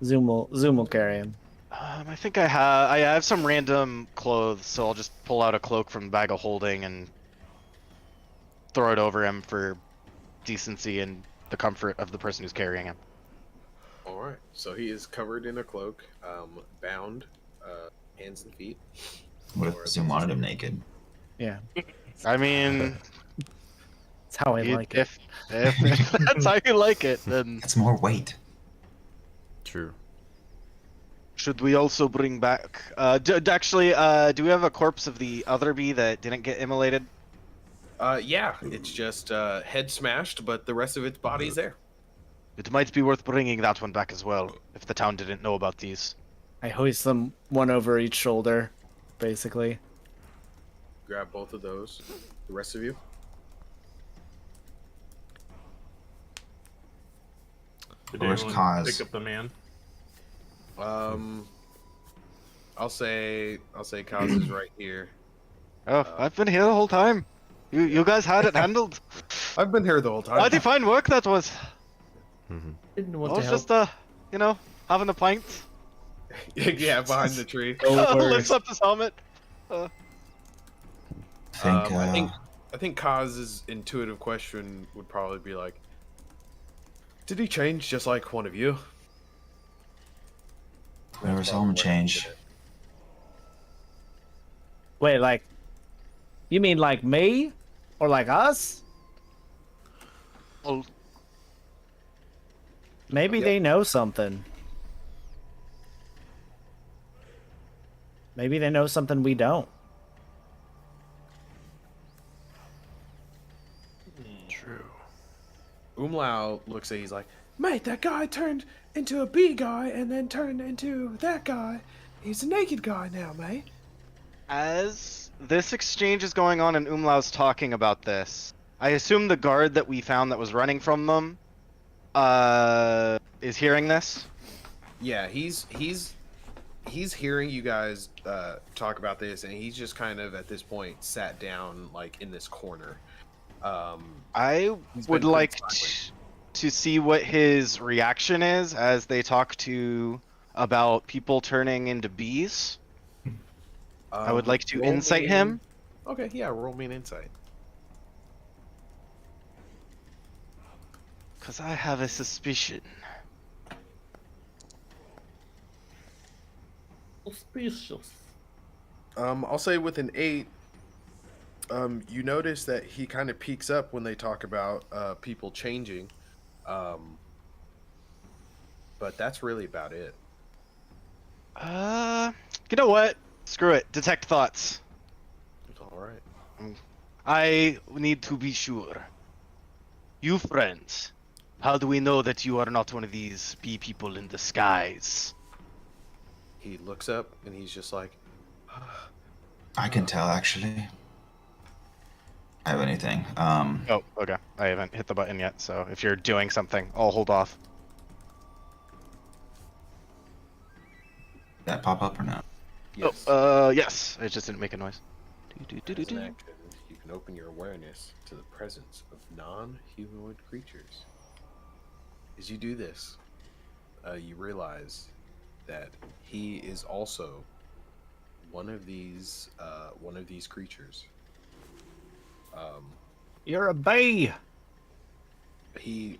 Speaker 4: Zoom will carry him.
Speaker 3: I think I have some random clothes, so I'll just pull out a cloak from the bag of holding and throw it over him for decency and the comfort of the person who's carrying him.
Speaker 2: All right. So he is covered in a cloak, bound, hands and feet.
Speaker 5: What if Zoom wanted him naked?
Speaker 4: Yeah.
Speaker 3: I mean,
Speaker 4: That's how I like it.
Speaker 3: if that's how you like it, then
Speaker 5: That's more weight.
Speaker 7: True.
Speaker 3: should we also bring back? Do we have a corpse of the other bee that didn't get immolated?
Speaker 2: Yeah, it's just head smashed, but the rest of its body's there.
Speaker 3: It might be worth bringing that one back as well, if the town didn't know about these.
Speaker 4: I hoist them one over each shoulder, basically.
Speaker 2: Grab both of those. The rest of you.
Speaker 1: Did
Speaker 5: Where's
Speaker 1: anyone
Speaker 5: Kaz?
Speaker 1: pick up the man?
Speaker 2: I'll say Kaz is right here.
Speaker 3: Oh, I've been here the whole time. You guys had it handled.
Speaker 2: I've been here the whole time.
Speaker 3: Mighty fine work that was.
Speaker 6: Didn't
Speaker 3: I
Speaker 6: want to
Speaker 3: was
Speaker 6: help.
Speaker 3: just having a pint.
Speaker 2: Yeah, behind the tree.
Speaker 4: No
Speaker 3: Lifts
Speaker 4: worries.
Speaker 3: up his helmet.
Speaker 5: I think,
Speaker 2: I think I think Kaz's intuitive question would probably be like, did he change just like one of you?
Speaker 5: We never
Speaker 2: That's
Speaker 5: saw him
Speaker 2: probably where he
Speaker 5: change.
Speaker 2: did it.
Speaker 4: Wait, like, you mean like me, or like us?
Speaker 3: Well,
Speaker 4: Maybe
Speaker 2: Yep.
Speaker 4: they know something. Maybe they know something we don't.
Speaker 7: True.
Speaker 2: Umlau looks at he's like, mate, that guy turned into a bee guy and then turned into that guy. He's a naked guy now, mate.
Speaker 3: as this exchange is going on and Umlau's talking about this, I assume the guard that we found that was running from them is hearing this.
Speaker 2: Yeah, he's hearing you guys talk about this, and he's just kind of at this point sat down like in this corner.
Speaker 3: I
Speaker 2: He's
Speaker 3: would
Speaker 2: been pretty
Speaker 3: like
Speaker 2: silent.
Speaker 3: to see what his reaction is as they talk to about people turning into bees. I would like to
Speaker 2: roll
Speaker 3: insight
Speaker 2: me-
Speaker 3: him.
Speaker 2: Okay, yeah, roll me an insight.
Speaker 3: Because I have a suspicion.
Speaker 6: Suspicious.
Speaker 2: I'll say with an 8, you notice that he kind of peeks up when they talk about people changing, but that's really about it.
Speaker 3: You know what? Screw it. Detect thoughts.
Speaker 2: It's all right.
Speaker 3: I need to be sure. You friends, how do we know that you are not one of these bee people in disguise?
Speaker 2: He looks up and he's just like,
Speaker 5: I can tell actually. I have anything.
Speaker 3: Oh, okay. I haven't hit the button yet, so if you're doing something, I'll hold off.
Speaker 5: That pop up or not?
Speaker 2: yes.
Speaker 3: Oh, yes. It just didn't make a noise.
Speaker 2: As an action, you can open your awareness to the presence of non-humanoid creatures. As you do this, you realize that he is also one of these creatures.
Speaker 4: You're a bee.
Speaker 2: He.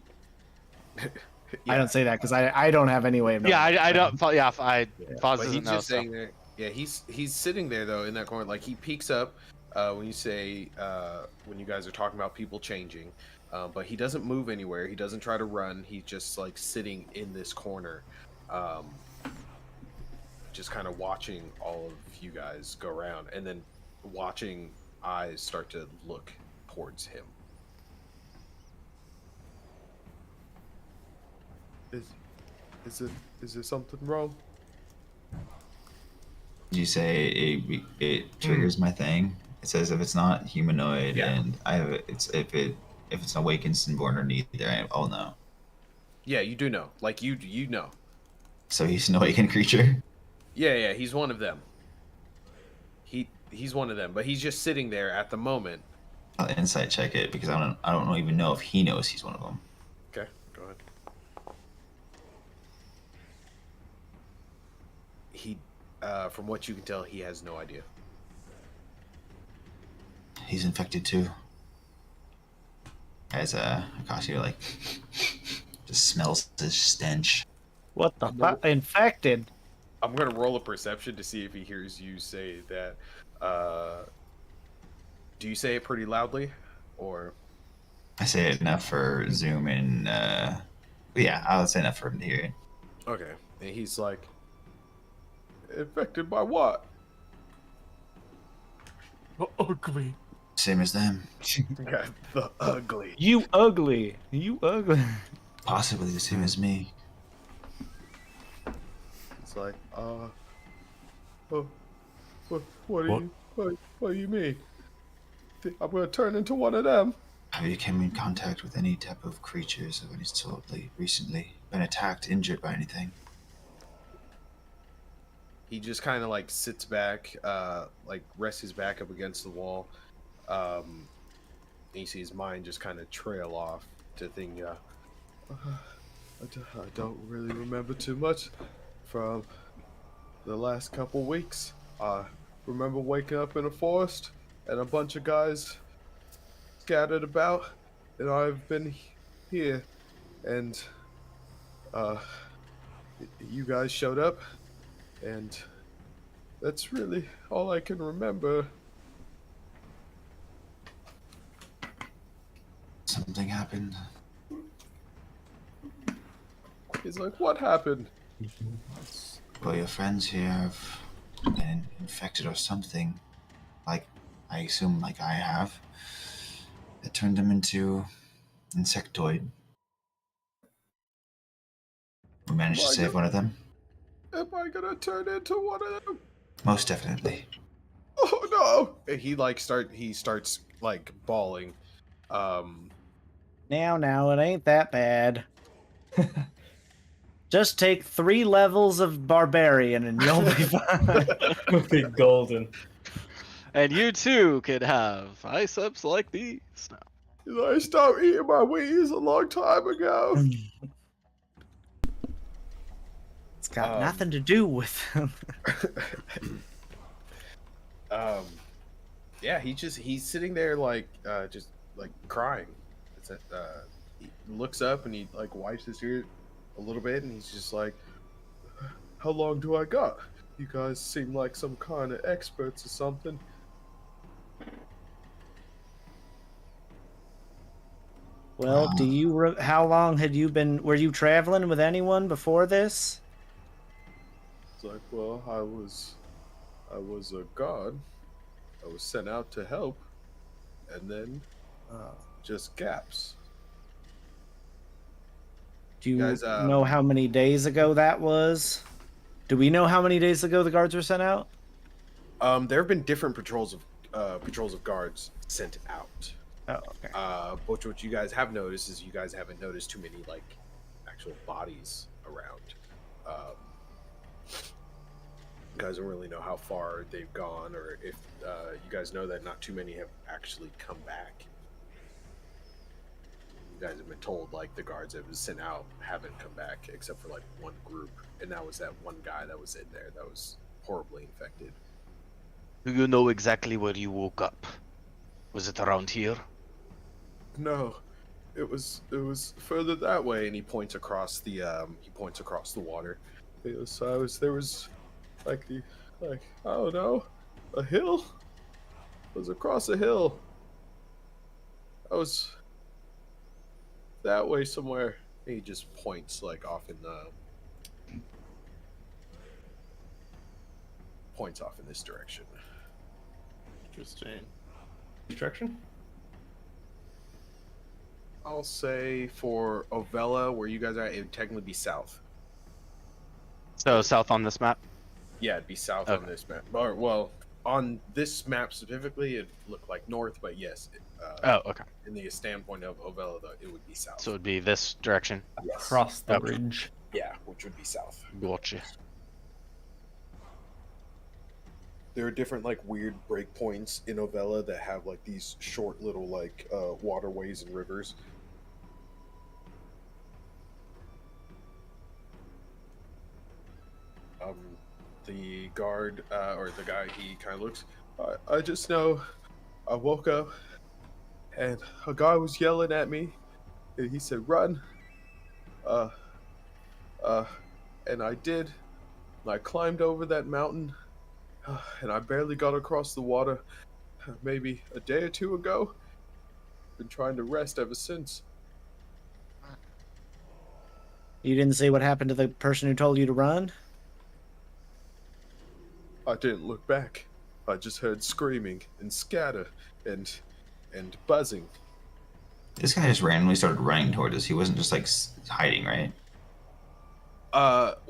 Speaker 4: I don't say that because I don't have any way of knowing.
Speaker 3: Yeah, I don't. Yeah, Foz
Speaker 2: But
Speaker 3: doesn't
Speaker 2: he's
Speaker 3: know.
Speaker 2: just
Speaker 3: So.
Speaker 2: saying there. Yeah, he's sitting there though in that corner. Like he peeks up when you say when you guys are talking about people changing, but he doesn't move anywhere. He doesn't try to run. He's just like sitting in this corner, just kind of watching all of you guys go around, and then watching eyes start to look towards him. Is there something wrong?
Speaker 5: Did you say it triggers my thing? It says if it's not humanoid
Speaker 2: Yeah.
Speaker 5: and I have it's if it's awakened, stillborn, or neither, I'll know.
Speaker 2: Yeah, you do know. Like you know.
Speaker 5: So he's an awakened creature.
Speaker 2: Yeah, he's one of them. He's one of them, but he's just sitting there at the moment.
Speaker 5: I'll insight check it because I don't even know if he knows he's one of them.
Speaker 2: Okay, go ahead. He, from what you can tell, he has no idea.
Speaker 5: He's infected too. As Akashi like just smells this stench.
Speaker 4: What the fuck? Infected.
Speaker 2: I'm gonna roll a perception to see if he hears you say that. Do you say it pretty loudly, or?
Speaker 5: I say it enough for Zoom and yeah, I'll say enough for him to hear it.
Speaker 2: Okay, and he's like, infected by what?
Speaker 1: Ugly.
Speaker 5: Same as them.
Speaker 2: Yeah, the ugly.
Speaker 4: You ugly. You ugly.
Speaker 5: Possibly the same as me.
Speaker 2: It's like, what do
Speaker 7: What?
Speaker 2: you, what do you mean? I'm gonna turn into one of them.
Speaker 5: Have you come in contact with any type of creatures of any sort recently? Been attacked, injured by anything?
Speaker 2: He just kind of like sits back, like rests his back up against the wall. And you see his mind just kind of trail off to think, I don't really remember too much from the last couple weeks. I remember waking up in a forest and a bunch of guys scattered about, and I've been here, and uh, you guys showed up, and that's really all I can remember.
Speaker 5: Something happened.
Speaker 2: He's like, what happened?
Speaker 5: Well, your friends here have been infected or something. Like, I assume, like I have. It turned them into insectoid. We managed to save one of them.
Speaker 2: Am I gonna turn into one of them?
Speaker 5: Most definitely.
Speaker 2: Oh no! And he starts like bawling.
Speaker 4: Now, it ain't that bad. Just take 3 levels of barbarian and you'll be fine.
Speaker 6: It'll be golden.
Speaker 3: And you too could have biceps like these. No.
Speaker 2: I stopped eating my wings a long time ago.
Speaker 4: It's got nothing to do with him.
Speaker 2: Yeah, he's sitting there like just like crying. It's he looks up and he like wipes his ear a little bit, and he's just like, "How long do I got? You guys seem like some kind of experts or something."
Speaker 4: Well, do you how long had you been were you traveling with anyone before this?
Speaker 2: It's like, well, I was a god. I was sent out to help, and then just gaps.
Speaker 4: Do you
Speaker 2: Guys,
Speaker 4: know how many days ago that was? Do we know how many days ago the guards were sent out?
Speaker 2: There have been different patrols of guards sent out.
Speaker 4: Oh, okay.
Speaker 2: But what you guys have noticed is you guys haven't noticed too many like actual bodies around. You guys don't really know how far they've gone, or if you guys know that not too many have actually come back. You guys have been told like the guards that was sent out haven't come back except for like one group, and that was that one guy that was in there that was horribly infected.
Speaker 3: Do you know exactly where you woke up? Was it around here?
Speaker 2: No, it was further that way, and he points across the water. There was like I don't know, a hill. It was across a hill. I was that way somewhere. And he just points like off in this direction.
Speaker 1: Interesting.
Speaker 6: Destruction?
Speaker 2: I'll say for Ovella, where you guys are, it would technically be south.
Speaker 3: So south on this map?
Speaker 2: Yeah, it'd be south
Speaker 3: Okay.
Speaker 2: on this map. Or, well, on this map specifically, it looked like north, but yes,
Speaker 3: Oh, okay.
Speaker 2: in the standpoint of Ovella, though, it would be south.
Speaker 3: So it would be this direction.
Speaker 2: yes.
Speaker 6: Across the
Speaker 3: Okay.
Speaker 6: bridge.
Speaker 2: Yeah, which would be south.
Speaker 3: Gotcha.
Speaker 2: There are different like weird breakpoints in Ovella that have like these short little like waterways and rivers. The guard or the guy, he kind of looks. I just know, I woke up and a guy was yelling at me, and he said, "Run!" And I did. And I climbed over that mountain, and I barely got across the water. Maybe a day or two ago. Been trying to rest ever since.
Speaker 4: You didn't see what happened to the person who told you to run?
Speaker 2: I didn't look back. I just heard screaming and scatter and buzzing.
Speaker 5: This guy just randomly started running toward us. He wasn't just like hiding, right?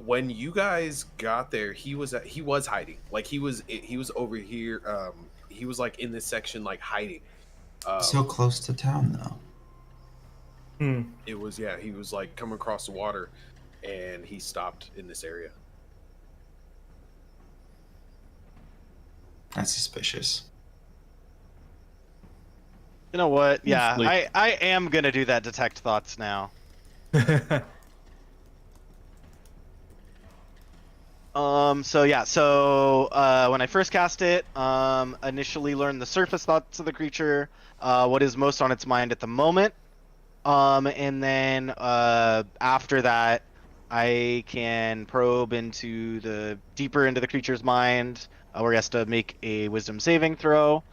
Speaker 2: When you guys got there, he was hiding. Like he was over here. He was like in this section, like hiding.
Speaker 5: So close to town, though.
Speaker 2: It was he was like coming across the water, and he stopped in this area.
Speaker 5: That's suspicious.
Speaker 3: You know what? Yeah,
Speaker 6: Sleep.
Speaker 3: I am gonna do that detect thoughts now. So yeah, so when I first cast it, initially learn the surface thoughts of the creature, what is most on its mind at the moment, and then after that, I can probe deeper into the creature's mind, where he has to make a Wisdom saving throw.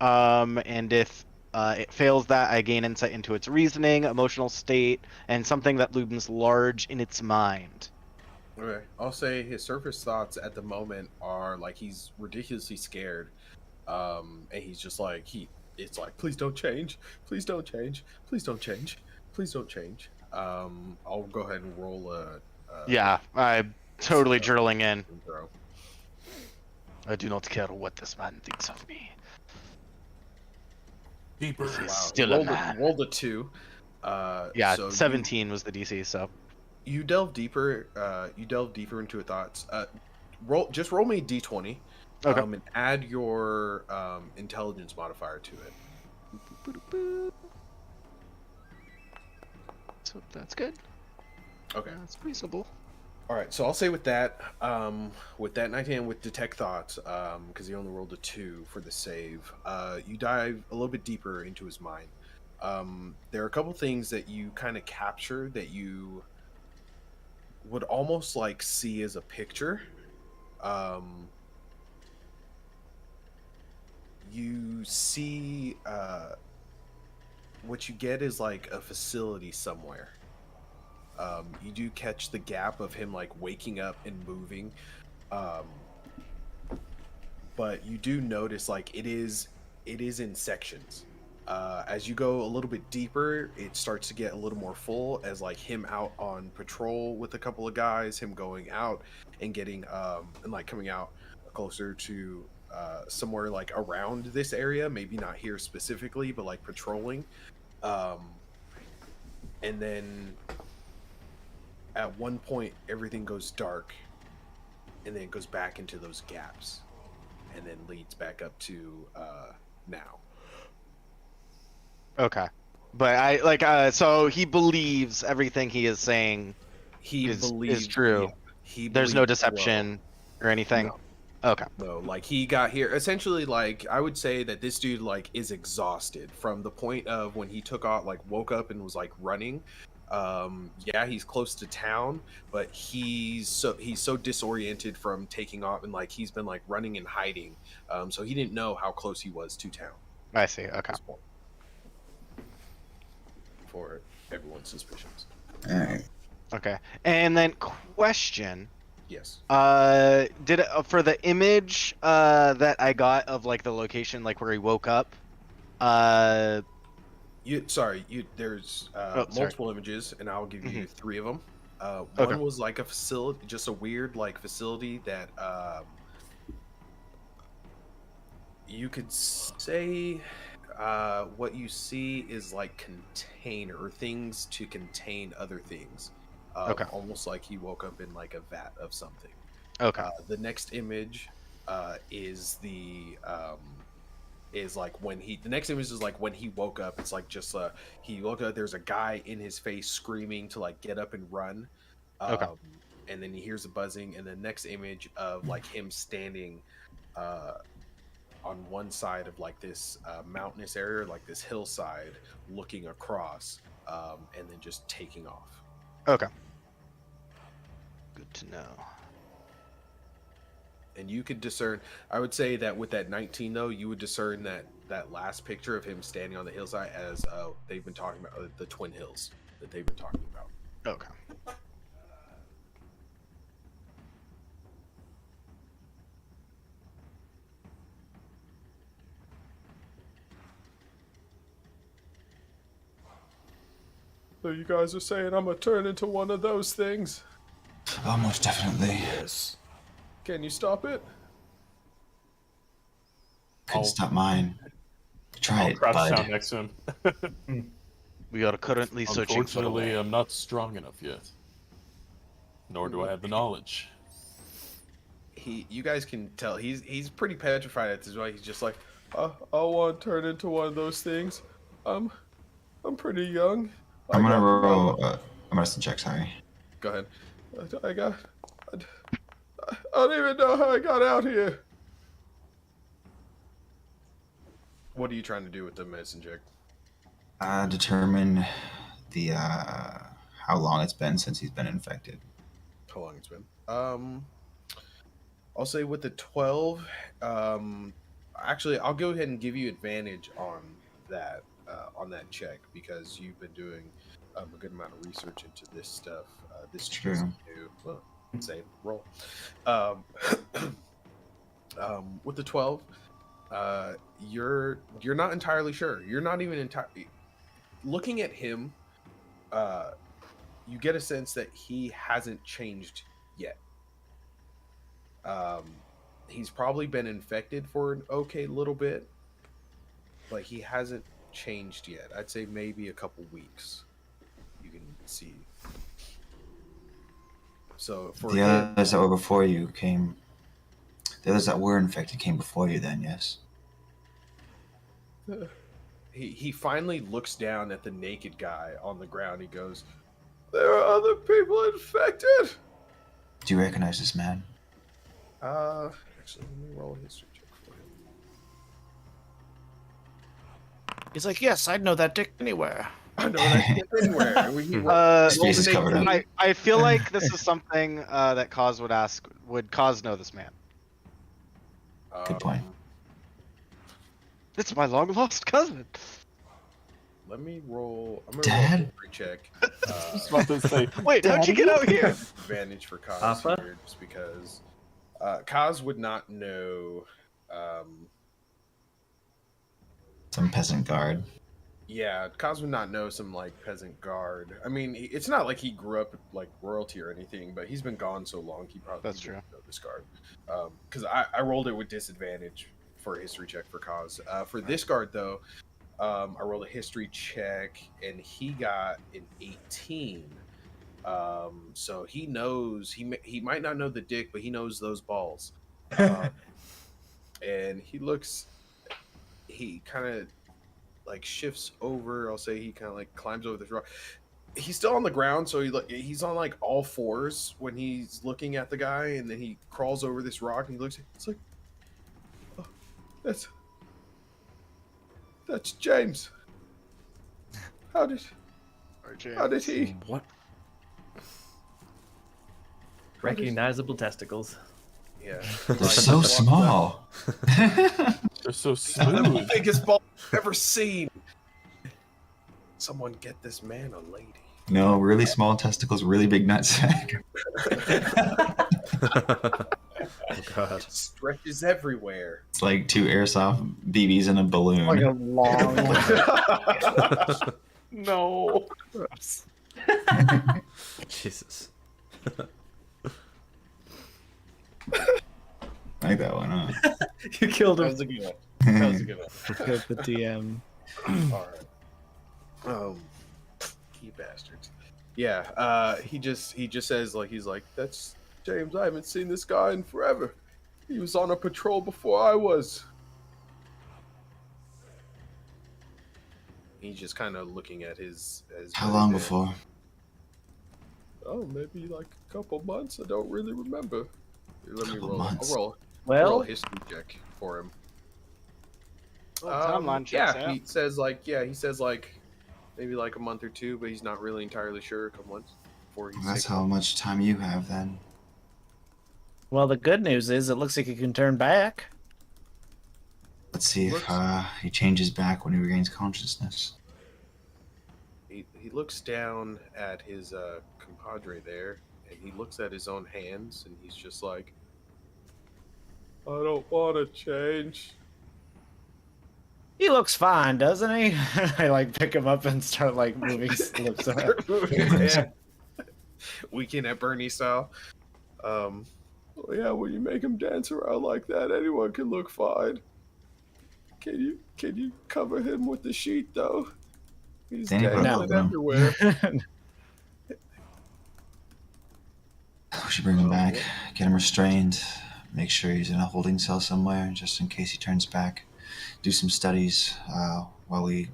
Speaker 3: And if it fails that, I gain insight into its reasoning, emotional state, and something that looms large in its mind.
Speaker 2: Okay, I'll say his surface thoughts at the moment are like he's ridiculously scared, and he's just like it's like, please don't change, please don't change, please don't change, please don't change. I'll go ahead and roll
Speaker 3: Yeah, I'm totally drilling in.
Speaker 2: throw.
Speaker 3: I do not care what this man thinks of me.
Speaker 1: Deeper.
Speaker 3: He's
Speaker 2: Wow,
Speaker 3: still a man.
Speaker 2: rolled a 2.
Speaker 3: Yeah,
Speaker 2: so
Speaker 3: 17 was the DC, so.
Speaker 2: You delve deeper. You delve deeper into his thoughts. Roll me a d20,
Speaker 3: Okay.
Speaker 2: and add your intelligence modifier to it.
Speaker 3: So that's good.
Speaker 2: Okay.
Speaker 3: That's reasonable.
Speaker 2: All right. So I'll say with that 19 with detect thoughts, because he only rolled a 2 for the save. You dive a little bit deeper into his mind. There are a couple things that you kind of capture that you would almost like see as a picture. You see what you get is like a facility somewhere. You do catch the gap of him like waking up and moving, but you do notice like it is in sections. As you go a little bit deeper, it starts to get a little more full, as like him out on patrol with a couple of guys, him going out and getting and like coming out closer to somewhere like around this area, maybe not here specifically, but like patrolling. And then at one point everything goes dark, and then it goes back into those gaps, and then leads back up to now.
Speaker 3: Okay. But I like so he believes everything he is saying
Speaker 2: He
Speaker 3: is
Speaker 2: believes
Speaker 3: true.
Speaker 2: He
Speaker 3: There's no
Speaker 2: believes
Speaker 3: deception or anything.
Speaker 2: No.
Speaker 3: Okay.
Speaker 2: No, like he got here essentially. Like I would say that this dude like is exhausted from the point of when he took off, like woke up and was like running. Yeah, he's close to town, but he's so disoriented from taking off, and like he's been like running and hiding. So he didn't know how close he was to town
Speaker 3: I see.
Speaker 2: at
Speaker 3: Okay.
Speaker 2: this point. For everyone's suspicions.
Speaker 5: All right.
Speaker 3: Okay. And then question.
Speaker 2: Yes.
Speaker 3: Did it, for the image that I got of like the location, like where he woke up,
Speaker 2: There's
Speaker 3: sorry.
Speaker 2: multiple images, and I'll give you 3 of them.
Speaker 3: Okay.
Speaker 2: One was like a facility, just a weird like facility that you could say what you see is like container or things to contain other things.
Speaker 3: Okay.
Speaker 2: Almost like he woke up in like a vat of something.
Speaker 3: Okay.
Speaker 2: The next image is like when the next image is like when he woke up. It's like just he woke up, there's a guy in his face screaming to like get up and run.
Speaker 3: Okay.
Speaker 2: And then he hears a buzzing, and the next image of like him standing on one side of like this mountainous area, like this hillside, looking across, and then just taking off.
Speaker 3: Okay. Good to know.
Speaker 2: And you could discern, I would say that with that 19 though, you would discern that last picture of him standing on the hillside as they've been talking about the Twin Hills that they've been talking about.
Speaker 3: Okay.
Speaker 2: So you guys are saying I'm gonna turn into one of those things?
Speaker 5: Almost definitely.
Speaker 7: Yes.
Speaker 2: Can you stop it?
Speaker 5: Couldn't stop mine. Try
Speaker 1: I'll
Speaker 5: it,
Speaker 1: crouch
Speaker 5: bud.
Speaker 1: down next to him.
Speaker 3: We are currently searching for a
Speaker 1: Unfortunately,
Speaker 3: way.
Speaker 1: I'm not strong enough yet. Nor do I have the knowledge.
Speaker 2: You guys can tell he's pretty petrified at this point. He's just like, I want to turn into one of those things. I'm pretty young.
Speaker 5: I'm gonna roll a medicine check. Sorry.
Speaker 2: Go ahead. I don't even know how I got out here. What are you trying to do with the medicine check?
Speaker 5: Determine the how long it's been since he's been infected.
Speaker 2: How long it's been? I'll say with the 12. Actually, I'll go ahead and give you advantage on that check because you've been doing a good amount of research into this stuff. This
Speaker 5: True.
Speaker 2: isn't new. Well, same roll. Um, with the 12, you're not entirely sure. You're not even entirely looking at him. You get a sense that he hasn't changed yet. He's probably been infected for an okay little bit, but he hasn't changed yet. I'd say maybe a couple weeks. You can see. So for
Speaker 5: The
Speaker 2: him,
Speaker 5: others that were before you came. The others that were infected came before you. Then yes.
Speaker 2: he finally looks down at the naked guy on the ground. He goes, "There are other people infected."
Speaker 5: Do you recognize this man?
Speaker 2: Actually, let me roll a history check for him.
Speaker 4: He's like, yes, I'd know that dick anywhere.
Speaker 2: I know that kid anywhere.
Speaker 5: His face is covered up.
Speaker 3: I feel like this is something that Cause would ask. Would Cause know this man?
Speaker 5: Good point.
Speaker 3: It's my long lost cousin.
Speaker 2: Let me roll. I'm gonna
Speaker 5: Dad?
Speaker 2: roll a history check.
Speaker 1: I was about to say,
Speaker 3: Wait, how'd you get out here?
Speaker 2: Advantage for Kaz
Speaker 6: Papa?
Speaker 2: here, just because Kaz would not know.
Speaker 5: Some peasant guard.
Speaker 2: Yeah, Kaz would not know some like peasant guard. I mean, it's not like he grew up like royalty or anything, but he's been gone so long, he probably
Speaker 3: That's
Speaker 2: wouldn't
Speaker 3: true.
Speaker 2: know this guard. Because I rolled it with disadvantage for a history check for Kaz. For this guard though, I rolled a history check and he got an 18. So he knows he might not know the dick, but he knows those balls. And he kind of like shifts over. I'll say he kind of like climbs over this rock. He's still on the ground, so he's on like all fours when he's looking at the guy, and then he crawls over this rock and he looks. It's like, oh, that's James. How did he?
Speaker 7: What?
Speaker 6: Recognizable testicles.
Speaker 2: Yeah,
Speaker 5: They're
Speaker 2: like,
Speaker 5: so
Speaker 2: walked up.
Speaker 5: small.
Speaker 1: they're so
Speaker 2: The
Speaker 1: smooth.
Speaker 2: biggest ball I've ever seen. Someone get this man a lady.
Speaker 5: No, really small testicles, really big nutsack.
Speaker 7: Oh god.
Speaker 2: Stretches everywhere.
Speaker 5: It's like 2 airsoft BBs in a balloon.
Speaker 4: Like a long.
Speaker 1: No.
Speaker 7: Jesus.
Speaker 5: Like that one, huh?
Speaker 6: You killed
Speaker 2: That
Speaker 6: him.
Speaker 2: was a good one. That was a good one.
Speaker 4: Good, the DM.
Speaker 2: All right. You bastards. Yeah. He just says like he's like, that's James. I haven't seen this guy in forever. He was on a patrol before I was. He's just kind of looking at his.
Speaker 5: How long
Speaker 2: dad.
Speaker 5: before?
Speaker 2: Oh, maybe like a couple months. I don't really remember. Here, let me
Speaker 5: Couple
Speaker 2: roll.
Speaker 5: months.
Speaker 2: I'll roll a
Speaker 4: Well,
Speaker 2: history check for him.
Speaker 3: Timeline
Speaker 2: Yeah,
Speaker 3: checks out.
Speaker 2: he says like maybe like a month or two, but he's not really entirely sure. A couple months before he's.
Speaker 5: That's how much time you have then.
Speaker 4: well, the good news is it looks like you can turn back.
Speaker 5: Let's see if
Speaker 2: Looks-
Speaker 5: he changes back when he regains consciousness.
Speaker 2: He looks down at his compadre there, and he looks at his own hands, and he's just like, I don't want to change.
Speaker 4: He looks fine, doesn't he? I like pick him up and start like moving his lips around.
Speaker 2: Yeah. Weekend at Bernie style. Well, yeah, when you make him dance around like that, anyone can look fine. Can you cover him with the sheet though? He's
Speaker 5: Danny
Speaker 2: dangling
Speaker 5: Bravo.
Speaker 2: everywhere.
Speaker 5: We should bring him back, get him restrained, make sure he's in a holding cell somewhere, just in case he turns back. Do some studies while we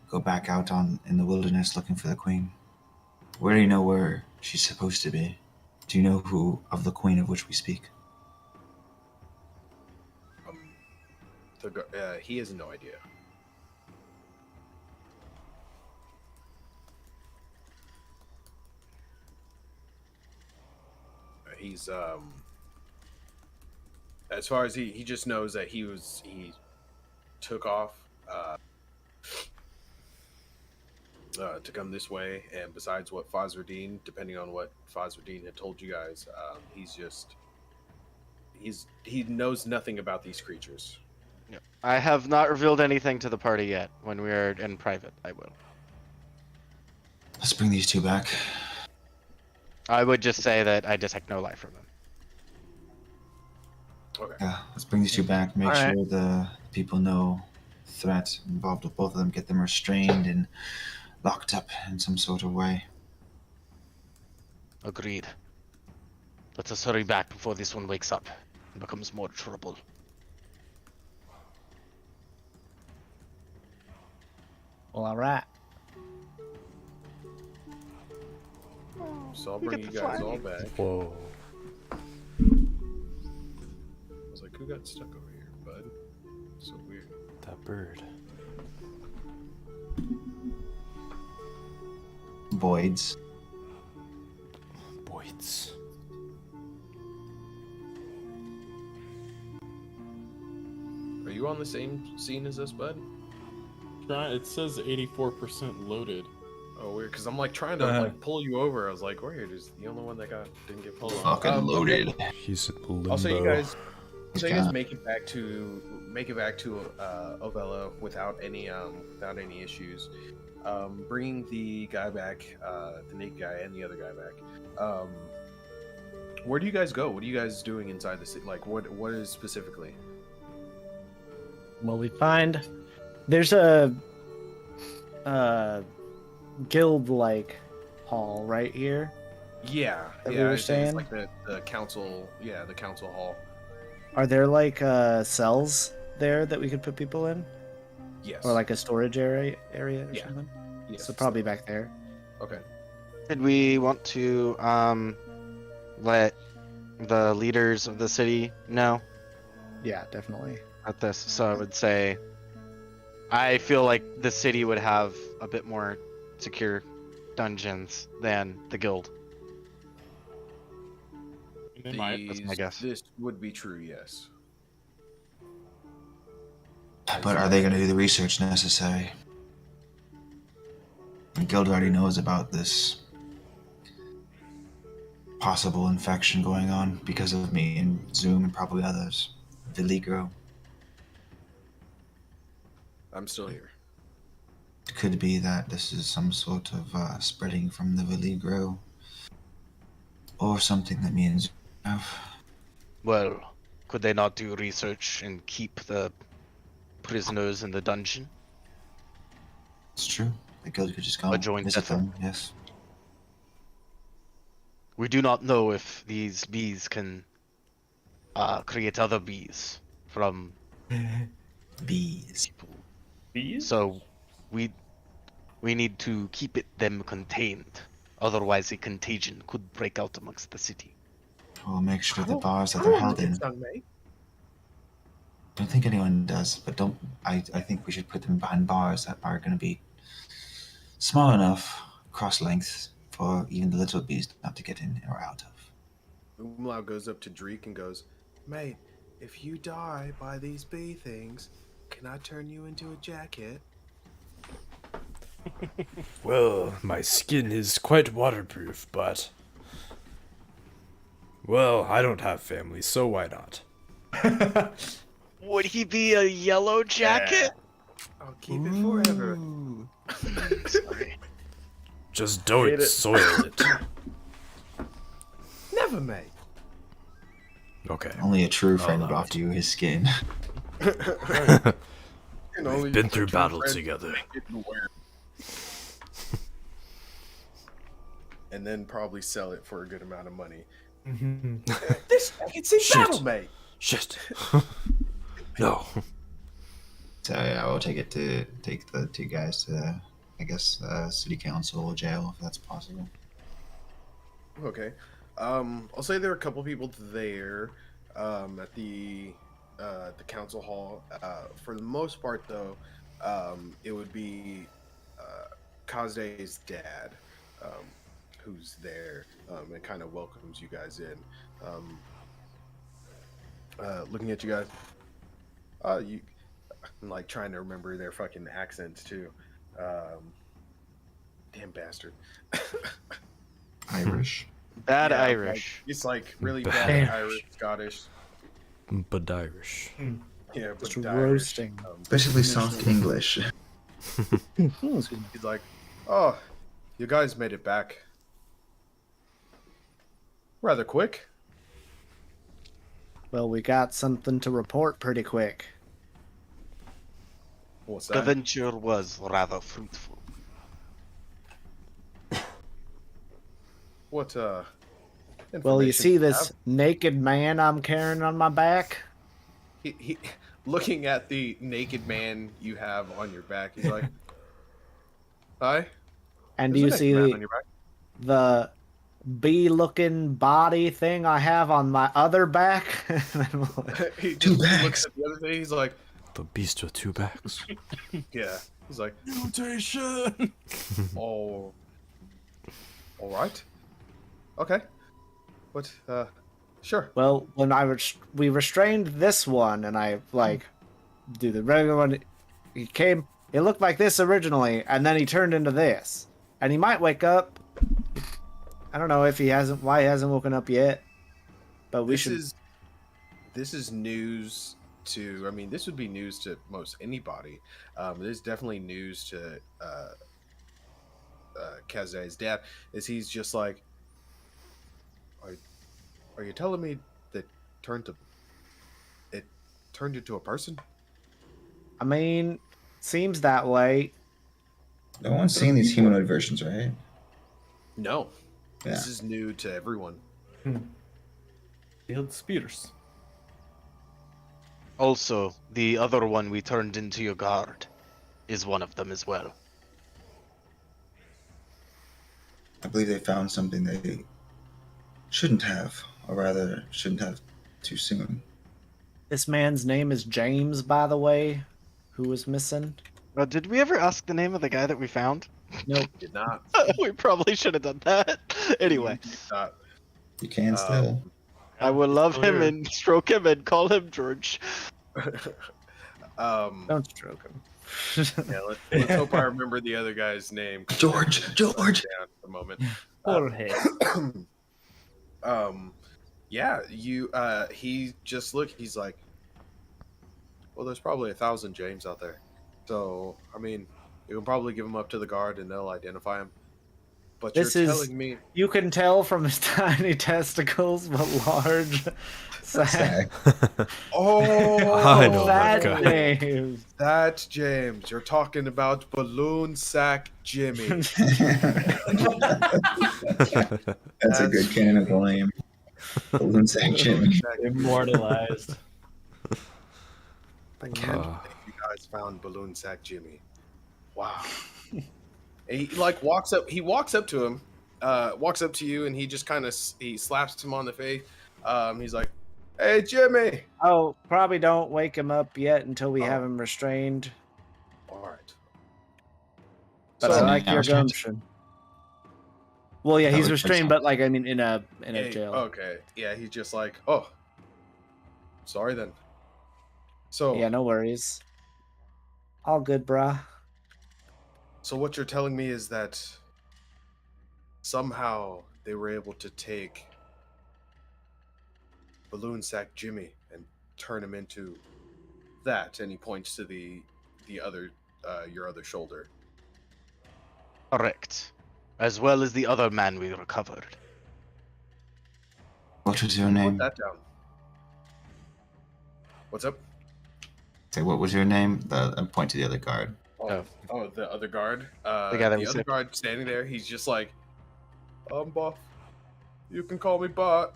Speaker 5: go back out in the wilderness looking for the queen. We already know where she's supposed to be. Do you know who of the queen of which we speak?
Speaker 2: He has no idea. He's as far as he just knows that he took off to come this way, and besides what Fazradine, depending on what Fazradine had told you guys, he knows nothing about these creatures.
Speaker 3: Yep. I have not revealed anything to the party yet. When we are in private, I will.
Speaker 5: Let's bring these two back.
Speaker 3: I would just say that I detect no life from them.
Speaker 2: Okay.
Speaker 5: Yeah, let's bring these two back. Make
Speaker 4: All right.
Speaker 5: sure the people know the threat involved with both of them. Get them restrained and locked up in some sort of way.
Speaker 3: Agreed. Let us hurry back before this one wakes up and becomes more trouble.
Speaker 4: Well, all right.
Speaker 2: So I'll bring you guys all back.
Speaker 7: Whoa.
Speaker 2: I was like, who got stuck over here, bud? So weird.
Speaker 7: That bird.
Speaker 5: Voids.
Speaker 7: Boits.
Speaker 2: Are you on the same scene as us, bud?
Speaker 1: It says 84% loaded.
Speaker 2: Oh, weird. Because I'm like trying to like pull you over. I was like, weird. Is the only one that didn't get pulled.
Speaker 5: Fucking loaded.
Speaker 7: He's in limbo.
Speaker 2: Also, you guys
Speaker 5: He's
Speaker 2: make it back to Ovella without any issues. Bringing the guy back, the naked guy and the other guy back. Where do you guys go? What are you guys doing inside the city? Like, what is specifically?
Speaker 4: Well, we find there's a guild-like hall right here.
Speaker 2: Yeah,
Speaker 4: That we
Speaker 2: yeah.
Speaker 4: were
Speaker 2: It's
Speaker 4: saying?
Speaker 2: like the council. Yeah, the council hall.
Speaker 4: Are there like cells there that we could put people in,
Speaker 2: Yes.
Speaker 4: or like a storage area or
Speaker 2: Yeah.
Speaker 4: something?
Speaker 2: yes.
Speaker 4: So probably back there.
Speaker 2: Okay.
Speaker 3: Did we want to let the leaders of the city know
Speaker 4: Yeah, definitely.
Speaker 3: at this? So I would say I feel like the city would have a bit more secure dungeons than the guild.
Speaker 1: They might.
Speaker 3: That's my guess.
Speaker 2: This would be true. Yes.
Speaker 5: But are they going to do the research necessary? The guild already knows about this possible infection going on because of me and Zoom and probably others. Veligro.
Speaker 2: I'm still here.
Speaker 5: It could be that this is some sort of spreading from the Veligro. Or something that me and Zoom have.
Speaker 3: Well, could they not do research and keep the prisoners in the dungeon?
Speaker 5: It's true. The guild could just go
Speaker 3: A joint
Speaker 5: visit
Speaker 3: effort.
Speaker 5: them, yes.
Speaker 3: We do not know if these bees can create other bees from
Speaker 5: Bees.
Speaker 3: people.
Speaker 6: Bees?
Speaker 3: So we need to keep them contained. Otherwise, a contagion could break out amongst the city.
Speaker 5: We'll make sure the
Speaker 2: don't-
Speaker 5: bars that
Speaker 2: I
Speaker 5: they're
Speaker 2: don't
Speaker 5: held
Speaker 2: think
Speaker 5: in.
Speaker 2: it's done, mate.
Speaker 5: Don't think anyone does, but don't. I think we should put them behind bars that are going to be small enough, cross length, for even the little bees not to get in or out of.
Speaker 2: Umlau goes up to Dreek and goes, "Mate, if you die by these bee things, can I turn you into a jacket?"
Speaker 7: Well, my skin is quite waterproof, but... Well, I don't have family, so why not?
Speaker 3: Would he be a yellow jacket?
Speaker 2: I'll keep it forever.
Speaker 3: Sorry.
Speaker 7: Just don't
Speaker 6: Hate it.
Speaker 7: soil it.
Speaker 2: Never, mate.
Speaker 7: Okay.
Speaker 5: Only a true friend
Speaker 7: Allow
Speaker 5: would
Speaker 7: it.
Speaker 5: offer you his skin.
Speaker 7: We've been through battle together.
Speaker 2: And then probably sell it for a good amount of money.
Speaker 4: Mm-hmm.
Speaker 2: This I can see
Speaker 7: Shit.
Speaker 2: battle, mate.
Speaker 7: Shit. No.
Speaker 5: So yeah, we'll take the two guys to, I guess, city council or jail if that's possible.
Speaker 2: Okay. I'll say there are a couple people there at the council hall. For the most part, though, it would be Kaze's dad, who's there and kind of welcomes you guys in. Looking at you guys, you I'm like trying to remember their fucking accents too. Damn bastard.
Speaker 5: Irish.
Speaker 3: Bad
Speaker 2: Yeah,
Speaker 3: Irish.
Speaker 2: It's like really bad
Speaker 4: Irish.
Speaker 2: Irish, Scottish.
Speaker 7: But Irish.
Speaker 2: Yeah, but
Speaker 4: Just
Speaker 2: Irish.
Speaker 4: roasting.
Speaker 5: Basically soft English.
Speaker 2: He's like, "Oh, you guys made it back rather quick."
Speaker 4: Well, we got something to report pretty quick.
Speaker 2: What's
Speaker 3: The
Speaker 2: that?
Speaker 3: venture was rather fruitful.
Speaker 2: What
Speaker 4: Well, you
Speaker 2: information
Speaker 4: see
Speaker 2: do you
Speaker 4: this
Speaker 2: have?
Speaker 4: naked man I'm carrying on my back?
Speaker 2: He looking at the naked man you have on your back, he's like, "Hi."
Speaker 4: And do
Speaker 2: There's a
Speaker 4: you
Speaker 2: naked
Speaker 4: see
Speaker 2: man on your back.
Speaker 4: the bee-looking body thing I have on my other back?
Speaker 2: He
Speaker 5: Two
Speaker 2: just
Speaker 5: bags.
Speaker 2: looks at the other thing. He's like,
Speaker 7: The beast with two backs.
Speaker 2: "Yeah." He's like,
Speaker 1: Mutation.
Speaker 2: "Oh, all right, okay, but sure."
Speaker 4: Well, when we restrained this one, and I like do the regular one, he came. It looked like this originally, and then he turned into this. And he might wake up. I don't know if he hasn't. Why he hasn't woken up yet? But we should.
Speaker 2: This is news to. I mean, this would be news to most anybody. This is definitely news to Kaze's dad. Is he's just like, are you telling me that it turned into a person?
Speaker 4: I mean, seems that way.
Speaker 5: No one's seen these humanoid versions, right?
Speaker 2: No,
Speaker 5: Yeah.
Speaker 2: this is new to everyone.
Speaker 6: Field spears.
Speaker 3: Also, the other one we turned into your guard is one of them as well.
Speaker 5: I believe they found something they shouldn't have, or rather, shouldn't have too soon.
Speaker 4: This man's name is James, by the way, who was missing.
Speaker 3: Did we ever ask the name of the guy that we found?
Speaker 4: Nope.
Speaker 2: Did not.
Speaker 3: We probably should have done that. Anyway,
Speaker 2: Did not.
Speaker 5: You can still.
Speaker 3: I will
Speaker 6: He's
Speaker 3: love
Speaker 6: still
Speaker 3: him
Speaker 6: here.
Speaker 3: and stroke him and call him George.
Speaker 4: Don't stroke him.
Speaker 2: Yeah, let's hope I remember the other guy's name.
Speaker 5: George! George!
Speaker 2: Down for a moment.
Speaker 6: Jorge.
Speaker 2: Yeah, he just he's like, well, there's probably 1,000 James out there. So, I mean, you can probably give him up to the guard and they'll identify him. But
Speaker 4: This
Speaker 2: you're
Speaker 4: is-
Speaker 2: telling me
Speaker 4: You can tell from his tiny testicles, but large sack.
Speaker 5: Zach.
Speaker 2: oh,
Speaker 7: I know that
Speaker 4: That
Speaker 7: guy.
Speaker 4: James.
Speaker 2: That James. You're talking about Balloon Sack Jimmy.
Speaker 5: That's a good canonical name. Balloon Sack Jimmy.
Speaker 6: Immortalized.
Speaker 2: I can't
Speaker 7: Ah.
Speaker 2: believe you guys found Balloon Sack Jimmy. Wow. He like walks up. He walks up to him, walks up to you, and he just kind of he slaps him on the face. He's like, "Hey, Jimmy."
Speaker 4: Oh, probably don't wake him up yet until we
Speaker 2: Oh.
Speaker 4: have him restrained.
Speaker 2: All right.
Speaker 4: But
Speaker 2: So-
Speaker 4: I like your
Speaker 5: Restrained?
Speaker 4: gumption. Well, yeah,
Speaker 5: That
Speaker 4: he's
Speaker 5: would-
Speaker 4: restrained, but like I mean, in a
Speaker 2: Hey,
Speaker 4: jail.
Speaker 2: Okay. Yeah, he's just like, "Oh, sorry then." So,
Speaker 4: Yeah, no worries. All good, brah.
Speaker 2: so what you're telling me is that somehow they were able to take Balloon Sack Jimmy and turn him into that, and he points to the other your other shoulder.
Speaker 3: Correct. As well as the other man we recovered.
Speaker 5: What was your
Speaker 2: Put
Speaker 5: name?
Speaker 2: that down. What's up?
Speaker 5: Say, what was your name? And point to the other guard.
Speaker 2: Oh, the other guard.
Speaker 3: The guy that
Speaker 2: the
Speaker 3: was
Speaker 2: other
Speaker 3: sick.
Speaker 2: guard standing there. He's just like, Buff. You can call me Bot.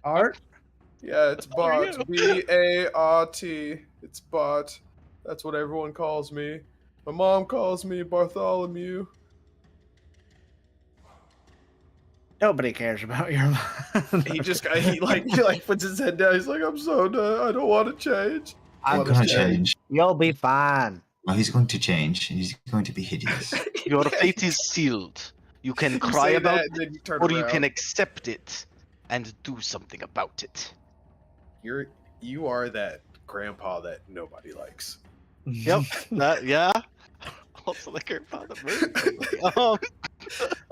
Speaker 4: Art?
Speaker 2: Yeah, it's
Speaker 3: How are
Speaker 2: Bot. B-A-R-T. It's Bot. That's what everyone calls me. My mom calls me Bartholomew.
Speaker 4: Nobody cares about your
Speaker 2: He just he like puts his head down. He's like, I'm so done. I don't want to change.
Speaker 5: I'm
Speaker 2: Wanna
Speaker 5: gonna
Speaker 2: change.
Speaker 5: change.
Speaker 4: You'll be fine.
Speaker 5: Well, he's going to change. He's going to be hideous.
Speaker 3: Your fate is sealed. You can
Speaker 2: You
Speaker 3: cry
Speaker 2: say
Speaker 3: about
Speaker 2: that, and then you turn
Speaker 3: it, or you
Speaker 2: around.
Speaker 3: can accept it and do something about it.
Speaker 2: You are that grandpa that nobody likes.
Speaker 3: Yep. Yeah. Also, the grandpa that murdered somebody.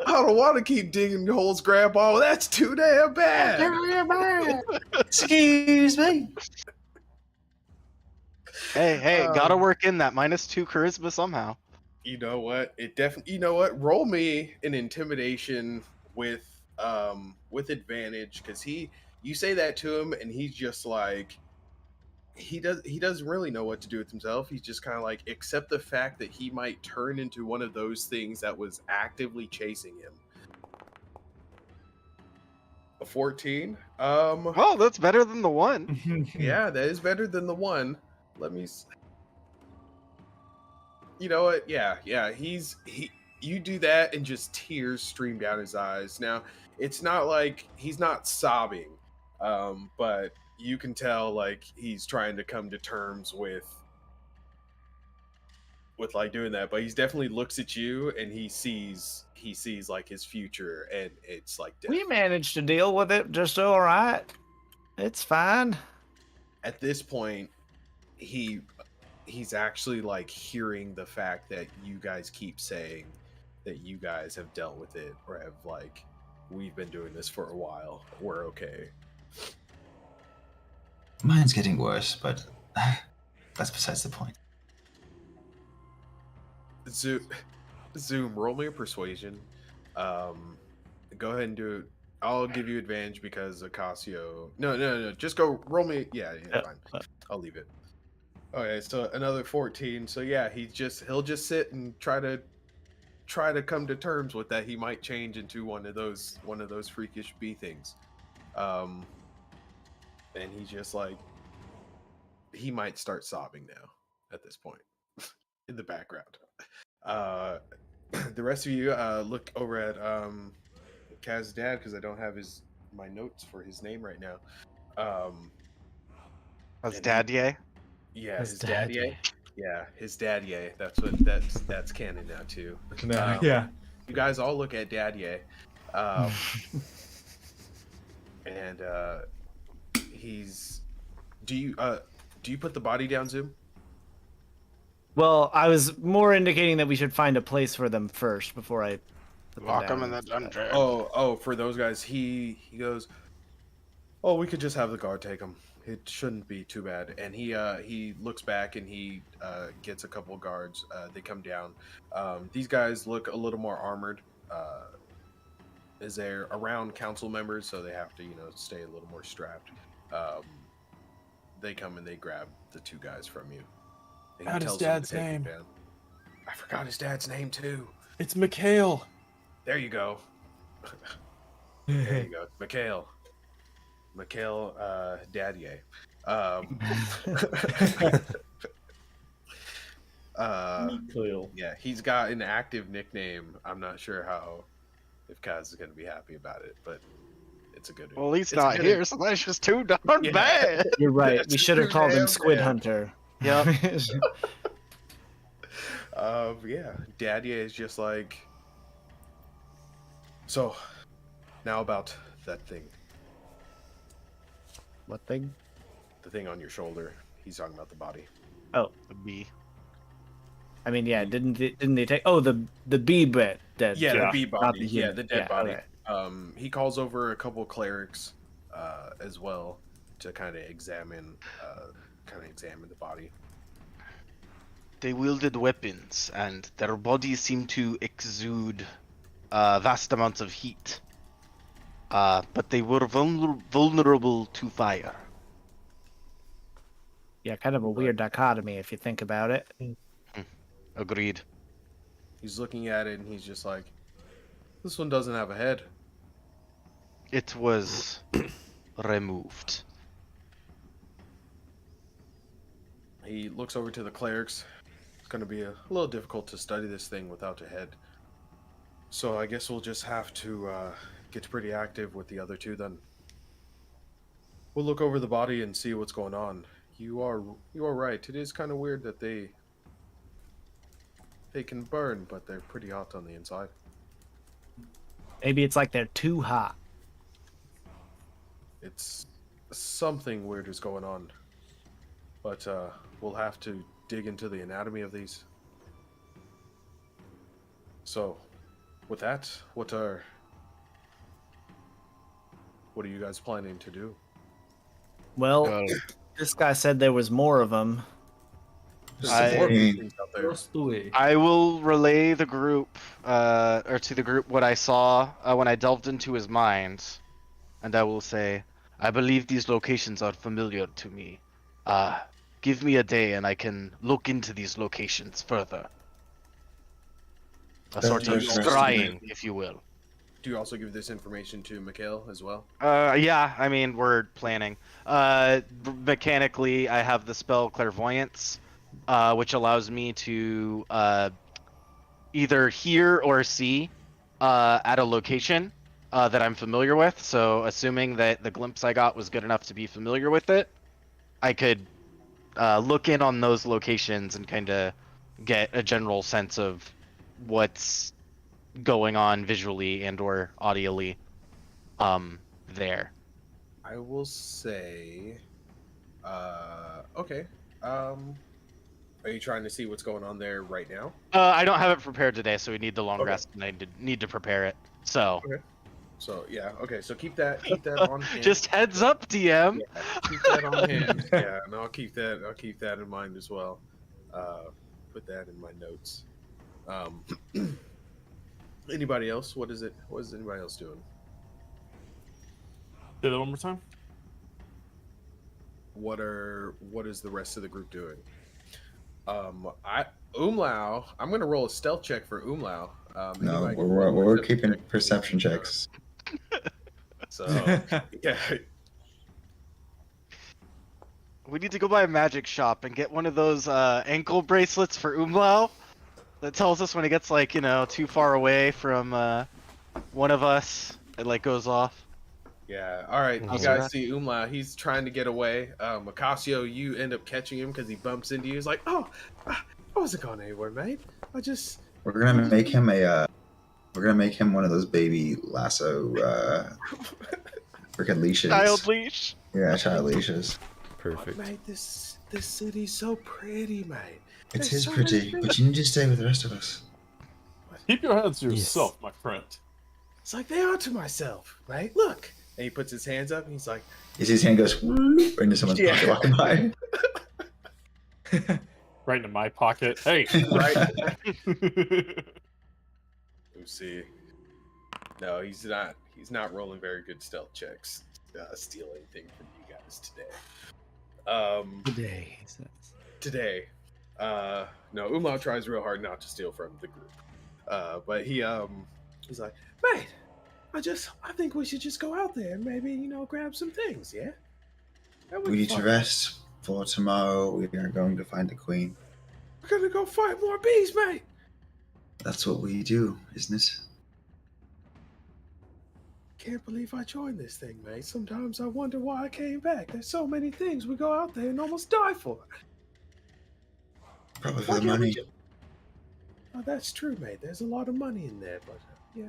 Speaker 2: I don't want to keep digging holes, Grandpa. That's too damn bad.
Speaker 5: Excuse me.
Speaker 3: Hey, gotta
Speaker 2: Um,
Speaker 3: work in that -2 charisma somehow.
Speaker 2: You know what? It definitely. You know what? Roll me an intimidation with advantage, because you say that to him and he's just like he doesn't really know what to do with himself. He's just kind of like accept the fact that he might turn into one of those things that was actively chasing him. A 14.
Speaker 3: Oh, that's better than the one.
Speaker 2: Yeah, that is better than the one. Let me. You know what? Yeah. You do that, and just tears stream down his eyes. Now, it's not like he's not sobbing, but you can tell like he's trying to come to terms with like doing that. But he's definitely looks at you, and he sees like his future, and it's like death.
Speaker 4: We managed to deal with it just all right. It's fine.
Speaker 2: At this point, he's actually like hearing the fact that you guys keep saying that you guys have dealt with it, or have like, we've been doing this for a while, we're okay.
Speaker 5: Mine's getting worse, but that's besides the point.
Speaker 2: Zoom, roll me a persuasion. Go ahead and do it. I'll give you advantage because Ocasio. No. Just go roll me. Yeah, fine. I'll leave it. Okay, so another 14. So yeah, he'll just sit and try to come to terms with that. He might change into one of those freakish bee things. And he's just like, he might start sobbing now at this point in the background. The rest of you look over at Kaz's dad, because I don't have my notes for his name right now.
Speaker 3: That's
Speaker 2: And
Speaker 3: Dad, yay?
Speaker 2: Yeah,
Speaker 4: His
Speaker 2: his dad.
Speaker 4: daddy.
Speaker 2: Yeah, his dad. Yeah, that's canon now too.
Speaker 6: Yeah.
Speaker 2: You guys all look at Dad. Yeah, and he's. Do you put the body down, Zoom?
Speaker 4: Well, I was more indicating that we should find a place for them first before I put them
Speaker 3: Lock
Speaker 4: down
Speaker 3: him in the
Speaker 4: instead.
Speaker 3: dungeon.
Speaker 2: Oh, for those guys, he goes, oh, we could just have the guard take him. It shouldn't be too bad. And he looks back, and he gets a couple guards. They come down. These guys look a little more armored, as they're around council members, so they have to stay a little more strapped. They come and they grab the two guys from you. And
Speaker 1: Not his
Speaker 2: tells them to
Speaker 1: dad's
Speaker 2: take him
Speaker 1: name.
Speaker 2: down. I forgot his dad's name too.
Speaker 1: It's Mikhail.
Speaker 2: There you go. There you go. Mikhail, Daddier.
Speaker 6: Cool.
Speaker 2: Yeah, he's got an active nickname. I'm not sure if Kaz is going to be happy about it, but it's a good.
Speaker 3: Well, he's
Speaker 2: it's a
Speaker 3: not
Speaker 2: good-
Speaker 3: here, so that's just too darn
Speaker 2: Yeah.
Speaker 3: bad.
Speaker 4: You're right.
Speaker 2: That's
Speaker 4: We should have
Speaker 2: too
Speaker 4: called him
Speaker 2: damn
Speaker 4: Squid
Speaker 2: bad.
Speaker 4: Hunter.
Speaker 3: Yep.
Speaker 2: Yeah, Daddier is just like. So, now about that thing.
Speaker 4: What thing?
Speaker 2: The thing on your shoulder. He's talking about the body.
Speaker 4: Oh,
Speaker 3: The bee.
Speaker 4: I mean, yeah. Didn't they take? Oh, the bee bit dead.
Speaker 2: Yeah,
Speaker 1: Yeah,
Speaker 2: the bee
Speaker 4: not
Speaker 2: body.
Speaker 4: the
Speaker 2: Yeah,
Speaker 4: human.
Speaker 2: the dead
Speaker 4: Yeah,
Speaker 2: body.
Speaker 4: okay.
Speaker 2: He calls over a couple clerics as well to kind of examine the body.
Speaker 3: They wielded weapons, and their bodies seemed to exude vast amounts of heat. But they were vulnerable to fire.
Speaker 4: Yeah, kind of a weird dichotomy if you think about it.
Speaker 3: Agreed.
Speaker 2: He's looking at it and he's just like, this one doesn't have a head.
Speaker 3: It was removed.
Speaker 2: He looks over to the clerics. It's going to be a little difficult to study this thing without a head. So I guess we'll just have to gets pretty active with the other two, then we'll look over the body and see what's going on. You are right. It is kind of weird that they can burn, but they're pretty hot on the inside.
Speaker 4: Maybe it's like they're too hot.
Speaker 2: It's something weird is going on, but we'll have to dig into the anatomy of these. So, with that, what are you guys planning to do?
Speaker 4: Well, this guy said there was more of them.
Speaker 2: There's some more things out there.
Speaker 6: Just the way.
Speaker 3: I will relay the group, or to the group what I saw when I delved into his mind, and I will say, I believe these locations are familiar to me. Give me a day and I can look into these locations further. A sort of scrying, if you will.
Speaker 2: Do you also give this information to Mikhail as well?
Speaker 3: Yeah, I mean, we're planning. Mechanically, I have the spell Clairvoyance, which allows me to either hear or see at a location that I'm familiar with. So, assuming that the glimpse I got was good enough to be familiar with it, I could look in on those locations and kind of get a general sense of what's going on visually and or audially there.
Speaker 2: I will say, okay. Are you trying to see what's going on there right now?
Speaker 3: I don't have it prepared today, so we need the long
Speaker 2: Okay.
Speaker 3: rest, and I need to prepare it. So,
Speaker 2: So yeah, okay. So keep that on hand.
Speaker 3: just heads up, DM.
Speaker 2: Yeah, keep that on hand. Yeah, and I'll keep that in mind as well. Put that in my notes. Anybody else? What is anybody else doing?
Speaker 1: Say that one more time.
Speaker 2: What is the rest of the group doing? Umlau. I'm gonna roll a stealth check for Umlau.
Speaker 5: No,
Speaker 2: anybody can roll a
Speaker 5: we're
Speaker 2: perception
Speaker 5: keeping
Speaker 2: check.
Speaker 5: perception checks.
Speaker 2: So yeah,
Speaker 3: We need to go by a magic shop and get one of those ankle bracelets for Umlau that tells us when it gets like, too far away from one of us. It like goes off.
Speaker 2: yeah. All right, you
Speaker 3: How's
Speaker 2: guys
Speaker 3: that?
Speaker 2: see Umlau. He's trying to get away. Macasio, you end up catching him because he bumps into you. He's like, "Oh, I wasn't going anywhere, mate.
Speaker 5: We're gonna make him one of those baby lasso freaking leashes.
Speaker 3: Child leash.
Speaker 5: Yeah, child leashes.
Speaker 7: Perfect.
Speaker 2: Mate, this city's so pretty, mate.
Speaker 5: It's
Speaker 2: There's
Speaker 5: his
Speaker 2: so
Speaker 5: pretty,
Speaker 2: many things.
Speaker 5: but you need to stay with the rest of us.
Speaker 1: Keep your hands to yourself, my friend.
Speaker 2: It's like they are to myself, mate. Look. And he puts his hands up and he's like,
Speaker 5: You see his hand goes whoop into someone's
Speaker 2: Yeah.
Speaker 5: pocket walking by.
Speaker 1: Right into my pocket. Hey,
Speaker 2: right. Oopsie. No, he's not rolling very good stealth checks. Steal anything from you guys today.
Speaker 4: Today, he says.
Speaker 2: Today. No, Umlau tries real hard not to steal from the group. But he's like, mate, I think we should just go out there and maybe, grab some things, yeah? That would
Speaker 5: We
Speaker 2: be
Speaker 5: need to
Speaker 2: fun.
Speaker 5: rest for tomorrow. We are going to find the queen.
Speaker 2: We're gonna go fight more bees, mate.
Speaker 5: That's what we do, isn't it?
Speaker 2: Can't believe I joined this thing, mate. Sometimes I wonder why I came back. There's so many things we go out there and almost die for.
Speaker 5: Probably for
Speaker 2: Why
Speaker 5: the
Speaker 2: can't we
Speaker 5: money.
Speaker 2: ju- Oh, that's true, mate. There's a lot of money in there, but yeah,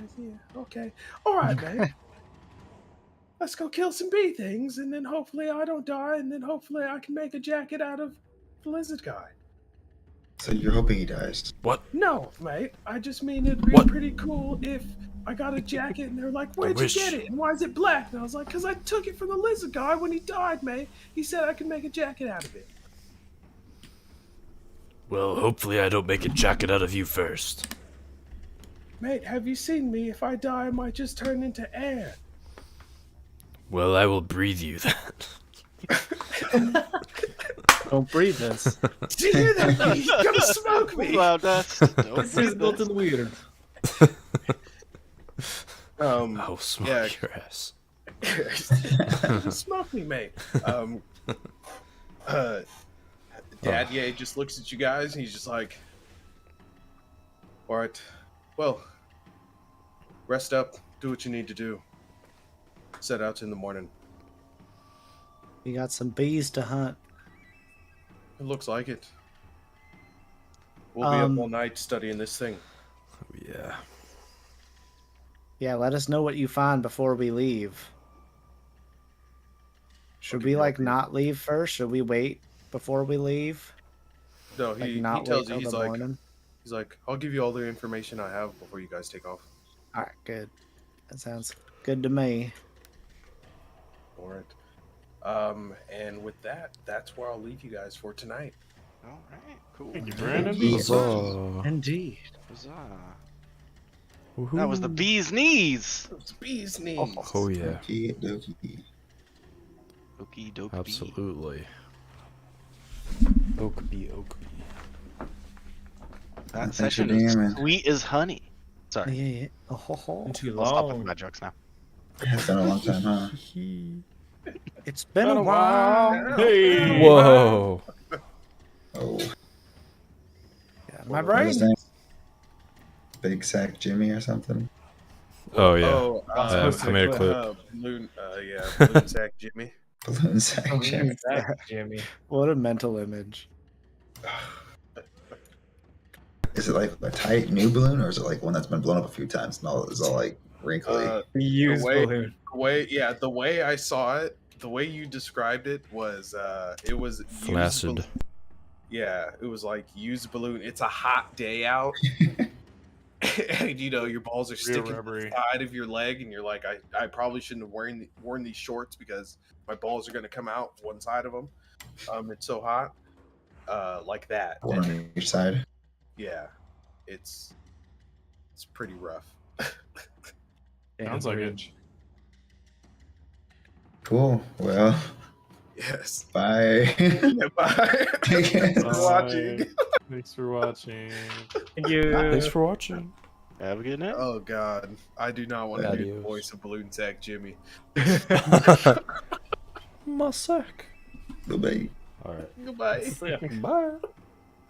Speaker 2: okay. All right, mate. Let's go kill some bee things, and then hopefully I don't die, and then hopefully I can make a jacket out of the lizard guy.
Speaker 5: So you're hoping he dies.
Speaker 2: No, mate. I just mean it'd be
Speaker 7: What?
Speaker 2: pretty cool if I got a jacket and they're like, "Where'd you
Speaker 7: wish-
Speaker 2: get it? And why is it black?" And I was like, "Cause I took it from the lizard guy when he died, mate. He said I could make a jacket out of it."
Speaker 7: Well, hopefully I don't make a jacket out of you first.
Speaker 2: Mate, have you seen me? If I die, I might just turn into air.
Speaker 7: Well, I will breathe you then.
Speaker 4: Don't breathe this.
Speaker 2: Did you hear that? He's gonna smoke me.
Speaker 3: Loud dust. Don't
Speaker 6: This is
Speaker 3: breathe
Speaker 6: built
Speaker 3: this.
Speaker 6: in weird.
Speaker 7: I'll smoke
Speaker 2: Yeah.
Speaker 7: your ass.
Speaker 2: Just smoke me, mate. Dad, yeah, he just looks at you guys and he's just like, "All right, well, rest up, do what you need to do. set out in the morning.
Speaker 4: We got some bees to hunt.
Speaker 2: It looks like it. We'll be up
Speaker 4: Um,
Speaker 2: all night studying this thing.
Speaker 7: Oh, yeah.
Speaker 4: Yeah, let us know what you find before we leave. Should
Speaker 2: give
Speaker 4: we
Speaker 2: you all
Speaker 4: like
Speaker 2: the
Speaker 4: not leave first? Should we wait before we leave?
Speaker 2: No,
Speaker 4: Like
Speaker 2: he
Speaker 4: not
Speaker 2: tells
Speaker 4: wait
Speaker 2: you,
Speaker 4: till the morning?
Speaker 2: he's like, I'll give you all the information I have before you guys take off.
Speaker 4: All right, good. That sounds good to me.
Speaker 2: All right. And with that, that's where I'll leave you guys for tonight.
Speaker 3: All right, cool.
Speaker 1: Thank you, Brandon.
Speaker 7: Huzzah.
Speaker 4: Indeed.
Speaker 3: Huzzah.
Speaker 7: Woohoo.
Speaker 3: That was the bee's knees.
Speaker 2: It's bees knees.
Speaker 7: Oh, yeah.
Speaker 5: Okie dokie.
Speaker 3: Okie dokie.
Speaker 7: Absolutely. Oakby, Oakby.
Speaker 3: That
Speaker 5: Thanks for
Speaker 3: session
Speaker 5: being
Speaker 3: is
Speaker 5: here, man.
Speaker 3: sweet as honey. Sorry.
Speaker 4: Yeah. Oh, ho, ho.
Speaker 6: Been too
Speaker 3: I'll stop with
Speaker 6: long.
Speaker 3: my jokes now.
Speaker 5: It's been a long time, huh?
Speaker 4: It's been a while.
Speaker 1: Hey.
Speaker 7: Whoa.
Speaker 5: Oh,
Speaker 4: Yeah, my
Speaker 5: what
Speaker 4: brain.
Speaker 5: is his name? Big Sack Jimmy or something?
Speaker 7: Oh, yeah.
Speaker 2: Oh,
Speaker 7: I made a clip.
Speaker 2: Balloon, Balloon Sack Jimmy.
Speaker 5: Balloon Sack
Speaker 4: Oh,
Speaker 5: Jimmy.
Speaker 6: Zach, Jimmy.
Speaker 4: What a mental image.
Speaker 5: Is it like a tight new balloon, or is it like one that's been blown up a few times and all is all like wrinkly?
Speaker 6: Used
Speaker 2: way-
Speaker 6: balloon.
Speaker 2: The way I saw it, the way you described it was used
Speaker 7: Flaccid.
Speaker 2: balloon. Yeah, it was like used balloon. It's a hot day out. And your balls are sticking to the
Speaker 1: rubbery.
Speaker 2: side of your leg, and you're like, I probably shouldn't have worn these shorts because my balls are gonna come out one side of them. It's so hot, like that.
Speaker 5: One on each side.
Speaker 2: Yeah, it's pretty rough.
Speaker 1: Sounds like it.
Speaker 5: Cool. Well,
Speaker 2: Yes.
Speaker 5: bye.
Speaker 2: Bye. Thanks for
Speaker 1: Bye.
Speaker 2: watching.
Speaker 1: Thanks for watching.
Speaker 6: Thank you.
Speaker 7: Thanks for watching.
Speaker 3: Have a good night.
Speaker 2: Oh God, I do not want to be the
Speaker 7: Adios.
Speaker 2: voice of Balloon Sack Jimmy.
Speaker 7: My sack.
Speaker 5: Bye-bye.
Speaker 7: All right.
Speaker 2: Goodbye.
Speaker 1: Yeah.
Speaker 7: Bye.